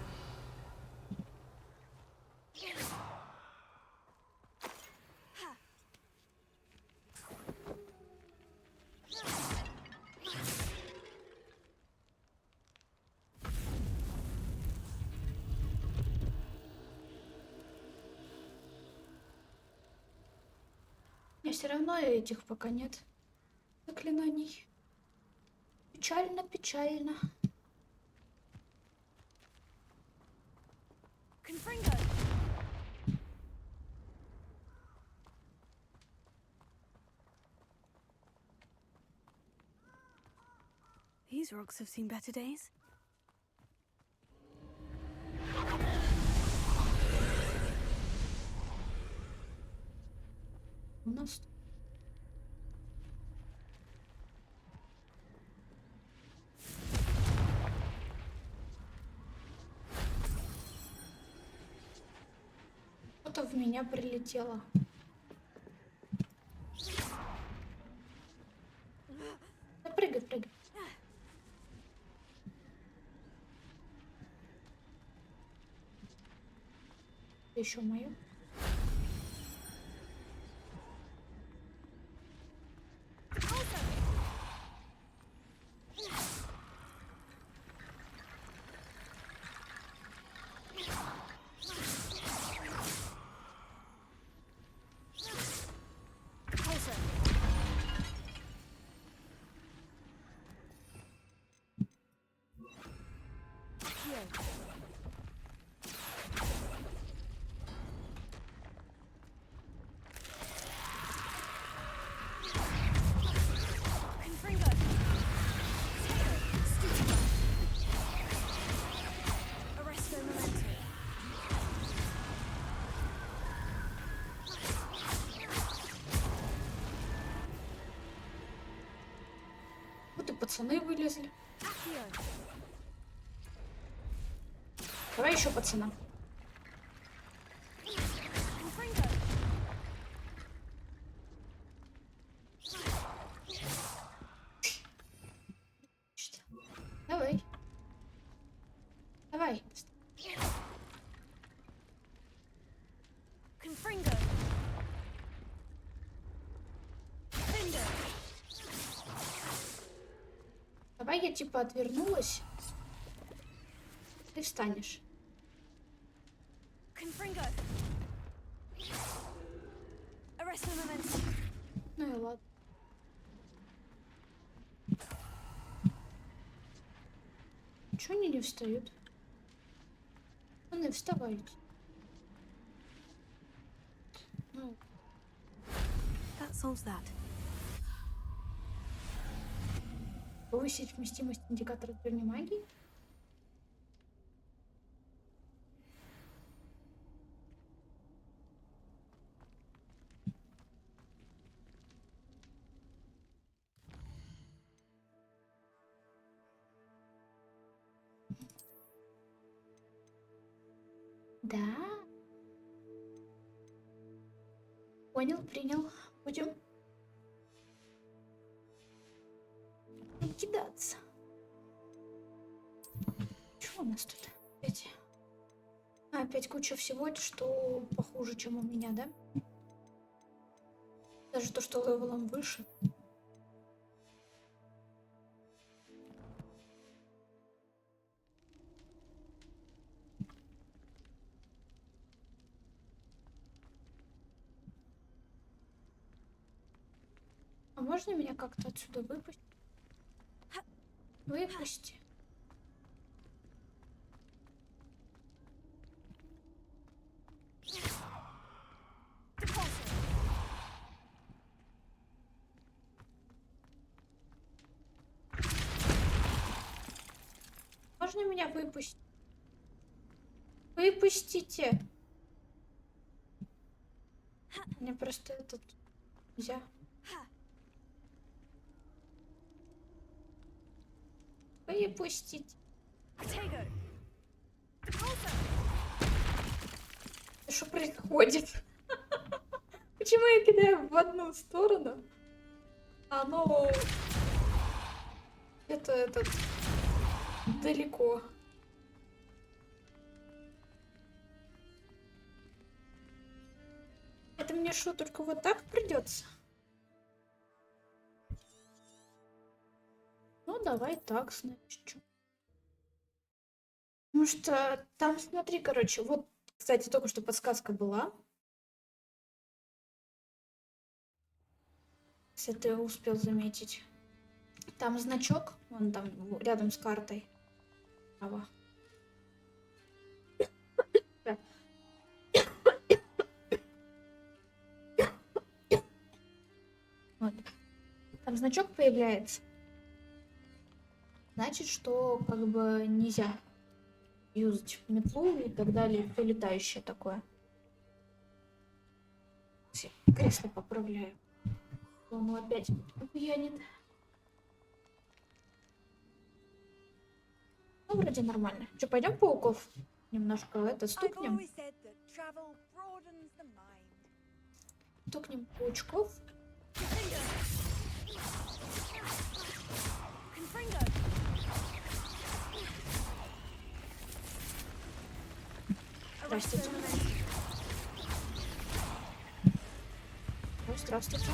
Мне все равно этих пока нет заклинаний. Печально, печально. Confringo. These rocks have seen better days. У нас что-то в меня прилетело. Да прыгай, прыгай. Еще мою. пацаны вылезли. Давай еще пацана. Давай. Давай. Давай я типа отвернулась. Ты встанешь. Ну и ладно. Чего они не встают? Ну и вставайте. Ну. That solves that. Повысить вместимость индикатора древней магии? Да. Понял, принял. Будем кидаться. Что у нас тут? Опять куча всего, что похуже, чем у меня, да? Даже то, что левелом выше. А можно меня как-то отсюда выпустить? Выпусти. Можно меня выпустить? Выпустите. Мне просто этот нельзя. Выпустить. Что происходит? Почему я кидаю в одну сторону? А оно это этот далеко. Это мне что, только вот так придется? Ну, давай так, значит, что. Потому что там, смотри, короче, вот, кстати, только что подсказка была. Если ты успел заметить. Там значок, вон там, рядом с картой. Ава. Вот. Там значок появляется. Значит, что как бы нельзя юзать метлу и так далее, все летающее такое. Кресло поправляю. Он опять пьянит. Ну, вроде нормально. Что, пойдем пауков? Немножко это стукнем. Стукнем паучков. Здравствуйте. Ой, здравствуйте.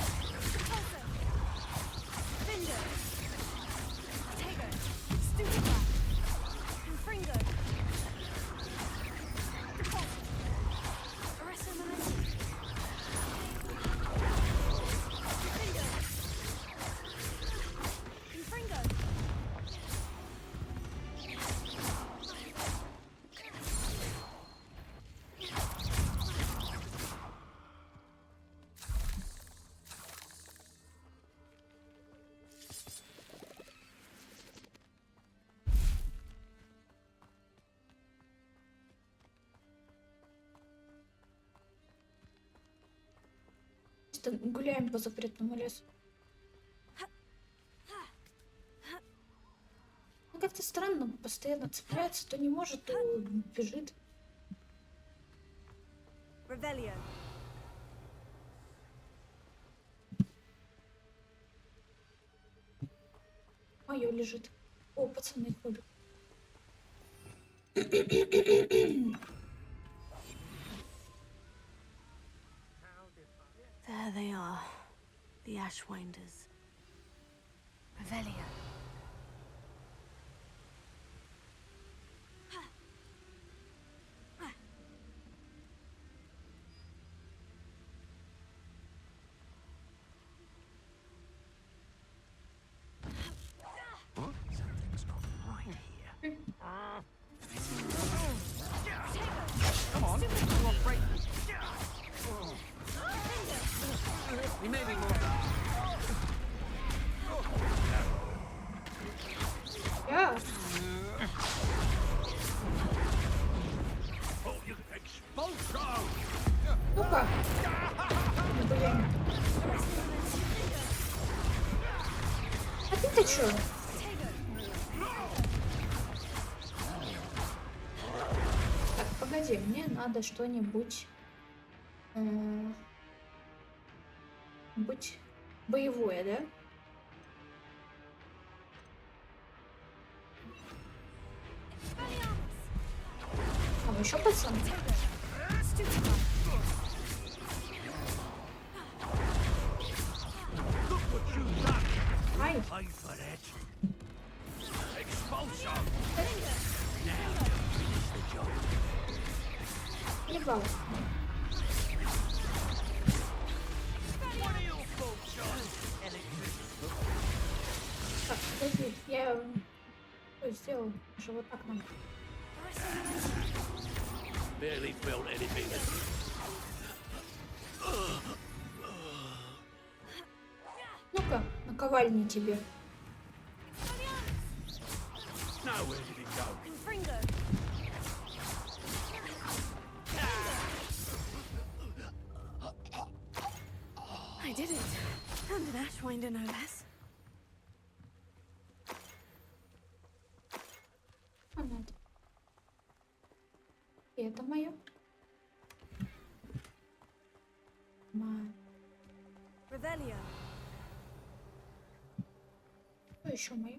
Гуляем по запретному лесу. Как-то странно, постоянно цепляется, то не может, то бежит. Revelio. Моё лежит. О, пацаны ходят. There they are, the Ashwinders. Revelio. Something's not right here. Come on, you want break? We may be more. Yeah. Expulsion! Ну-ка. Блин. А ты-то чё? Так, погоди, мне надо что-нибудь... быть боевое, да? А, еще пацан? Ай. Ебал. Так, подожди, я сделал, что вот так нам. Barely felt anything. Ну-ка, наковальни тебе. Now where did it go? I did it. And an Ashwinder, no less. А надо. И это мое. Revelio. Что еще мое?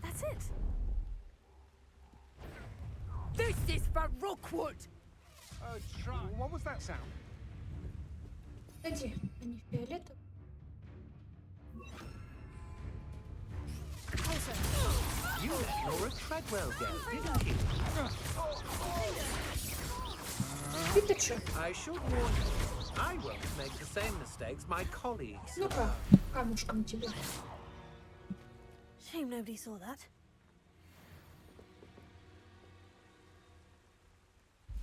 That's it. This is for Rookwood! What was that sound? Погоди, они фиолетовые. You let Laura Treadwell go, didn't you? Ты-то чё? I should warn you, I won't make the same mistakes my colleagues. Ну-ка, камушком тебе. Shame nobody saw that.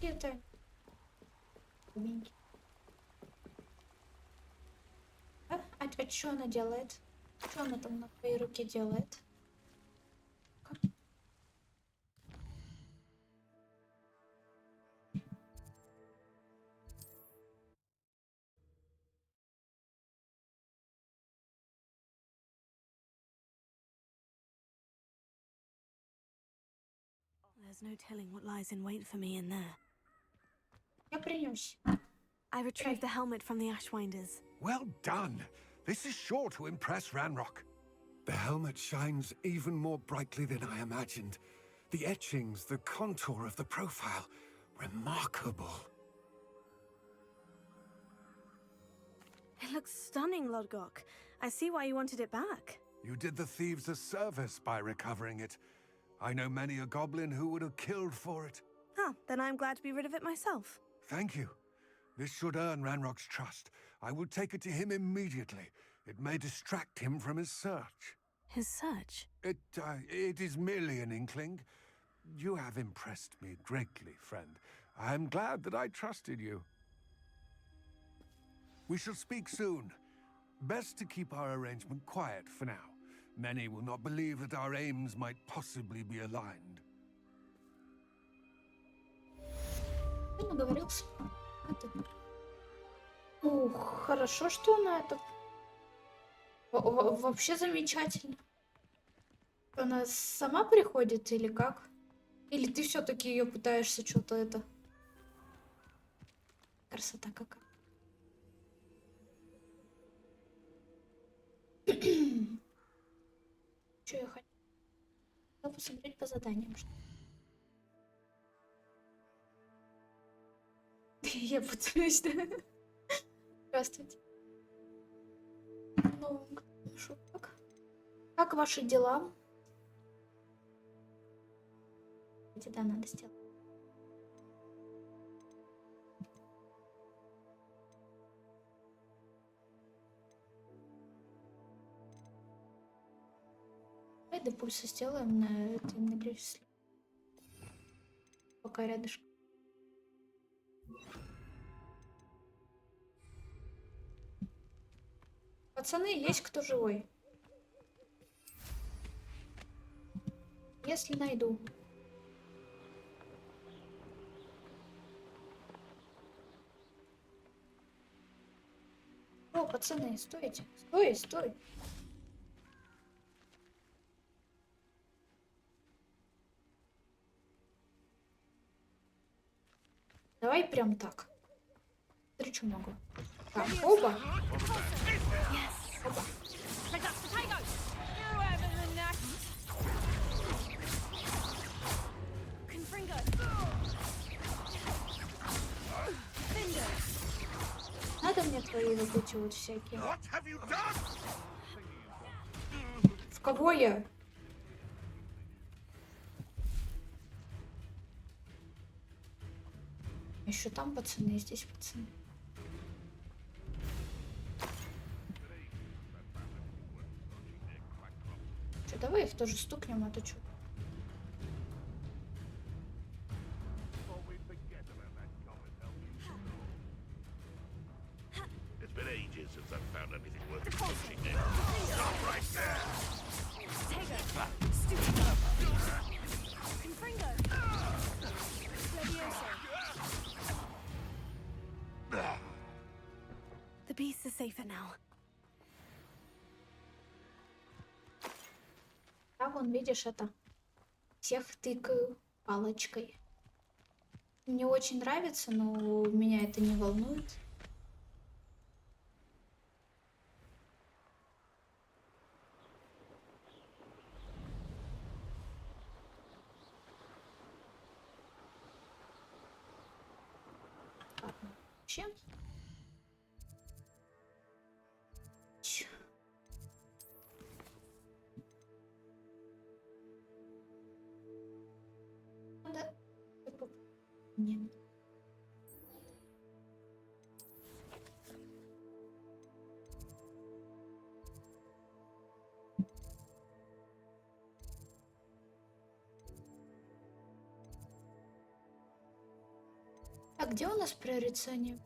Это... Маленький. А что она делает? Что она там на твоей руке делает? There's no telling what lies in wait for me in there. Я принёс. I retrieved the helmet from the Ashwinders. Well done. This is sure to impress Ranrock. The helmet shines even more brightly than I imagined. The etchings, the contour of the profile, remarkable. It looks stunning, Lodgok. I see why you wanted it back. You did the thieves a service by recovering it. I know many a goblin who would have killed for it. Ah, then I'm glad to be rid of it myself. Thank you. This should earn Ranrock's trust. I will take it to him immediately. It may distract him from his search. His search? It is merely an inkling. You have impressed me greatly, friend. I am glad that I trusted you. We shall speak soon. Best to keep our arrangement quiet for now. Many will not believe that our aims might possibly be aligned. Наговорился. Ух, хорошо, что она это... Вообще замечательно. Она сама приходит или как? Или ты все-таки ее пытаешься что-то это... Красота какая. Что я хочу? Хотела посмотреть по заданиям. Я путаюсь, да? Здравствуйте. Ну, шуток. Как ваши дела? Да, надо сделать. Давай до пульса сделаем на этом нагреве. Пока рядышком. Пацаны, есть кто живой? Если найду. О, пацаны, стойте. Стой, стой. Давай прям так. Смотри, что могу. Так, оба. Оба. Надо мне твои вот эти вот всякие. В кого я? Еще там пацаны, здесь пацаны. Че, давай их тоже стукнем, а то что? It's been ages since I've found anything worth touching there. Stop right there! The beast is safer now. А вон, видишь, это. Всех тыкаю палочкой. Мне очень нравится, но меня это не волнует. Чем? Надо... Нет. А где у нас прорицание?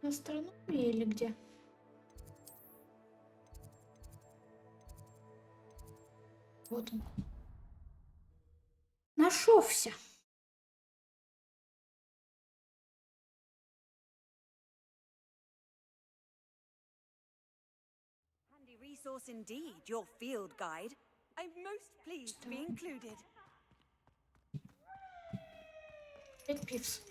На астрономии или где? Вот он. Нашелся. Handy resource indeed, your field guide. I'm most pleased to be included. 5 пивс.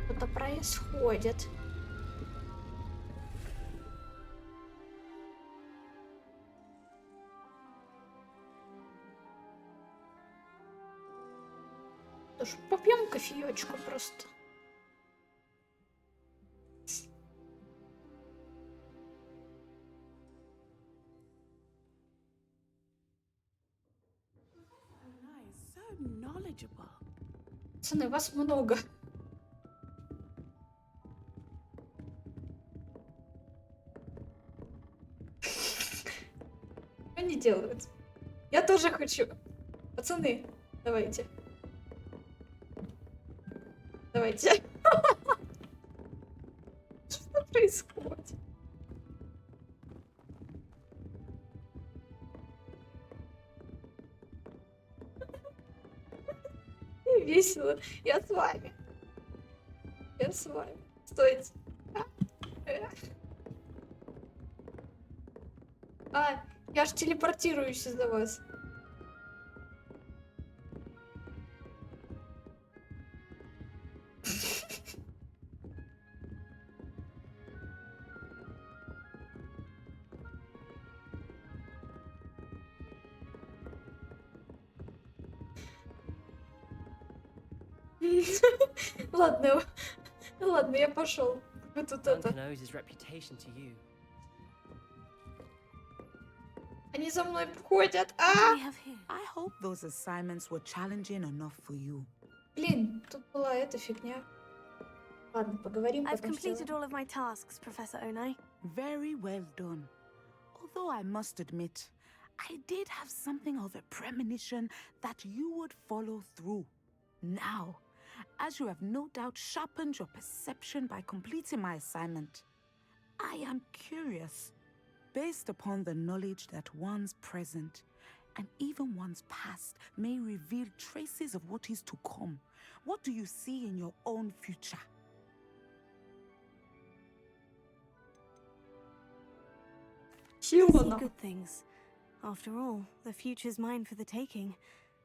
Что-то происходит. Что ж, попьем кофеечку просто. Пацаны, вас много. Что они делают? Я тоже хочу. Пацаны, давайте. Давайте. Что происходит? Весело. Я с вами. Я с вами. Стойте. А, я ж телепортируюсь из-за вас. Ладно, ладно, я пошел. Вы тут это. Они за мной ходят. А! I hope those assignments were challenging enough for you. Блин, тут была эта фигня. Ладно, поговорим I've потом. completed all of my tasks, Professor Onai. Very well done. Although I must admit, I did have something of a premonition that you would follow through. Now, as you have no doubt sharpened your perception by completing my assignment, I am curious, based upon the knowledge that one's present and even one's past may reveal traces of what is to come. What do you see in your own future? I see good things. After all, the future's mine for the taking,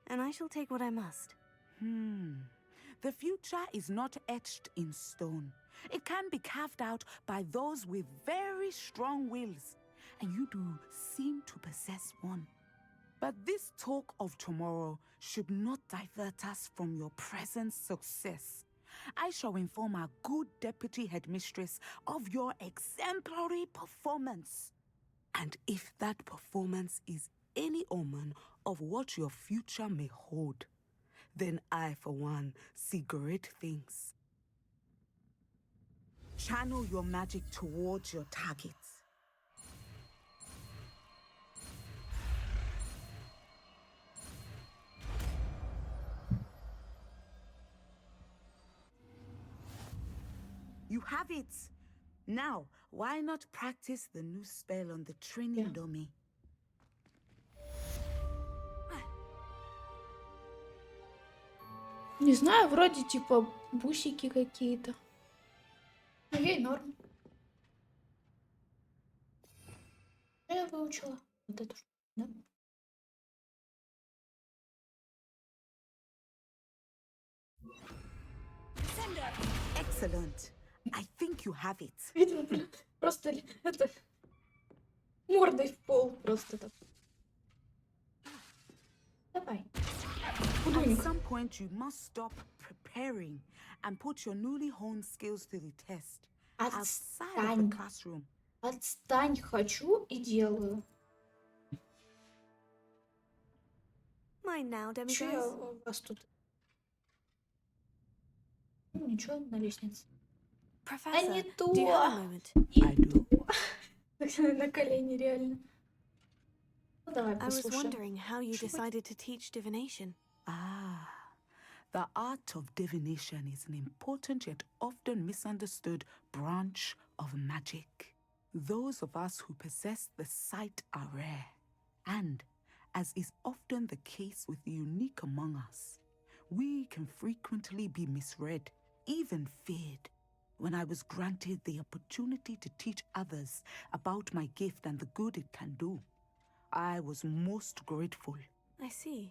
and I shall take what I must. The future is not etched in stone. It can be carved out by those with very strong wills, and you do seem to possess one. But this talk of tomorrow should not divert us from your present success. I shall inform our good deputy headmistress of your exemplary performance. And if that performance is any omen of what your future may hold, then I, for one, see great things. Channel your magic towards your targets. You have it! Now, why not practice the new spell on the training dummy? Не знаю, вроде типа бусики какие-то. Ну, ей норм. Я выучила вот эту штуку, да? Excellent. I think you have it. Видимо, просто это мордой в пол просто так. Давай. At some point, you must stop preparing and put your newly honed skills to the test outside of the classroom. Отстань, хочу и делаю. Mine now, Чё я demiguys. у вас тут? Ну, ничего, на лестнице. А не Professor, то! do you have a moment? I do. На колени реально. Ну, давай I was послушаем. wondering how you decided to teach divination. The art of divination is an important yet often misunderstood branch of magic. Those of us who possess the sight are rare, and, as is often the case with the unique among us, we can frequently be misread, even feared. When I was granted the opportunity to teach others about my gift and the good it can do, I was most grateful. I see.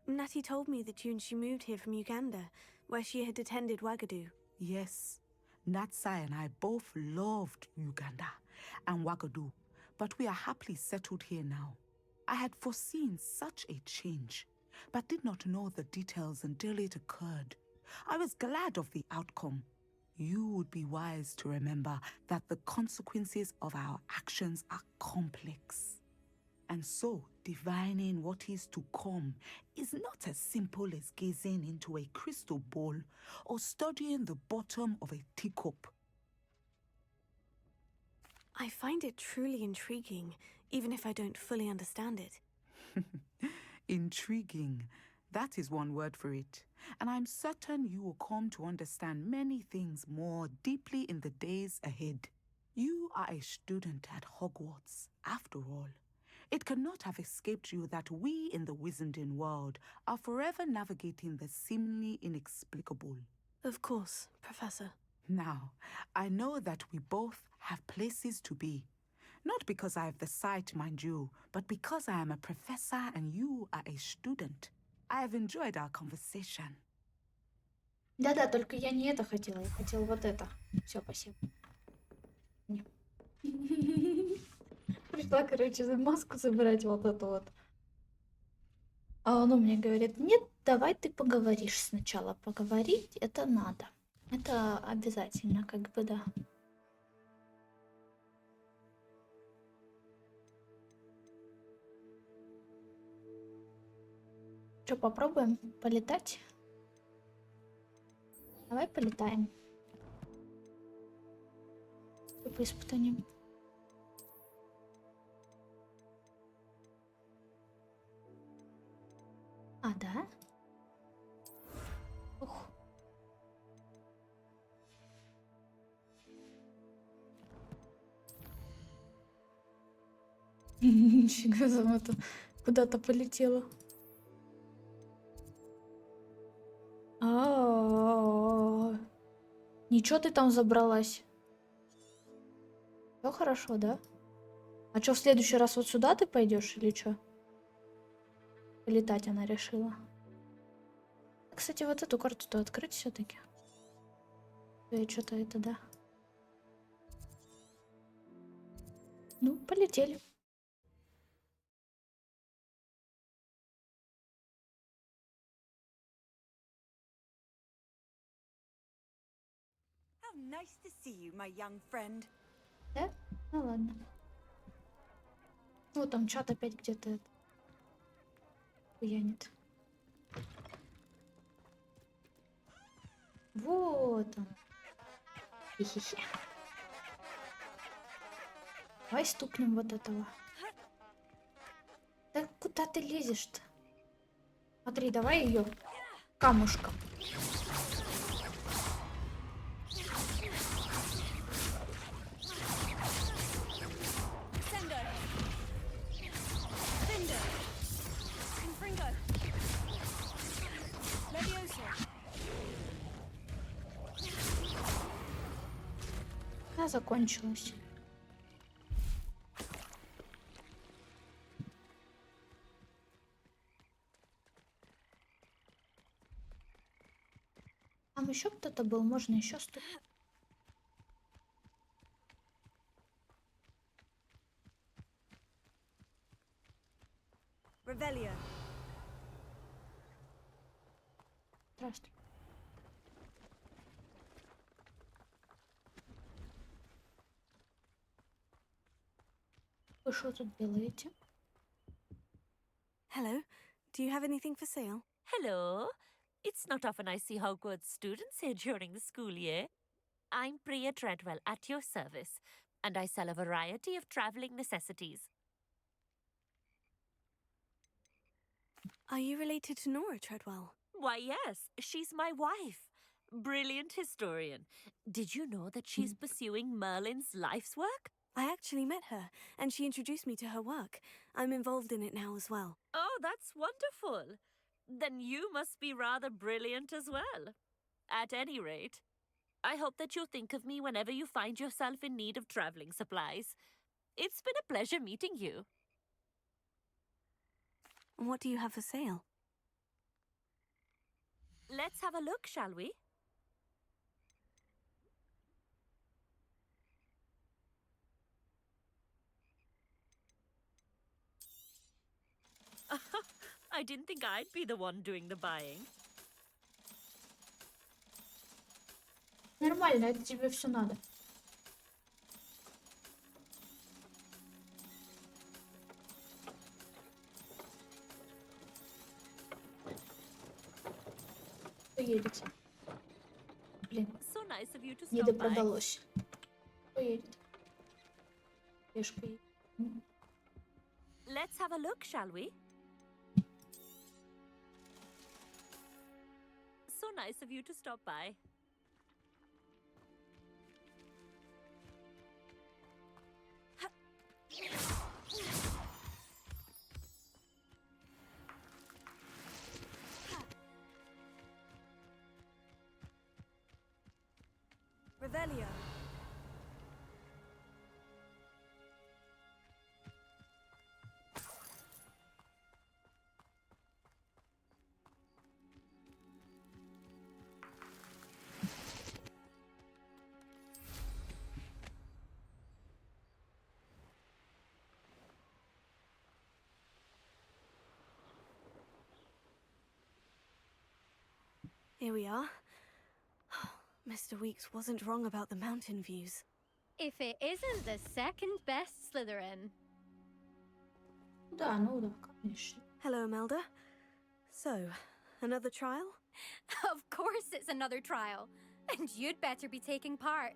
Natty told me that you and she moved here from Uganda, where she had attended Wagadu. Yes, Natsai and I both loved Uganda and Wagadu, but we are happily settled here now. I had foreseen such a change, but did not know the details until it occurred. I was glad of the outcome. You would be wise to remember that the consequences of our actions are complex. And so, divining what is to come is not as simple as gazing into a crystal ball or studying the bottom of a teacup. I find it truly intriguing, even if I don't fully understand it. Intriguing. That is one word for it. And I'm certain you will come to understand many things more deeply in the days ahead. You are a student at Hogwarts, after all. It cannot have escaped you that we in the Wizarding world are forever navigating the seemingly inexplicable. Of course, Professor. Now, I know that we both have places to be. Not because I have the sight, mind you, but because I am a professor and you are a student. I have enjoyed our conversation. Да-да, только я не это хотела, я хотела вот это. Все, спасибо. Пришла, короче, маску забирать вот эту вот. А он мне говорит, нет, давай ты поговоришь сначала. Поговорить это надо. Это обязательно, как бы, да. Что, попробуем полетать? Давай полетаем. По испытаниям. А, да? Ух. Нифига там это куда-то полетело. Ничего ты там забралась? Все хорошо, да? А что, в следующий раз вот сюда ты пойдешь или что? Полетать она решила. Кстати, вот эту карту-то открыть все-таки. Я что-то это, да. Ну, полетели. How nice to see you, my young friend. Да? Ну ладно. Ну, там чат опять где-то хуянит. Вот он. Хе-хе-хе. Давай стукнем вот этого. Да куда ты лезешь-то? Смотри, давай ее камушком. Она закончилась. Там еще кто-то был, можно еще стукнуть. Revelio. Здравствуй. Вы что тут делаете? Hello. Do you have anything for sale? Hello. It's not often I see Hogwarts students here during the school year. I'm Priya Treadwell at your service, and I sell a variety of traveling necessities. Are you related to Nora Treadwell? Why, yes, she's my wife. Brilliant historian. Did you know that she's pursuing Merlin's life's work? I actually met her, and she introduced me to her work. I'm involved in it now as well. Oh, that's wonderful. Then you must be rather brilliant as well. At any rate, I hope that you'll think of me whenever you find yourself in need of traveling supplies. It's been a pleasure meeting you. What do you have for sale? Let's have a look, shall we? I didn't think I'd be the one doing the buying. Нормально, это тебе все надо. Поедете. Блин, So nice of you to не stop by. допродалось. Поедет. Пешка едет. Let's have a look, shall we? So nice of you to stop by. Revelio. Here we are. Mr. Weeks wasn't wrong about the mountain views. If it isn't the second best Slytherin. Да, ну да, конечно. Hello, Imelda. So, another trial? Of course it's another trial. And you'd better be taking part.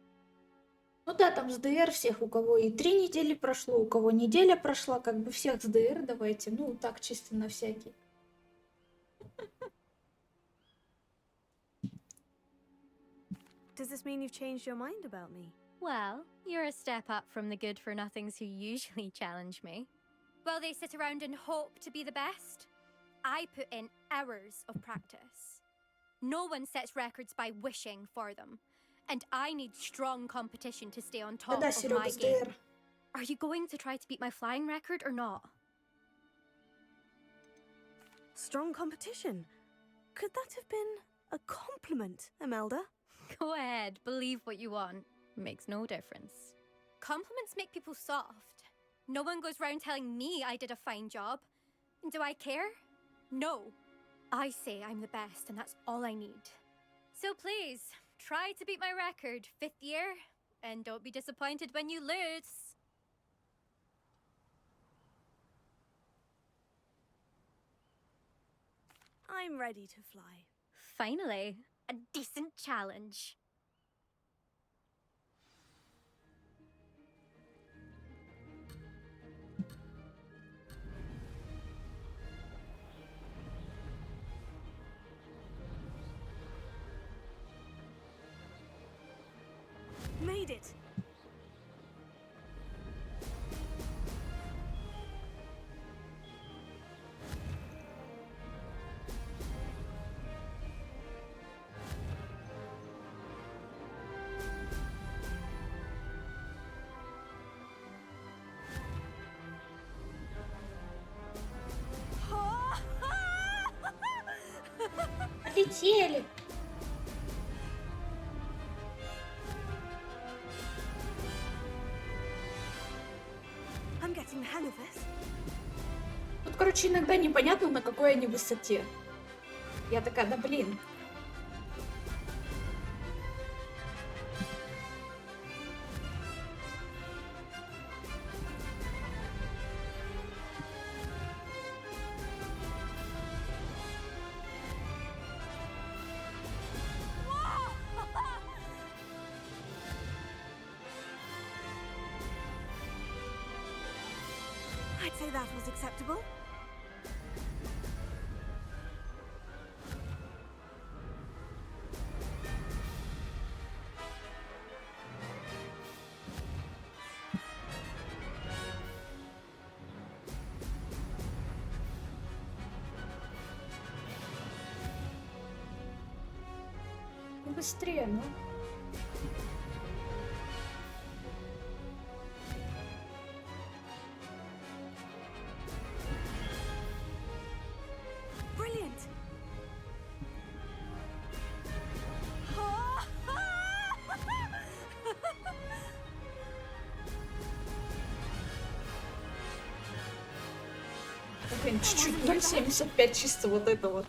Ну да, там с ДР всех, у кого и 3 недели прошло, у кого неделя прошла, как бы всех с ДР давайте. Ну, так, чисто на всякий. Does this mean you've changed your mind about me? Well, you're a step up from the good-for-nothings who usually challenge me. Well, they sit around and hope to be the best. I put in hours of practice. No one sets records by wishing for them. And I need strong competition to stay on top Да-да, of Серега, my с game. ДР. Are you going to try to beat my flying record or not? Strong competition? Could that have been a compliment, Imelda? Go ahead, believe what you want. Makes no difference. Compliments make people soft. No one goes round telling me I did a fine job. And do I care? No. I say I'm the best, and that's all I need. So please, try to beat my record, 5th year, and don't be disappointed when you lose. I'm ready to fly. Finally, a decent challenge. Made it! Отлетели. I'm getting the hang of this. Тут, короче, иногда непонятно, на какой они высоте. Я такая, да блин. I'd say that was acceptable. Быстрее, ну. Brilliant! Блин, чуть-чуть 0,75 чисто вот это вот.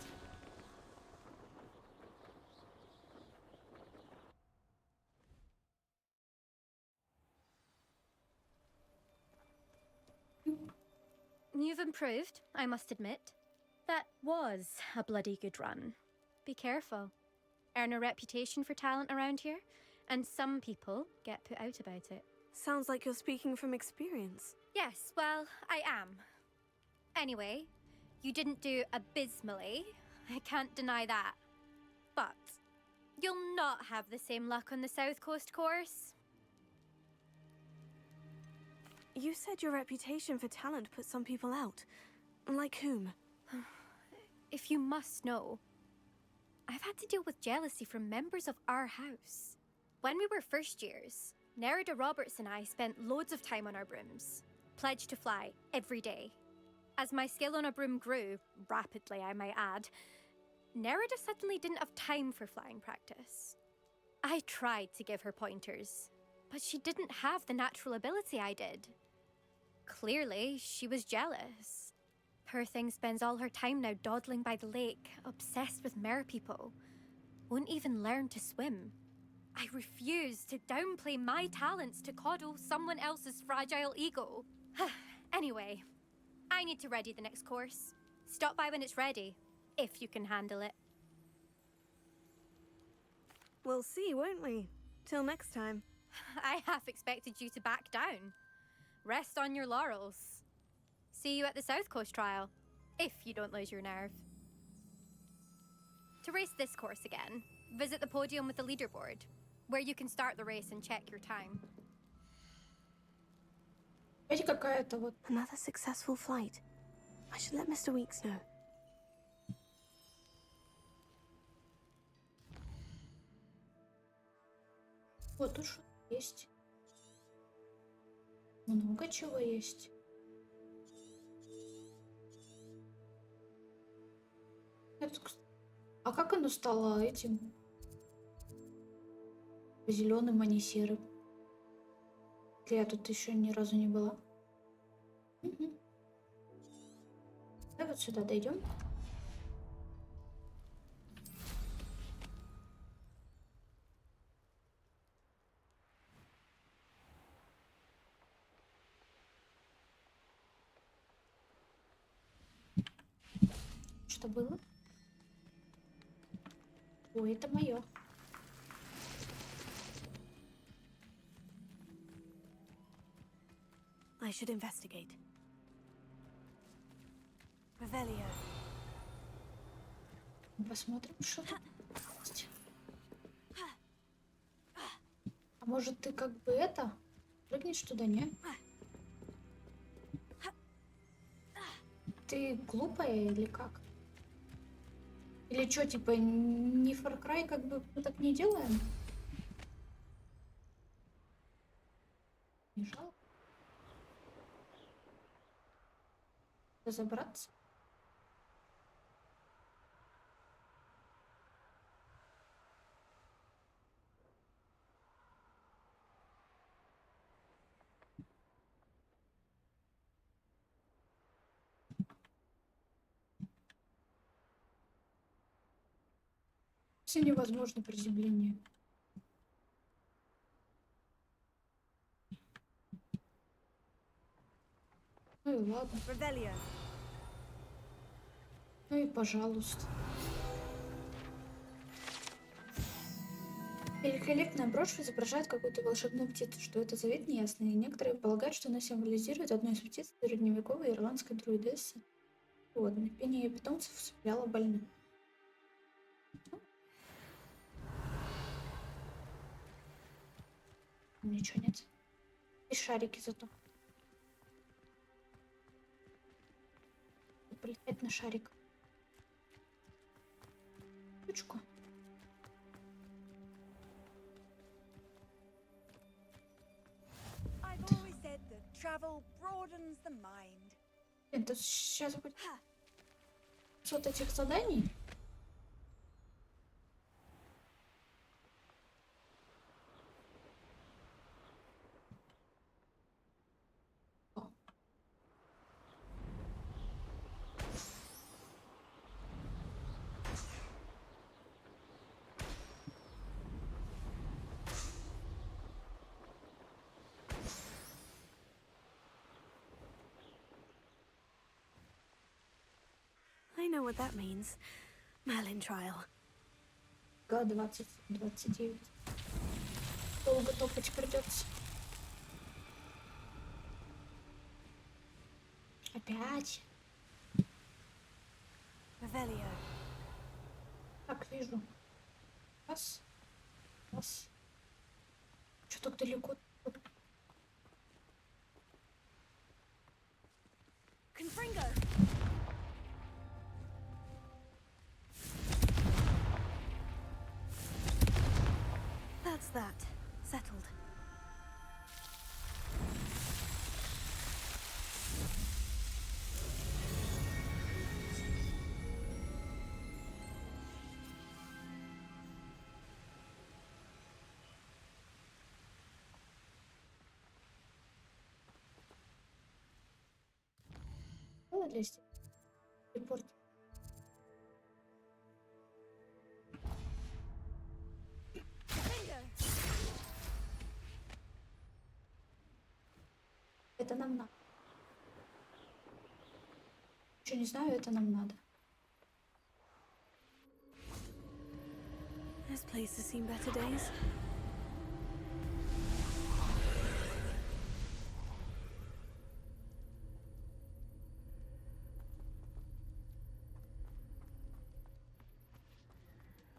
You've improved, I must admit. That was a bloody good run. Be careful. Earn a reputation for talent around here, and some people get put out about it. Sounds like you're speaking from experience. Yes, well, I am. Anyway, you didn't do abysmally. I can't deny that. But you'll not have the same luck on the South Coast course. You said your reputation for talent put some people out. Like whom? If you must know, I've had to deal with jealousy from members of our house. When we were first years, Nerida Roberts and I spent loads of time on our brooms, pledged to fly every day. As my skill on a broom grew, rapidly I might add, Nerida suddenly didn't have time for flying practice. I tried to give her pointers, but she didn't have the natural ability I did. Clearly, she was jealous. Poor thing spends all her time now dawdling by the lake, obsessed with merpeople. Won't even learn to swim. I refuse to downplay my talents to coddle someone else's fragile ego. Anyway, I need to ready the next course. Stop by when it's ready, if you can handle it. We'll see, won't we? Till next time. I half expected you to back down. Rest on your laurels. See you at the South Coast trial, if you don't lose your nerve. To race this course again, visit the podium with the leaderboard, where you can start the race and check your time. Another successful flight. I should let Mr. Weeks know. Вот уж есть. Много чего есть. А как оно стало этим? Зеленым, а не серым? Я тут еще ни разу не была. Угу. Давай вот сюда дойдем. Что было? Ой, это мое. I should investigate. Revelio. Посмотрим, что тут есть. А может ты как бы это? Прыгнешь туда, не? Ты глупая или как? Или что, типа, не Far Cry, как бы мы так не делаем? Не жалко? Разобраться? Все невозможно приземление. Ну и ладно. Ну и пожалуйста. Великолепная брошь изображает какую-то волшебную птицу. Что это за вид, неясно. И некоторые полагают, что она символизирует одну из птиц средневековой ирландской друидессы. Вот, пение ее питомцев усыпляло больных. Ничего нет. И шарики зато. Полетать на шарик. Ручку. Это сейчас будет что-то этих заданий. know what that means. Merlin trial. Г-20, 29. Долго топать придется. Опять. Revelio. Так, вижу. Раз. Раз. Что так далеко? Confringo. That's that. Settled. Что для репорт? Это нам надо. Ничего не знаю, это нам надо. This place has seen better days.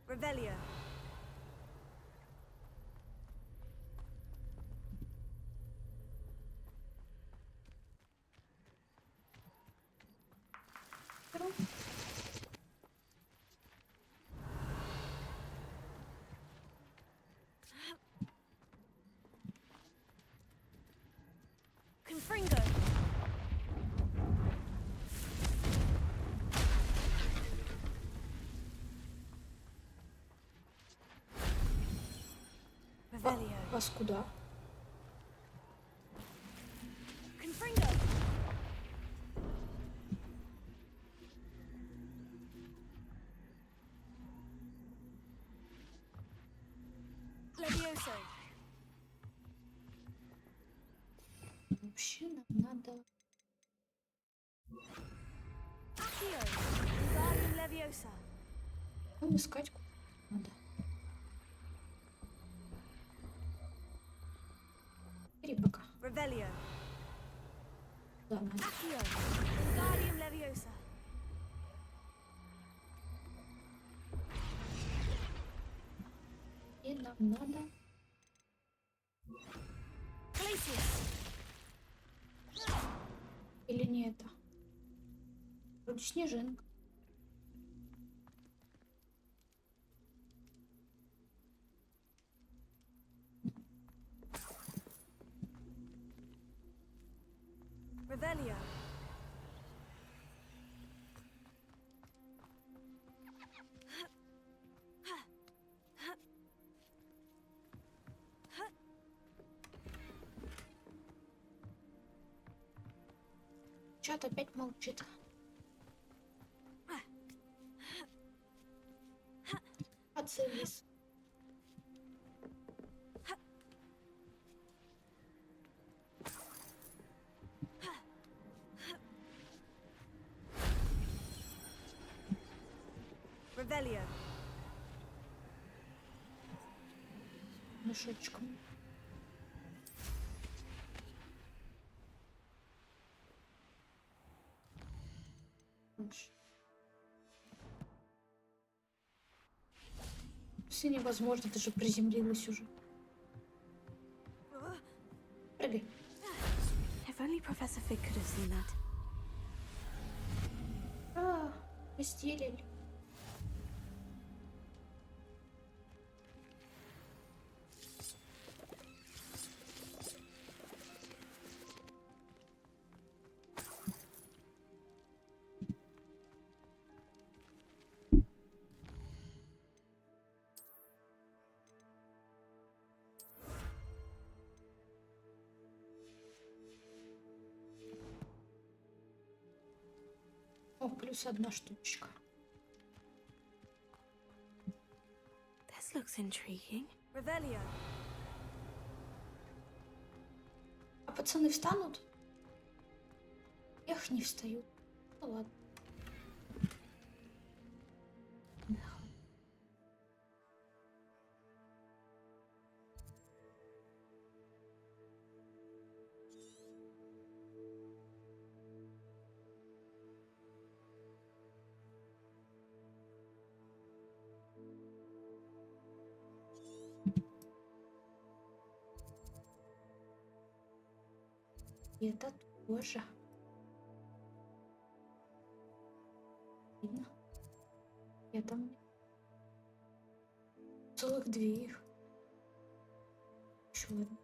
Revelio. Confringo. Revelio. Вас куда? Confringo. Levioso. Вообще нам надо... Accio. Wingardium Leviosa. Нам искать надо. Бери пока. Revelio. Да, надо. Accio. Wingardium Leviosa. И нам надо... Glacius. Или не это? Вроде снежинка. Revelio. Чат опять молчит. Отцевис. Revelio. Мешочком. Все невозможно, ты же приземлилась уже. Прыгай. If only Professor Fig could have seen that. Постелили. О, плюс одна штучка. This looks intriguing. Revelio. А пацаны встанут? Эх, не встают. Ну ладно. И это тоже. Видно? Я там целых две их. Еще одна.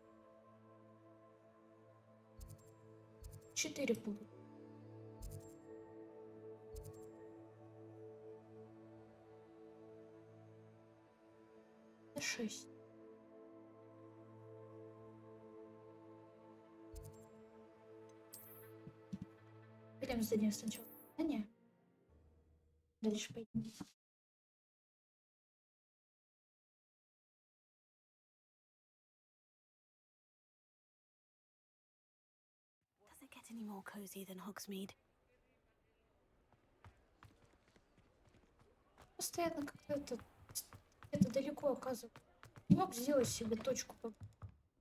4 будут. Это 6. Пойдем сдадим сначала задание. Дальше пойдем. Does it get any more cozy than Hogsmeade? Постоянно как-то это далеко оказывается. Не мог сделать себе точку.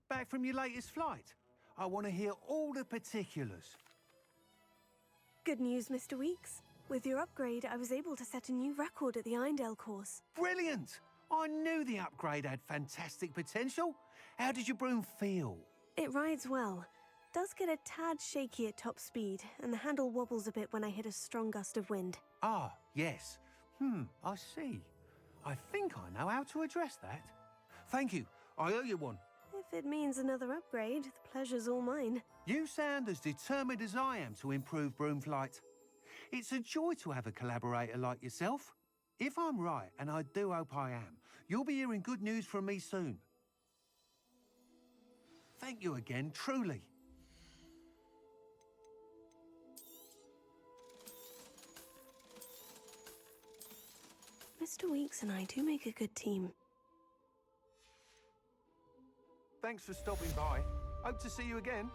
Back from your latest flight? I want to hear all the particulars. Good news, Mr. Weeks. With your upgrade, I was able to set a new record at the Irondale course. Brilliant! I knew the upgrade had fantastic potential. How did your broom feel? It rides well. Does get a tad shaky at top speed, and the handle wobbles a bit when I hit a strong gust of wind. Ah, yes. I see. I think I know how to address that. Thank you. I owe you one. If it means another upgrade, the pleasure's all mine. You sound as determined as I am to improve broom flight. It's a joy to have a collaborator like yourself. If I'm right, and I do hope I am, you'll be hearing good news from me soon. Thank you again, truly. Mr. Weeks and I do make a good team. Thanks for stopping by. Hope to see you again.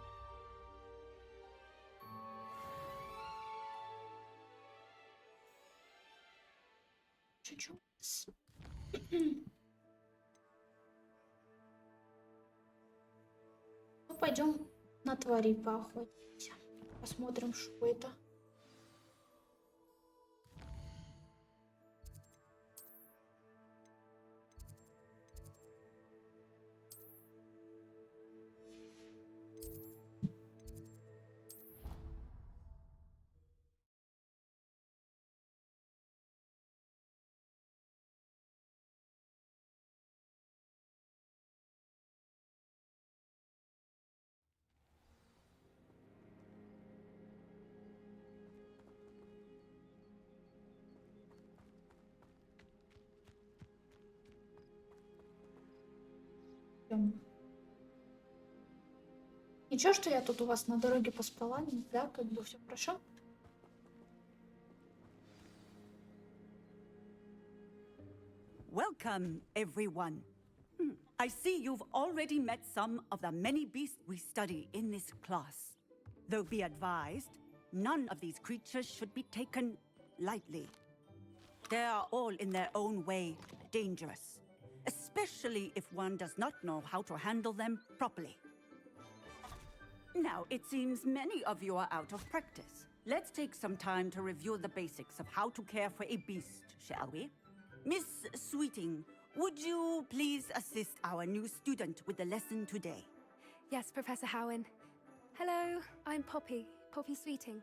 Ну, пойдем на тварей поохотимся. Посмотрим, что это. Ничего, что я тут у вас на дороге поспала, да, как бы все хорошо? Welcome, everyone. I see you've already met some of the many beasts we study in this class. Though be advised, none of these creatures should be taken lightly. They are all in their own way dangerous, especially if one does not know how to handle them properly. Now, it seems many of you are out of practice. Let's take some time to review the basics of how to care for a beast, shall we? Miss Sweeting, would you please assist our new student with the lesson today? Yes, Professor Howen. Hello, I'm Poppy Sweeting.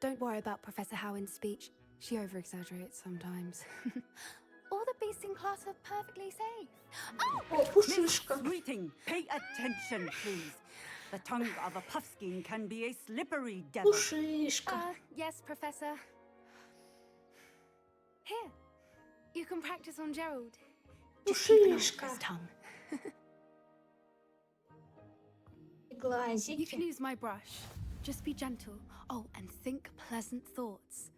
Don't worry about Professor Howen's speech. She over-exaggerates sometimes. All the beasts in class are perfectly safe. Oh, Miss Sweeting, pay attention, please. The tongue of a puffskein can be a slippery devil. Yes, Professor. Here, you can practice on Gerald. Just keep an eye on his tongue. You can use my brush. Just be gentle. Oh, and think pleasant thoughts.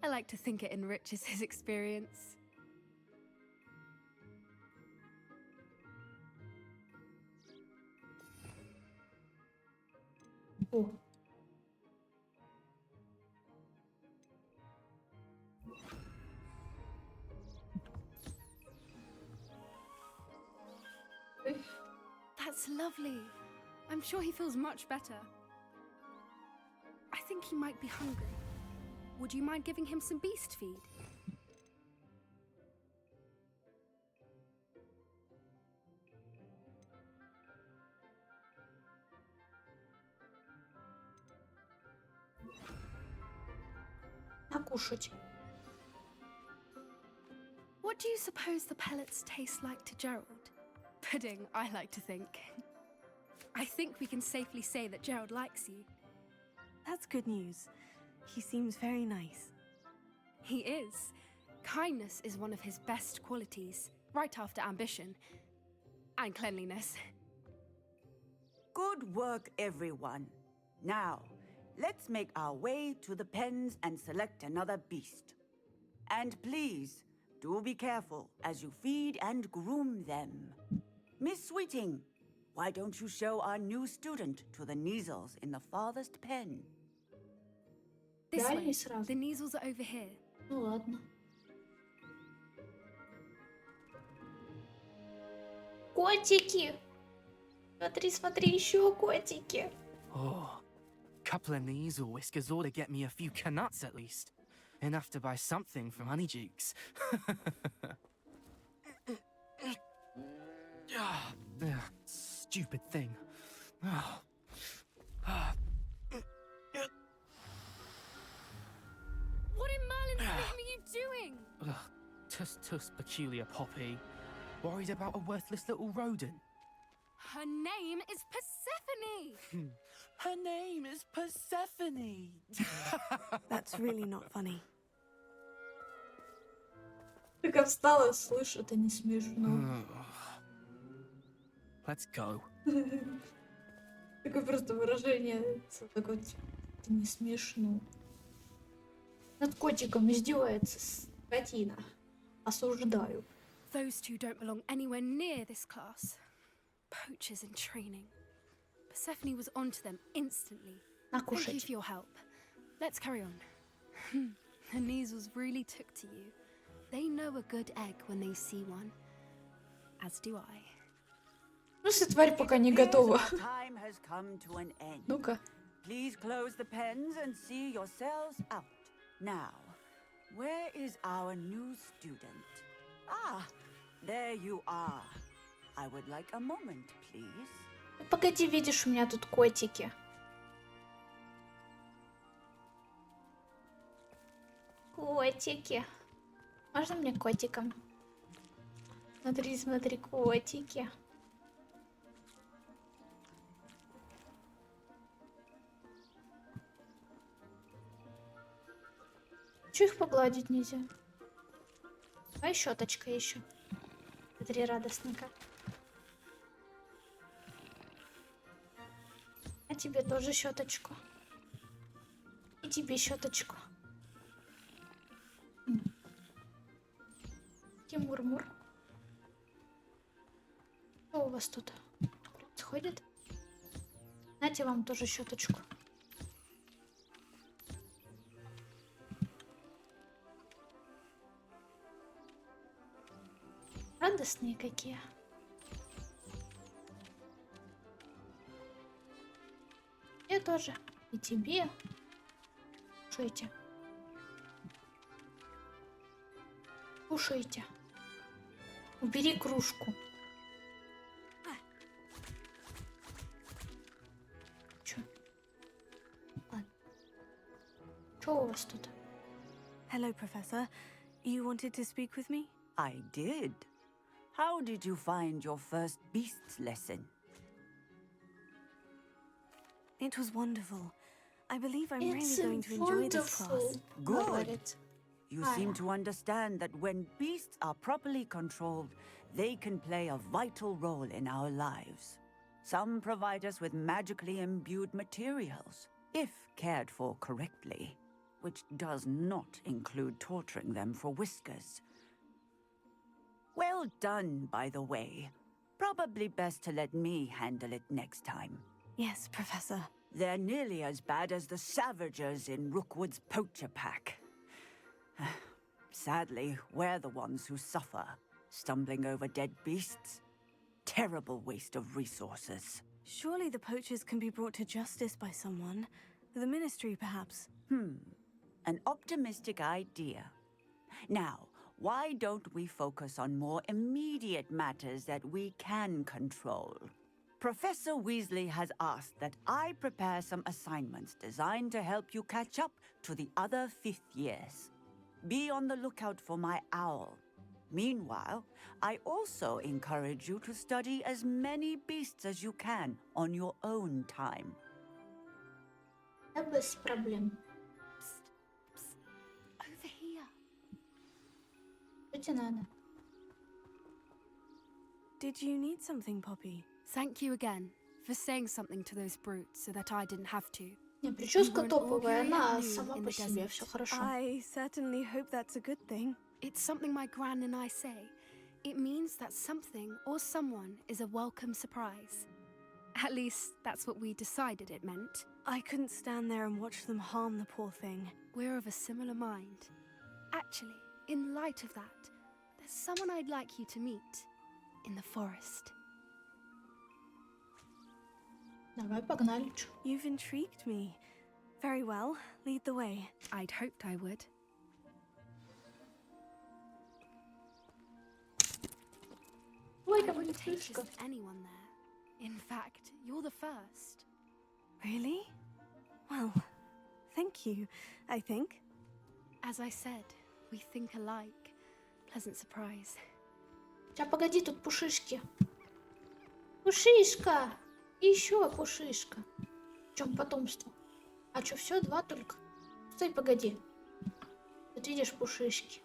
I like to think it enriches his experience. О. That's lovely. I'm sure he feels much better. I think he might be hungry. Would you mind giving him some beast feed? кушать. What do you suppose the pellets taste like to Gerald? Pudding, I like to think. I think we can safely say that Gerald likes you. That's good news. He seems very nice. He is. Kindness is one of his best qualities, right after ambition. And cleanliness. Good work, everyone. Now, let's make our way to the pens and select another beast. And please, do be careful as you feed and groom them. Miss Sweeting, why don't you show our new student to the Neasels in the farthest pen? This Дальний way. сразу. The Neasels are over here. Ну ладно. Котики! Смотри, смотри, еще котики. Oh, couple of Neasel whiskers ought to get me a few canuts at least. Enough to buy something from Honeydukes. Stupid thing. What in Merlin's name are you doing? Tuss, peculiar Poppy. Worried about a worthless little rodent. Her name is Persephone! Her name is Persephone! That's really not funny. Как встала, слышь, это не смешно. Let's go. Такое просто выражение, такое, это не смешно. Над котиком издевается скотина. Осуждаю. Those two don't belong anywhere near this class. Poachers in training. Persephone was onto them instantly. Thank you for your help. Let's carry on. The Neasels really took to you. They know a good egg when they see one. As do I. Ну, если тварь пока не готова. Time has come to an end. Ну-ка. Please close the pens and see yourselves out. Now, where is our new student? Ah, there you are. I would like a moment, please. Погоди, видишь, у меня тут котики. Котики. Можно мне котиком? Смотри, смотри, котики. Чё их погладить нельзя? А щеточка еще. Смотри, радостненько. А тебе тоже щеточку. И тебе щеточку. Тимур-мур. Что у вас тут происходит? Знаете, вам тоже щеточку. Радостные какие. Я тоже. И тебе. Кушайте. Кушайте. Убери кружку. Чё? Ладно. Чё у вас тут? Hello, Professor. You wanted to speak with me? I did. How did you find your first beasts lesson? It was wonderful. I believe I'm really going to enjoy this class. Good. You seem to understand that when beasts are properly controlled, they can play a vital role in our lives. Some provide us with magically imbued materials, if cared for correctly, which does not include torturing them for whiskers. Well done, by the way. Probably best to let me handle it next time. Yes, Professor. They're nearly as bad as the Savagers in Rookwood's poacher pack. Sadly, we're the ones who suffer, stumbling over dead beasts. Terrible waste of resources. Surely the poachers can be brought to justice by someone. The Ministry, perhaps. An optimistic idea. Now, why don't we focus on more immediate matters that we can control? Professor Weasley has asked that I prepare some assignments designed to help you catch up to the other 5th years. Be on the lookout for my owl. Meanwhile, I also encourage you to study as many beasts as you can on your own time. Да без проблем. Over here. Что тебе надо? Did you need something, Poppy? Thank you again for saying something to those brutes so that I didn't have to. Не, прическа топовая, она сама по себе, все хорошо. I certainly hope that's a good thing. It's something my gran and I say. It means that something or someone is a welcome surprise. At least, that's what we decided it meant. I couldn't stand there and watch them harm the poor thing. We're of a similar mind. Actually, in light of that, there's someone I'd like you to meet in the forest. Давай, погнали. You've intrigued me. Very well, lead the way. I'd hoped I would. Ой, I какой wouldn't take фишка. just anyone there. In fact, you're the first. Really? Well, thank you, I think. As I said, we think alike. Pleasant surprise. Сейчас, погоди, тут пушишки. Пушишка! И еще пушишка. В чем потомство? А что, все, 2 только? Стой, погоди. Тут видишь пушишки.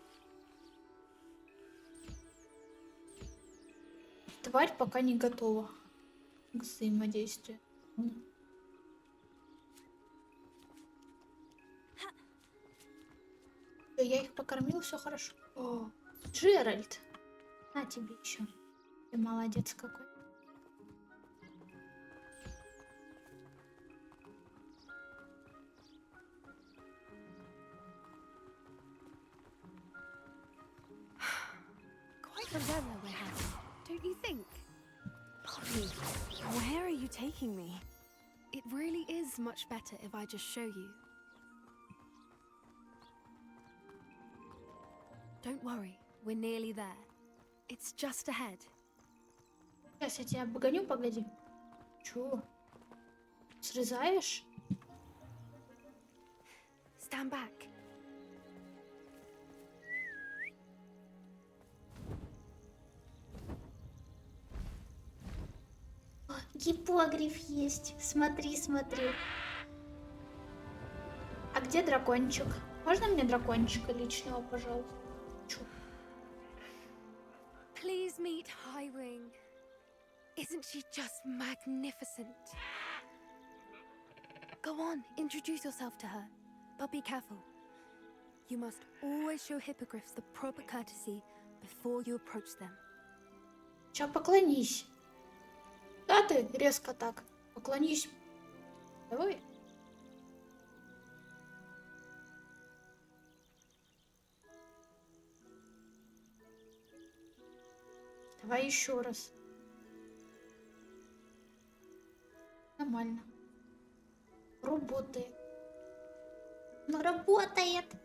Тварь пока не готова к взаимодействию. Я их покормил, все хорошо. О, Джеральд. На тебе еще. Ты молодец какой. Quite the weather we're having, don't you think? Poppy, where are you taking me? It really is much better if I just show you. Don't worry, we're nearly there. It's just ahead. Сейчас я тебя обгоню, погоди. Чё? Срезаешь? Stand back. О, гиппогриф есть. Смотри, смотри. А где дракончик? Можно мне дракончика личного, пожалуйста? Чё? Please meet Highwing. Isn't she just magnificent? Go on, introduce yourself to her. But be careful. You must always show hippogriffs the proper courtesy before you approach them. Сейчас поклонись. Да ты резко так. Поклонись. Давай. Давай еще раз. Нормально. Работает. Ну, работает.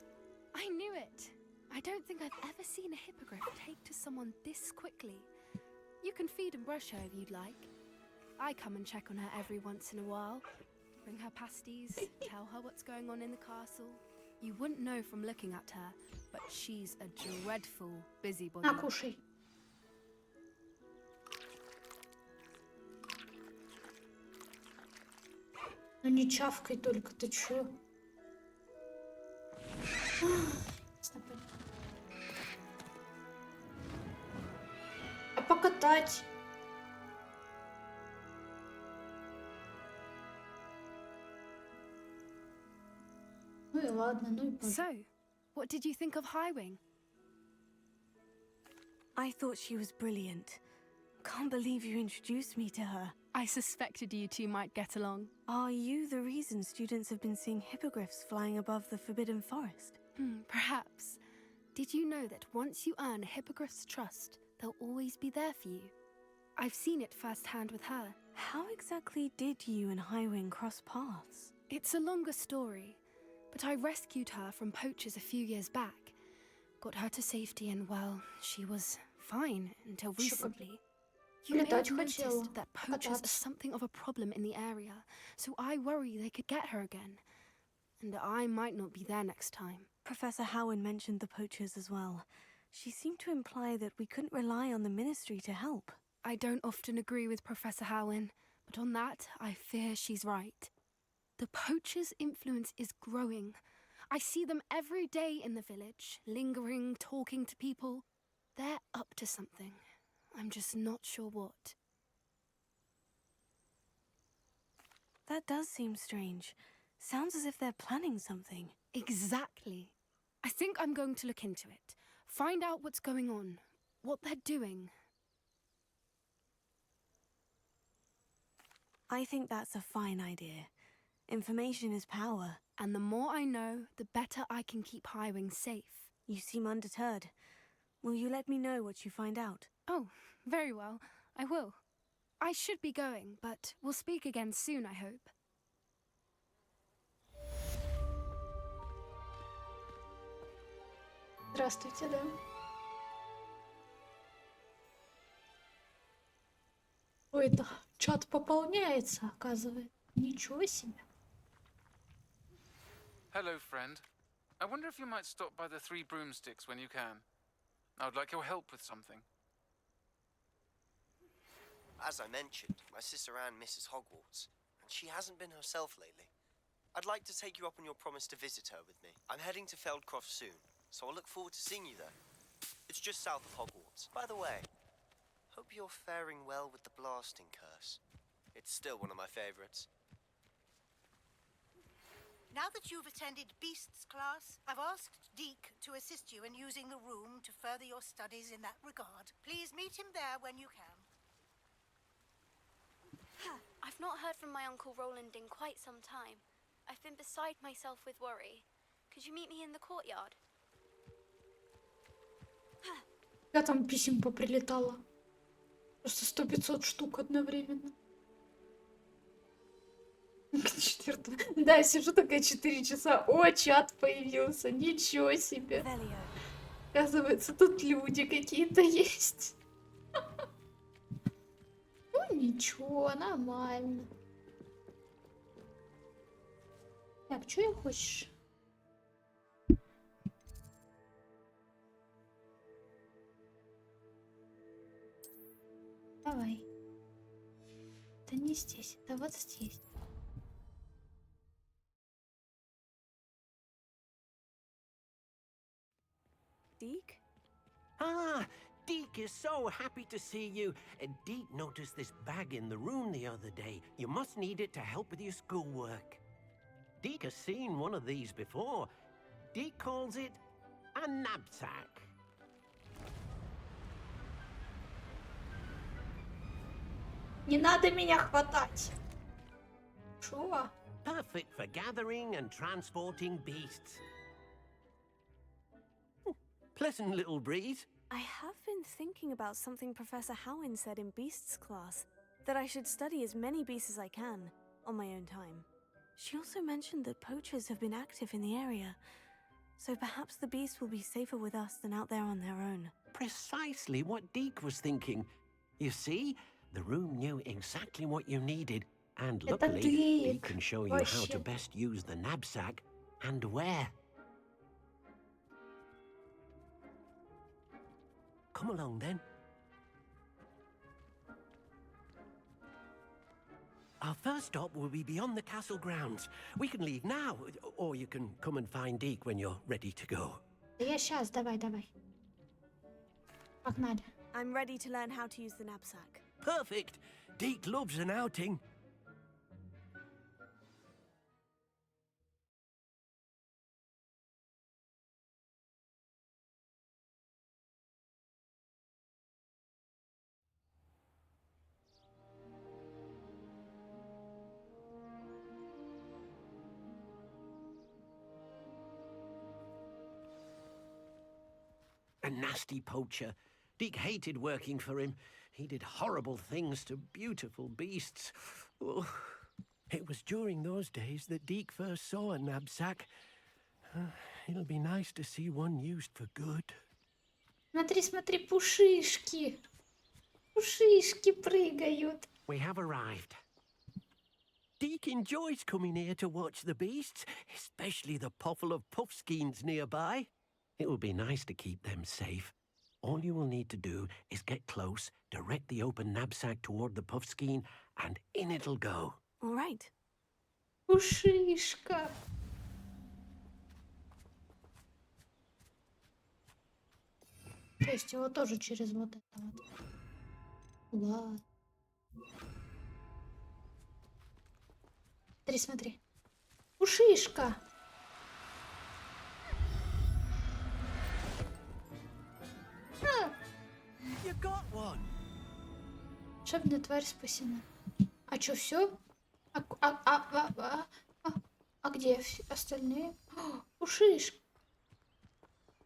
I knew it. I don't think I've ever seen a hippogriff take to someone this quickly. You can feed and brush her if you'd like. I come and check on her every once in a while. Bring her pasties, tell her what's going on in the castle. You wouldn't know from looking at her, but she's a dreadful busybody. На, кушай. Ну не чавкай только, ты чё? А покатать? Ну и ладно, ну и So, what did you think of Highwing? I thought she was brilliant. Can't believe you introduced me to her. I suspected you two might get along. Are you the reason students have been seeing hippogriffs flying above the Forbidden Forest? Perhaps. Did you know that once you earn a hippogriff's trust, they'll always be there for you? I've seen it firsthand with her. How exactly did you and Highwing cross paths? It's a longer story, but I rescued her from poachers a few years back. Got her to safety and, well, she was fine until recently. You may have Летать хотела. noticed that poachers are something of a problem in the area, so I worry they could get her again. And I might not be there next time. Professor Howen mentioned the poachers as well. She seemed to imply that we couldn't rely on the ministry to help. I don't often agree with Professor Howen, but on that, I fear she's right. The poachers' influence is growing. I see them every day in the village, lingering, talking to people. They're up to something. I'm just not sure what. That does seem strange. Sounds as if they're planning something. Exactly. I think I'm going to look into it. Find out what's going on, what they're doing. I think that's a fine idea. Information is power. And the more I know, the better I can keep Highwing safe. You seem undeterred. Will you let me know what you find out? Oh, very well. I will. I should be going, but we'll speak again soon, I hope. Здравствуйте, да. Ой, да, чат пополняется, оказывается. Ничего себе. Hello, friend. I wonder if you might stop by the Three Broomsticks when you can. I would like your help with something. As I mentioned, my sister Anne misses Hogwarts, and she hasn't been herself lately. I'd like to take you up on your promise to visit her with me. I'm heading to Feldcroft soon, so I'll look forward to seeing you there. It's just south of Hogwarts. By the way, hope you're faring well with the blasting curse. It's still one of my favorites. Now that you've attended Beasts class, I've asked Deke to assist you in using the room to further your studies in that regard. Please meet him there when you can. I've not heard from my Uncle Roland in quite some time. I've been beside myself with worry. Could you meet me in the courtyard? Я там писем поприлетала. Просто 100-500 штук одновременно. Да, я сижу такая 4 часа. О, чат появился. Ничего себе. Оказывается, тут люди какие-то есть. Ну, ничего, нормально. Так, что я хочешь? Давай. Это не здесь, это вот здесь. Deke? Ah, Deke is so happy to see you. Deke noticed this bag in the room the other day. You must need it to help with your schoolwork. Deke has seen one of these before. Deke calls it a knapsack. Не надо меня хватать. Шо? Perfect for gathering and transporting beasts. Pleasant little breeze. I have been thinking about something Professor Howen said in Beasts class, that I should study as many beasts as I can, on my own time. She also mentioned that poachers have been active in the area, so perhaps the beasts will be safer with us than out there on their own. Precisely what Deke was thinking. You see, the room knew exactly what you needed, and luckily, Deke can show you how to best use the knapsack and where. Come along, then. Our first stop will be beyond the castle grounds. We can leave now, or you can come and find Deke when you're ready to go. Я сейчас, давай. Погнали. I'm ready to learn how to use the knapsack. Perfect. Deke loves an outing. A nasty poacher. Deke hated working for him. He did horrible things to beautiful beasts. Oh, it was during those days that Deke first saw a knapsack. It'll be nice to see one used for good. Смотри, пушишки. Пушишки прыгают. We have arrived. Deke enjoys coming here to watch the beasts, especially the potful of puffskeins nearby. It will be nice to keep them safe. All you will need to do is get close, direct the open knapsack toward the puffskein, and in it'll go. All right. Пушишка. То есть его тоже через вот это вот. Ладно. Смотри, смотри. Пушишка. You got one. Волшебная тварь спасена. А чё, все? А где остальные? О, пушишка.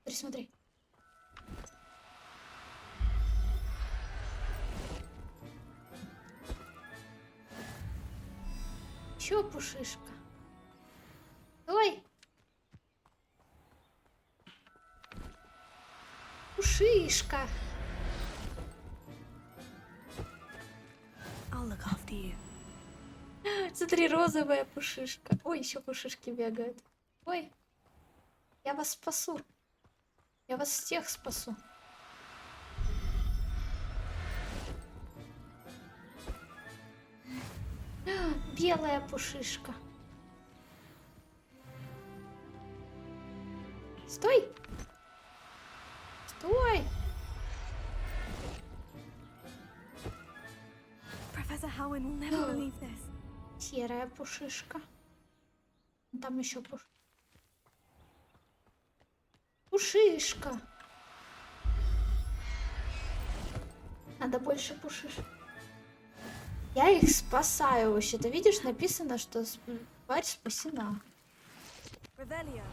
Смотри, смотри. Чё, пушишка? Ой! Пушишка! I'll look after you. Смотри, розовая пушишка. Ой, еще пушишки бегают. Ой, я вас спасу. Я вас всех спасу. Белая пушишка. Стой! Стой! Professor Howin will never believe this. Серая пушишка. Там еще пушишка. Надо больше пушишек. Я их спасаю вообще-то. Видишь, написано, что тварь спасена. Revelio.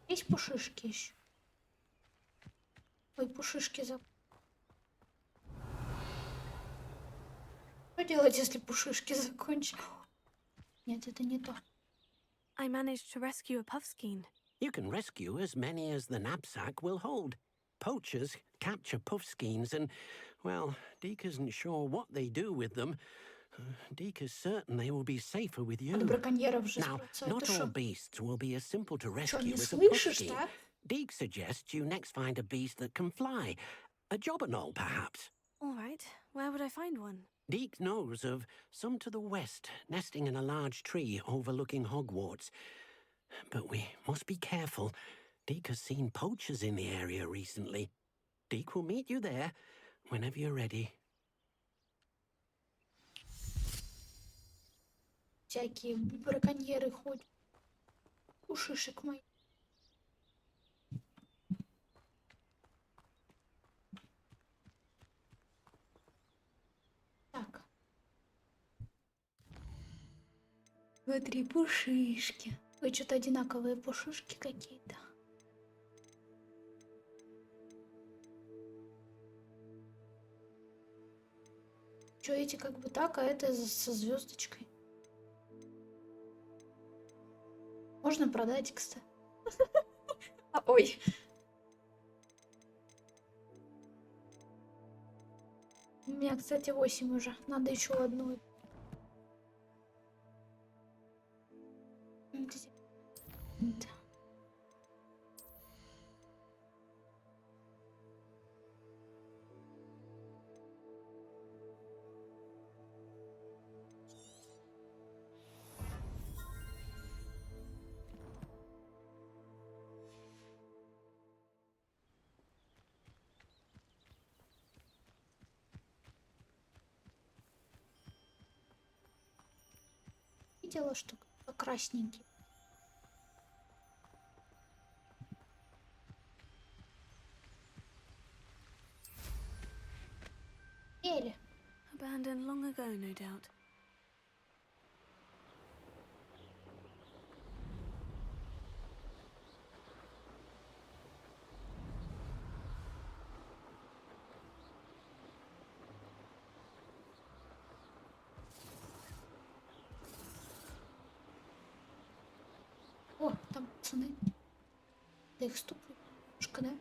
Есть пушишки еще. Ой, пушишки за... Что делать, если пушишки закончатся? Нет, это не то. I managed to rescue a puffskein. You can rescue as many as the knapsack will hold. Poachers capture puffskeins and, well, Deke isn't sure what they do with them. Deke is certain they will be safer with you. Now, not all beasts will be as simple to rescue as a puffskein. Deke suggests you next find a beast that can fly. A jobberknoll, perhaps. All right. Where would I find one? Deke knows of some to the west, nesting in a large tree overlooking Hogwarts. But we must be careful. Deke has seen poachers in the area recently. Deke will meet you there whenever you're ready. Всякие браконьеры ходят. Пушишек мой. Так. Смотри, пушишки. Ой, что-то одинаковые пушишки какие-то. Что эти как бы так, а это со звездочкой. Можно продать, кстати. Ой. У меня, кстати, 8 уже. Надо еще одну. Да. Видела, что красненький. Еле. Abandoned long ago, no doubt. О, там пацаны. Да их ступают. Шка, да?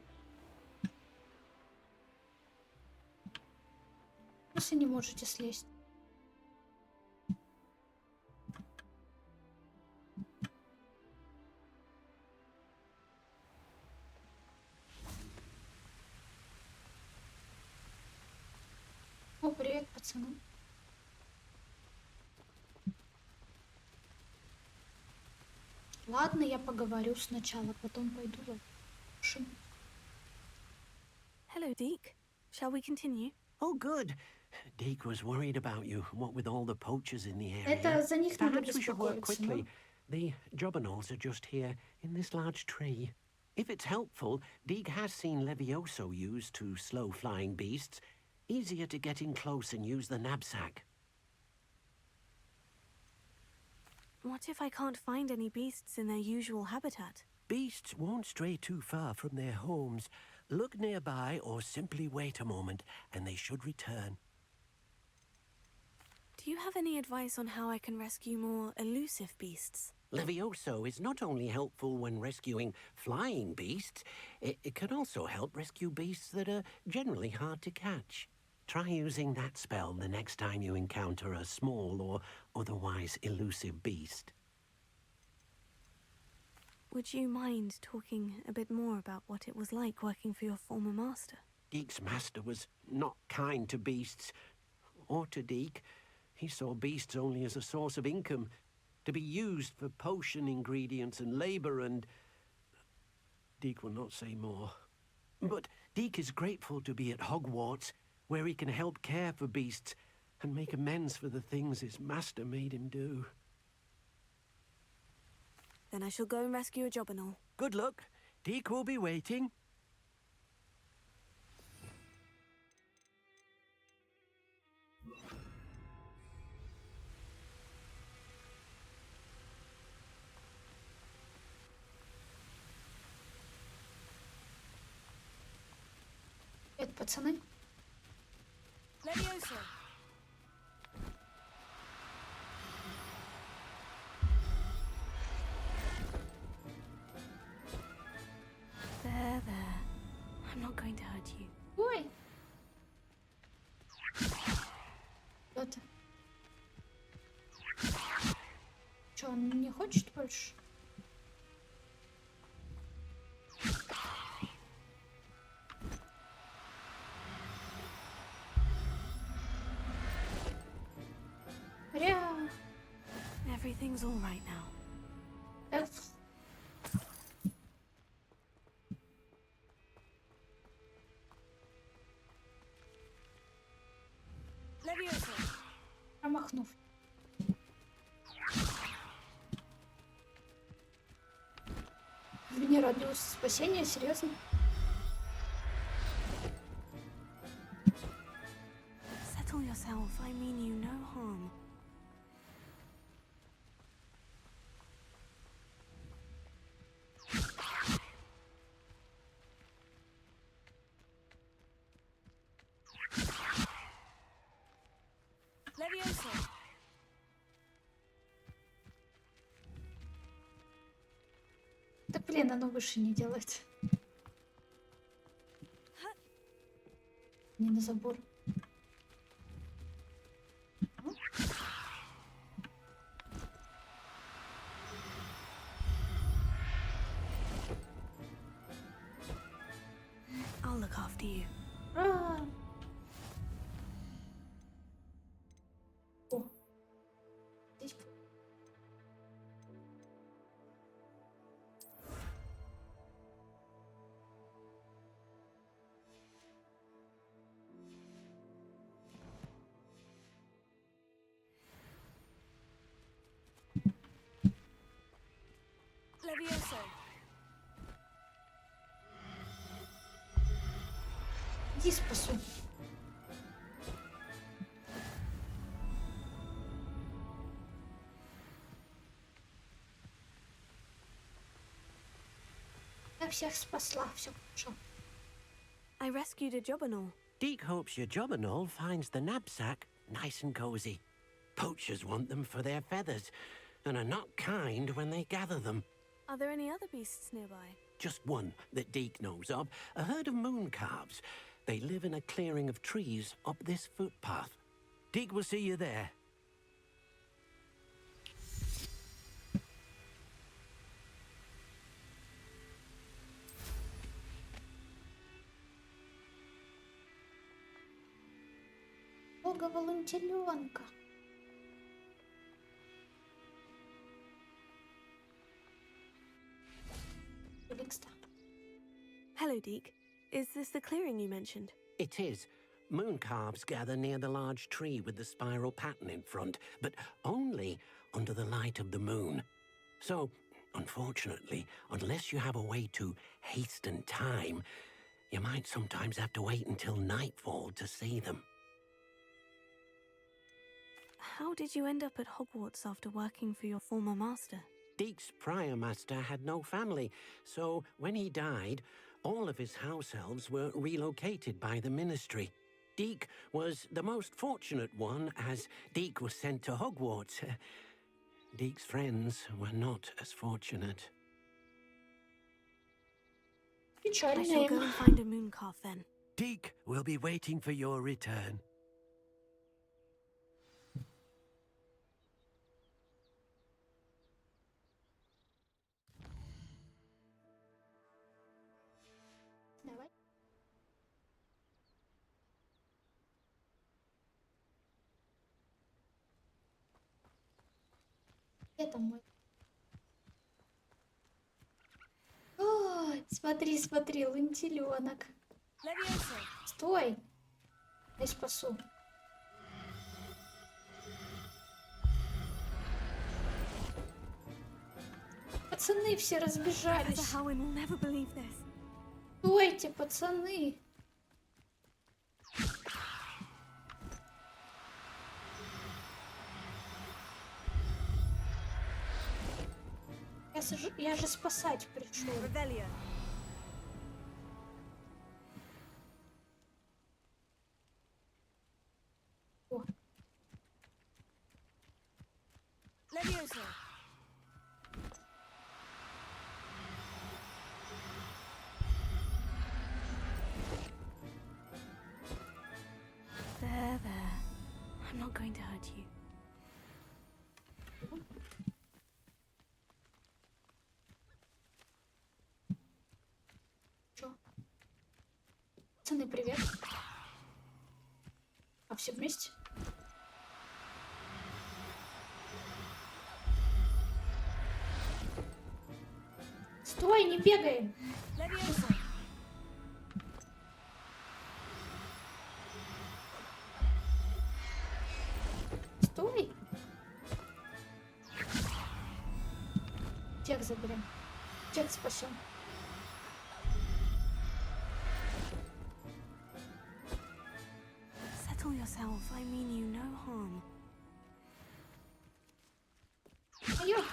не можете слезть? О, привет, пацаны. Ладно, я поговорю сначала, потом пойду за машину. Hello, Deke. Shall we continue? Oh, good. Deke was worried about you, what with all the poachers in the area. Это за них надо Perhaps we should work беспокоиться, quickly. да? The jobberknolls are just here, in this large tree. If it's helpful, Deke has seen Levioso used to slow flying beasts. Easier to get in close and use the knapsack. What if I can't find any beasts in their usual habitat? Beasts won't stray too far from their homes. Look nearby or simply wait a moment, and they should return. Do you have any advice on how I can rescue more elusive beasts? Levioso is not only helpful when rescuing flying beasts, it can also help rescue beasts that are generally hard to catch. Try using that spell the next time you encounter a small or otherwise elusive beast. Would you mind talking a bit more about what it was like working for your former master? Deke's master was not kind to beasts, or to Deke. He saw beasts only as a source of income, to be used for potion ingredients and labor, and Deke will not say more. But Deke is grateful to be at Hogwarts, where he can help care for beasts and make amends for the things his master made him do. Then I shall go and rescue a jobberknoll. Good luck. Deke will be waiting. Привет, пацаны. Levioso. There. I'm not going to hurt you. Ой. Кто ты? Чё, он не хочет больше? Everything's all right now. Levioso. Промахнув. Мне радиус спасения, серьезно? Settle yourself. I mean you no harm. Levioso. Да блин, оно выше не делает. Не на забор. I'll look after you. Ура! О, здесь. Levioso. Иди спасу. Я всех спасла, все хорошо. I rescued a jobberknoll. Deke hopes your jobberknoll finds the knapsack nice and cozy. Poachers want them for their feathers, and are not kind when they gather them. Are there any other beasts nearby? Just one that Deke knows of, a herd of moon calves. They live in a clearing of trees up this footpath. Deke will see you there. Логово лунтеленка. Hello, Deke. Is this the clearing you mentioned? It is. Moon calves gather near the large tree with the spiral pattern in front, but only under the light of the moon. So, unfortunately, unless you have a way to hasten time, you might sometimes have to wait until nightfall to see them. How did you end up at Hogwarts after working for your former master? Deke's prior master had no family, so when he died, all of his house elves were relocated by the ministry. Deke was the most fortunate one, as Deke was sent to Hogwarts. Deke's friends were not as fortunate. I shall go and find a moon calf then. Deke will be waiting for your return. Давай. Это мой. Ой, смотри, смотри, лунтеленок. Стой! Я спасу. Пацаны все разбежались. Стойте, пацаны. Я же спасать пришел. О. There. I'm not going to hurt you. Пацаны, привет. А все вместе? Стой, не бегай! Стой! Тех заберем. Тех спасем. Settle yourself. I mean you no harm. Ай-ой.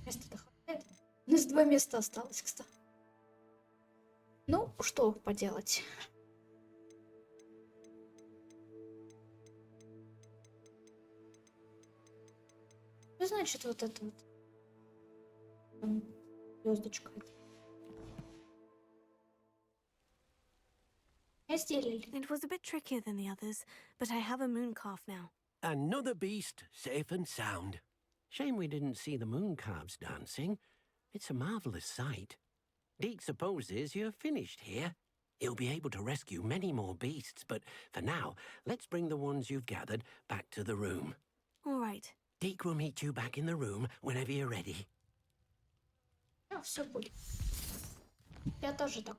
Места-то хватает. У нас 2 места осталось, кстати. Ну, что поделать. Что значит вот это вот? Звездочка. Я сделали. It was a bit trickier than the others, but I have a moon calf now. Another beast safe and sound. Shame we didn't see the moon calves dancing. It's a marvelous sight. Deke supposes you're finished here. He'll be able to rescue many more beasts, but for now, let's bring the ones you've gathered back to the room. All right. Deke will meet you back in the room whenever you're ready. Все будет. Я тоже так.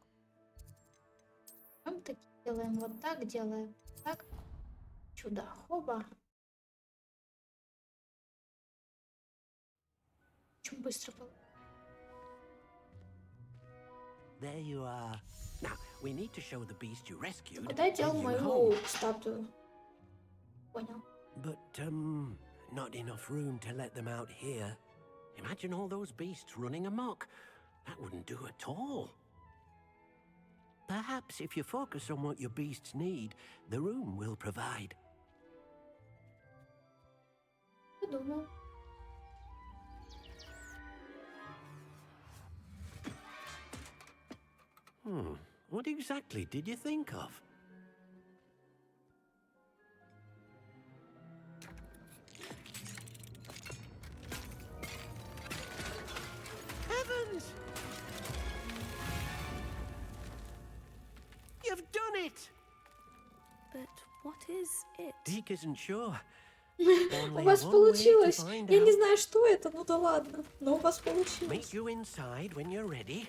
Мы так делаем вот так, делаем так. Сюда, хоба. Очень быстро было. There you are. Now, we need to show the beast you rescued. Куда я делал мою статую? Понял. But, not enough room to let them out here. Imagine all those beasts running amok. That wouldn't do at all. Perhaps if you focus on what your beasts need, the room will provide. Подумал. What exactly did you think of? Heavens! You've done it! But what is it? Deke isn't sure. У вас получилось. Я не знаю, что это, ну да ладно. Но у вас получилось. Meet you inside when you're ready.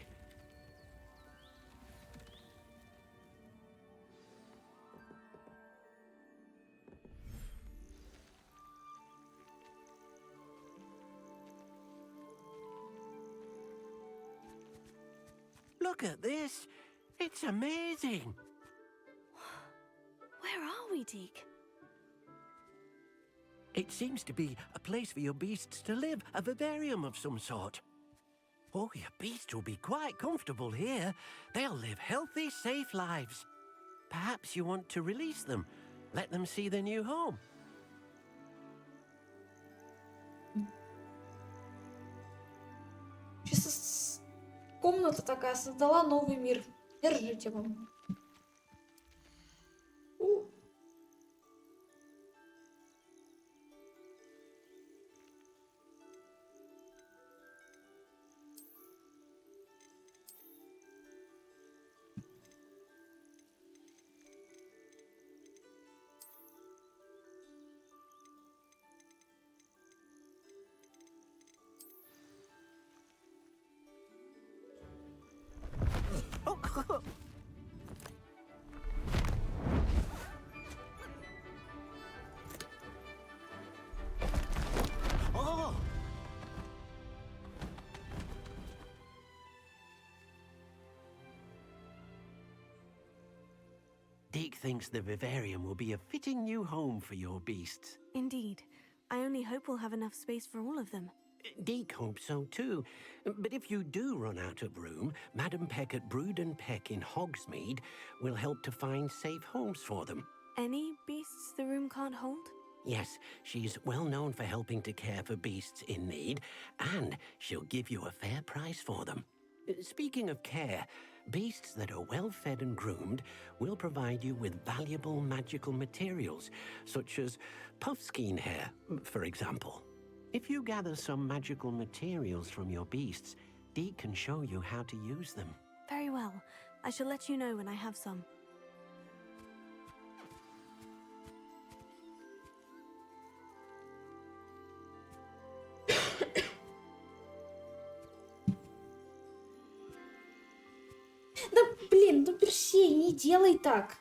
Look at this. It's amazing. Where are we, Deke? It seems to be a place for your beasts to live, a vivarium of some sort. Oh, your beasts will be quite comfortable here. They'll live healthy, safe lives. Perhaps you want to release them, let them see their new home. Сейчас комната такая создала новый мир. Держите вам. Deke thinks the vivarium will be a fitting new home for your beasts. Indeed. I only hope we'll have enough space for all of them. Deke hopes so too. But if you do run out of room, Madam Peck at Brood and Peck in Hogsmeade will help to find safe homes for them. Any beasts the room can't hold? Yes, she's well known for helping to care for beasts in need, and she'll give you a fair price for them. Speaking of care, beasts that are well fed and groomed will provide you with valuable magical materials, such as puffskein hair, for example. If you gather some magical materials from your beasts, Deke can show you how to use them. Very well. I shall let you know when I have some. Да блин, ну Персей, не делай так.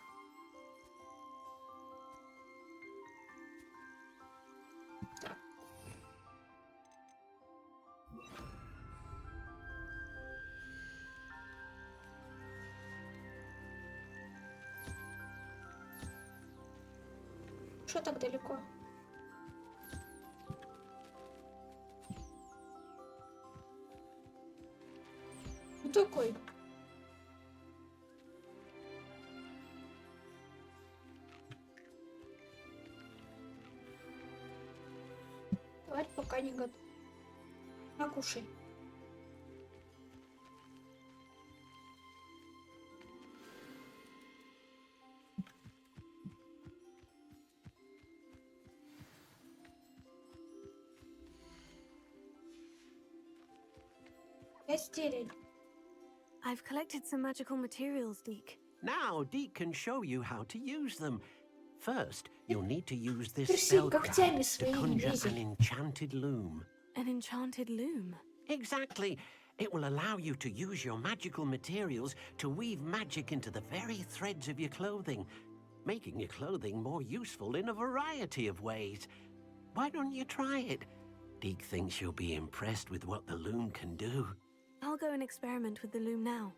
Что так далеко? Ну такой. Давай пока не готов. На, кушай. I've collected some magical materials, Deke. Now, Deke can show you how to use them. First, you'll need to use this Персей, spellcraft когтями to своими conjure лезет. an enchanted loom. An enchanted loom? Exactly. It will allow you to use your magical materials to weave magic into the very threads of your clothing, making your clothing more useful in a variety of ways. Why don't you try it? Deke thinks you'll be impressed with what the loom can do. I'll go and experiment with the loom now.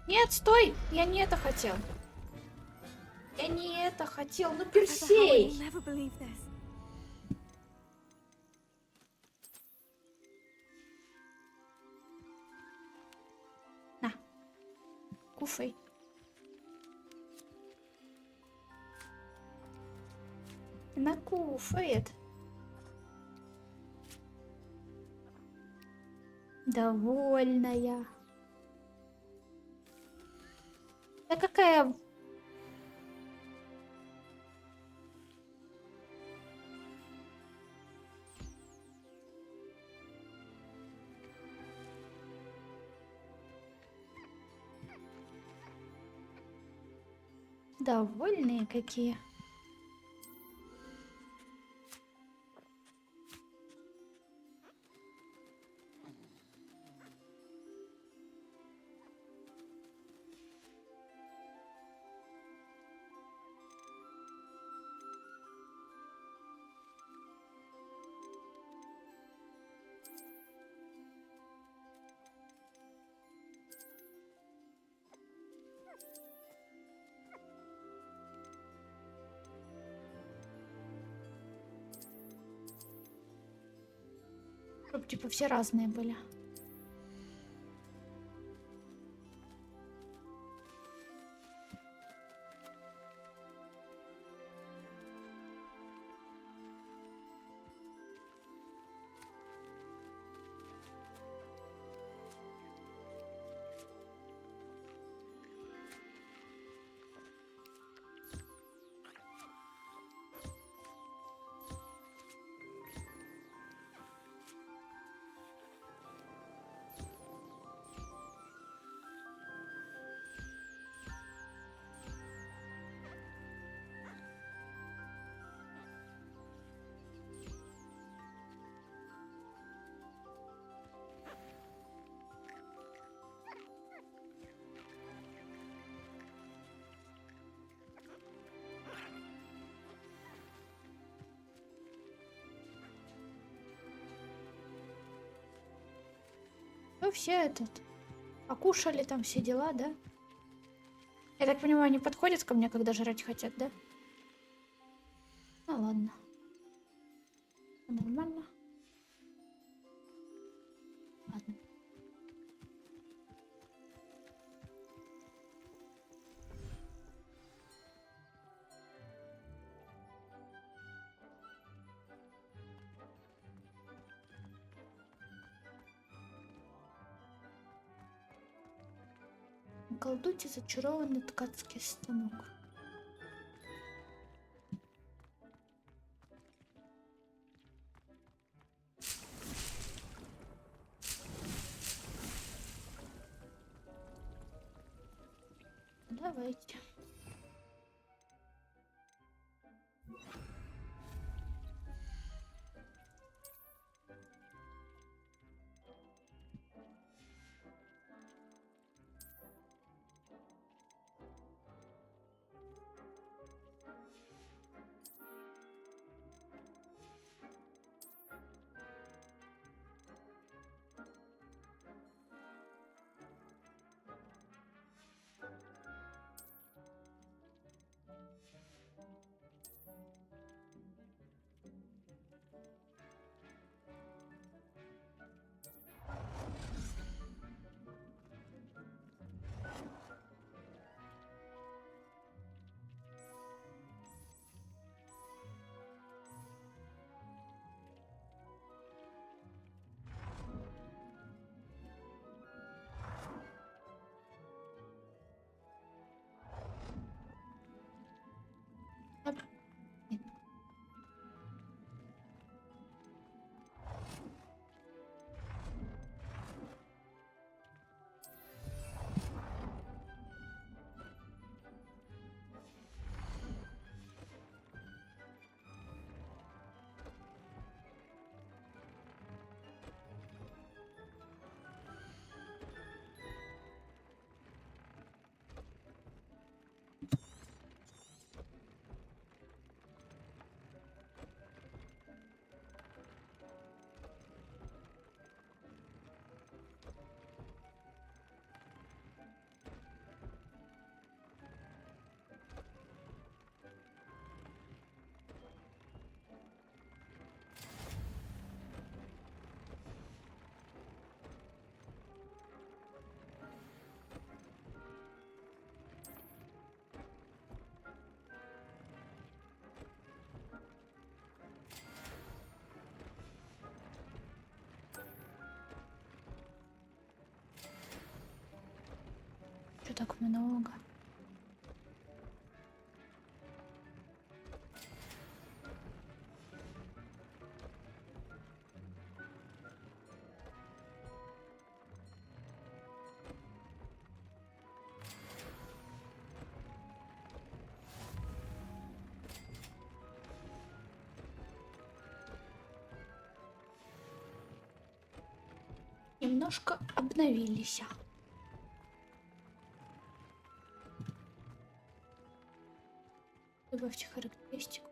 Нет, стой! Я не это хотел. Я не это хотел. Ну, Professor Howard Персей! will never believe this. На. Кушай. Она кушает. Довольная. Да какая... Довольные какие. Чтоб типа все разные были. Ну, все этот... Покушали там все дела, да? Я так понимаю, они подходят ко мне, когда жрать хотят, да? Ну, ладно. Нормально. Ладно. Колдуйте зачарованный ткацкий станок. Давайте. Что так много? Немножко обновились. Добавьте характеристику.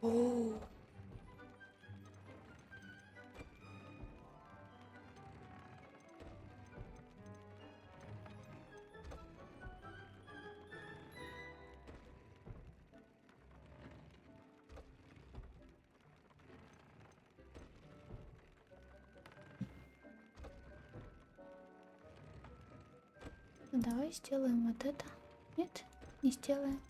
О. Ну, давай сделаем вот это. Нет, не сделаем.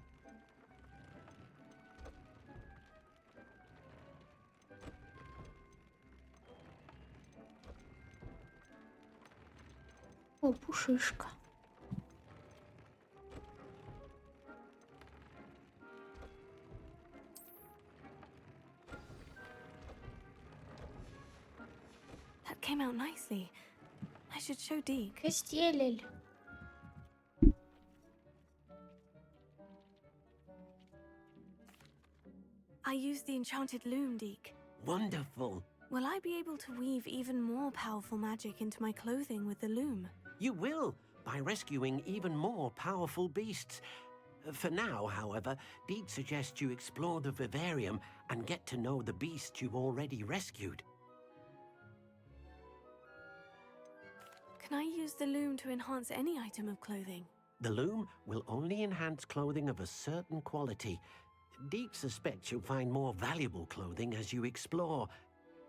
О, пушишка. That came out nicely. I should show Deke. Постелили. I used the enchanted loom, Deke. Wonderful. Will I be able to weave even more powerful magic into my clothing with the loom? You will, by rescuing even more powerful beasts. For now, however, Deke suggests you explore the vivarium and get to know the beasts you've already rescued. Can I use the loom to enhance any item of clothing? The loom will only enhance clothing of a certain quality. Deke suspects you'll find more valuable clothing as you explore.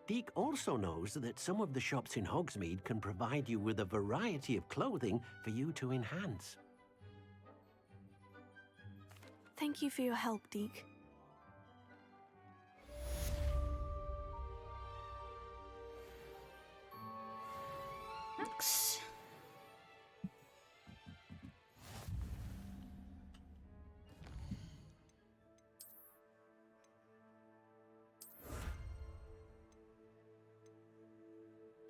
Deke also knows that some of the shops in Hogsmeade can provide you with a variety of clothing for you to enhance. Thank you for your help, Deke. Макс.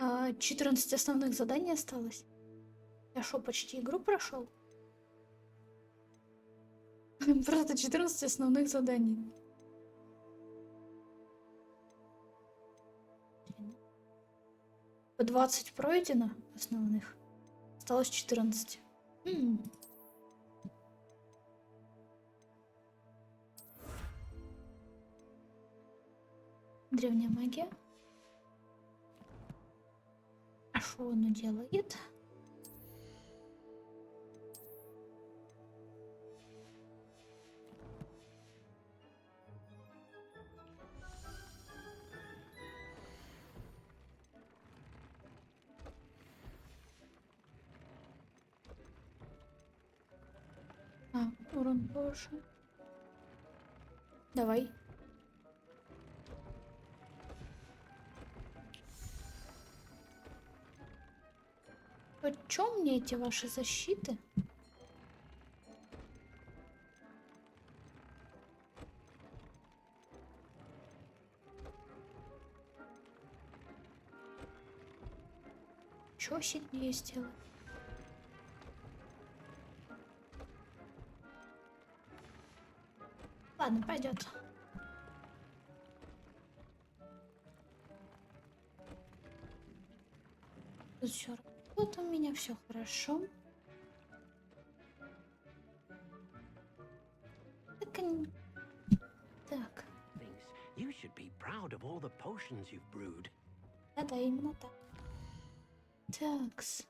А, 14 основных заданий осталось. Я шо, почти игру прошел? Просто 14 основных заданий. По 20 пройдено основных. Осталось 14. Древняя магия. А что оно делает? А, урон повышен. Давай. Почем мне эти ваши защиты? Чё сильнее сделать? Ладно, пойдет. Тут все. Вот у меня все хорошо. Так. You should be proud of all the potions you've brewed. Да, именно так. Такс.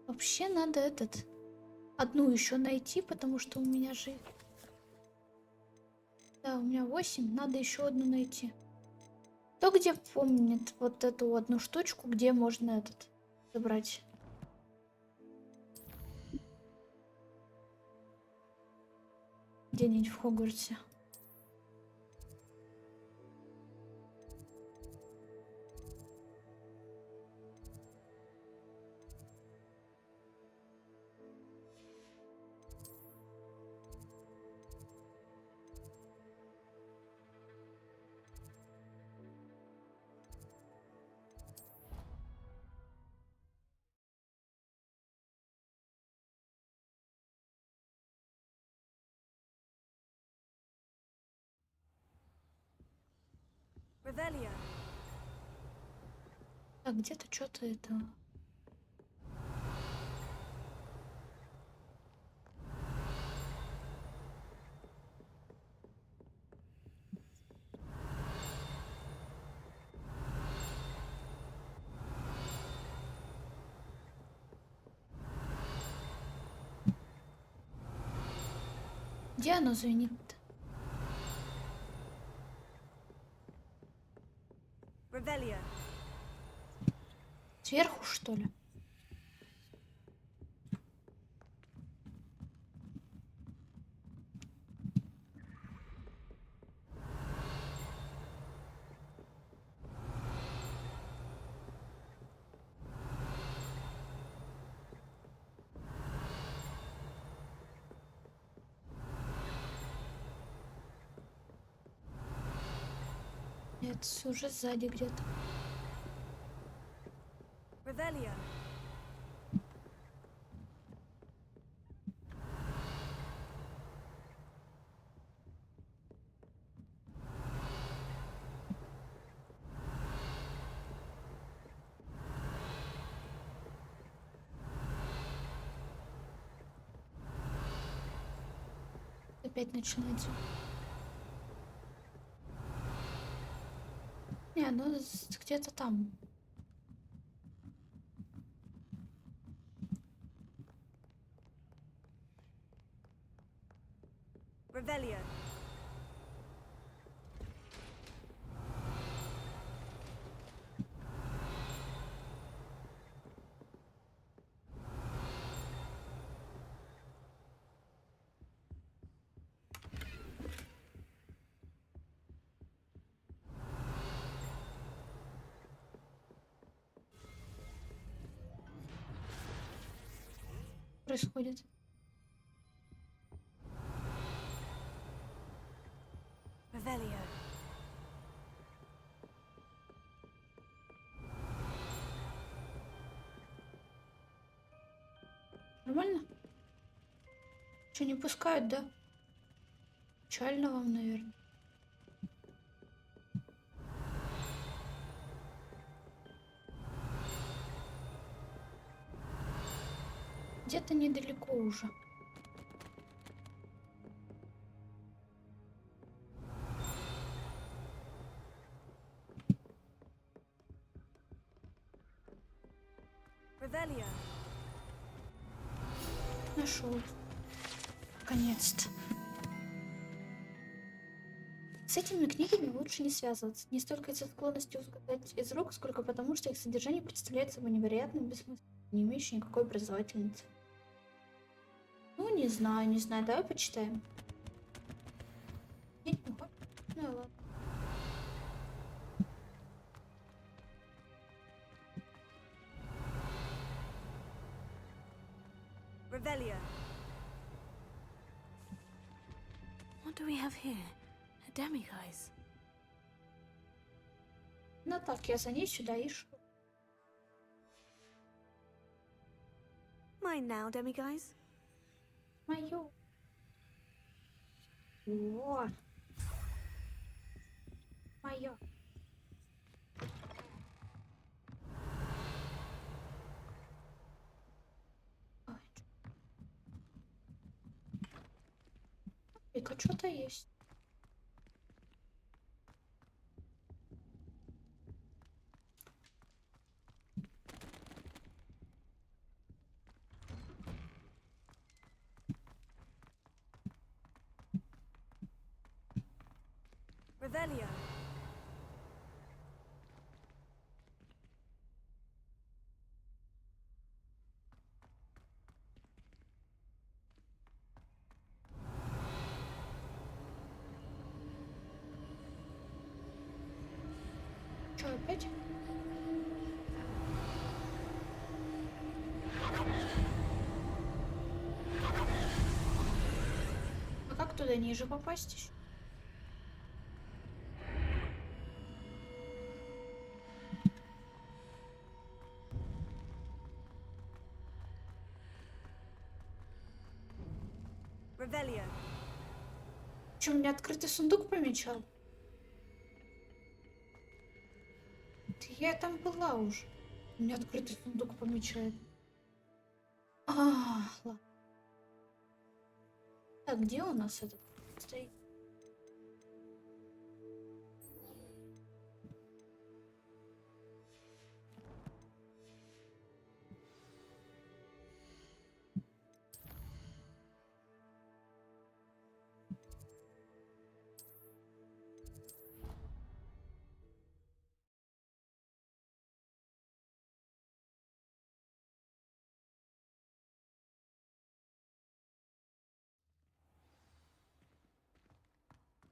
Вообще надо одну еще найти, потому что у меня же... Да, у меня 8, надо еще одну найти. Кто где помнит вот эту одну штучку, где можно этот забрать? Где-нибудь в Хогвартсе. Revelio. А где-то что-то это... Где оно звенит-то? Revelio. Сверху, что ли? Нет, уже сзади где-то. Revelio. Опять начинается. Не, оно где-то там. Revelio. Происходит. Revelio. Нормально? Что, не пускают, да? Печально вам, наверное. Где-то недалеко уже. Revelio. Нашел. Наконец-то. С этими книгами лучше не связываться. Не столько из-за склонности ускользать из рук, сколько потому, что их содержание представляет собой невероятно бессмысленно, не имеющее никакой образовательности. Ну, не знаю, не знаю. Давай почитаем. Нет, не хочешь? Ну и ладно. Revelio. What do we have here? A demiguise. Ну так, я за ней сюда и шел. Mine now, demiguise. Мою. О. Мое. И-ка, что-то есть. Revelio. Что опять? А как туда ниже попасть еще? Revelio. Что, у меня открытый сундук помечал? Да я там была уже. У меня открытый сундук помечает. Ладно. Так, где у нас этот стоит?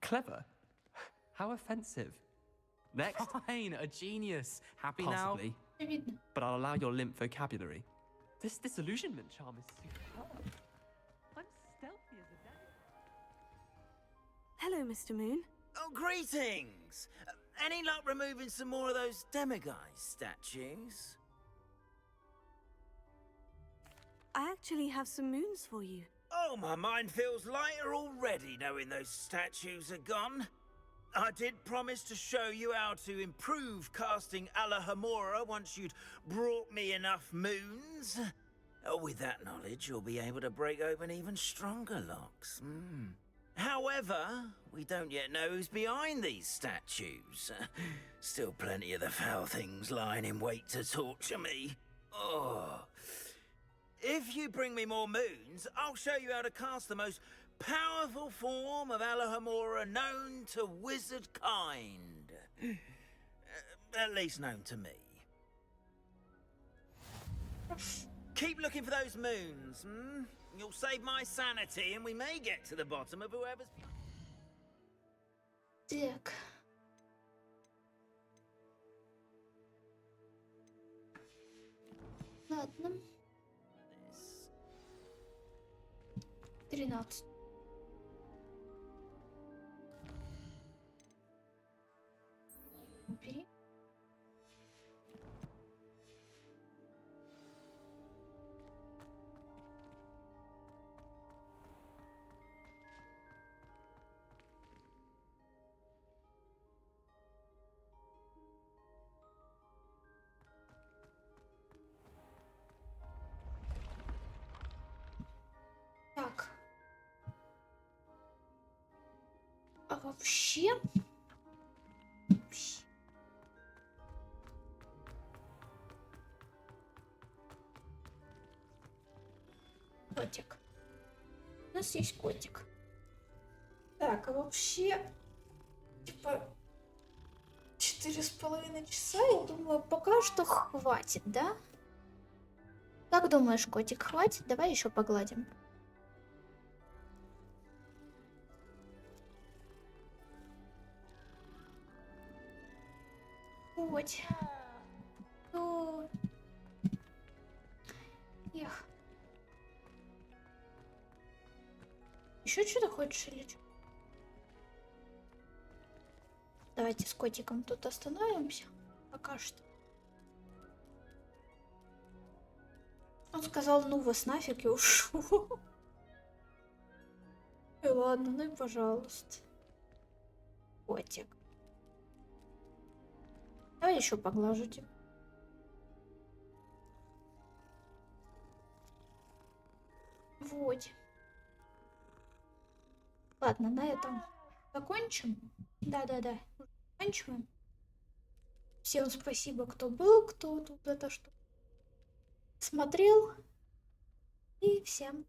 Clever? How offensive. Next. Fine, a genius. Happy Possibly. now? But I'll allow your limp vocabulary. This disillusionment charm is superb. I'm stealthy as a devil. Hello, Mr. Moon. Oh, greetings! Any luck removing some more of those demiguise statues? I actually have some moons for you. Oh, my mind feels lighter already knowing those statues are gone. I did promise to show you how to improve casting Alahamora once you'd brought me enough moons. With that knowledge, you'll be able to break open even stronger locks. However, we don't yet know who's behind these statues. Still plenty of the foul things lying in wait to torture me. Oh. If you bring me more moons, I'll show you how to cast the most powerful form of Alahamora known to wizard kind. At least known to me. Keep looking for those moons, You'll save my sanity and we may get to the bottom of whoever's... Так. Ладно. 13. Убери. Так. А вообще... Котик. У нас есть котик. Так, а вообще... Типа... 4,5 часа, я думаю, пока что хватит, да? Как думаешь, котик, хватит? Давай еще погладим. Вот. Эх. Еще что-то хочешь или что? Давайте с котиком тут остановимся. Пока что. Он сказал, ну вас нафиг, и ушел. И ладно, ну и пожалуйста. Котик. Давай еще поглажу тебя. Вот. Ладно, на этом закончим. Да-да-да. Заканчиваем. Всем спасибо, кто был, кто тут это что смотрел. И всем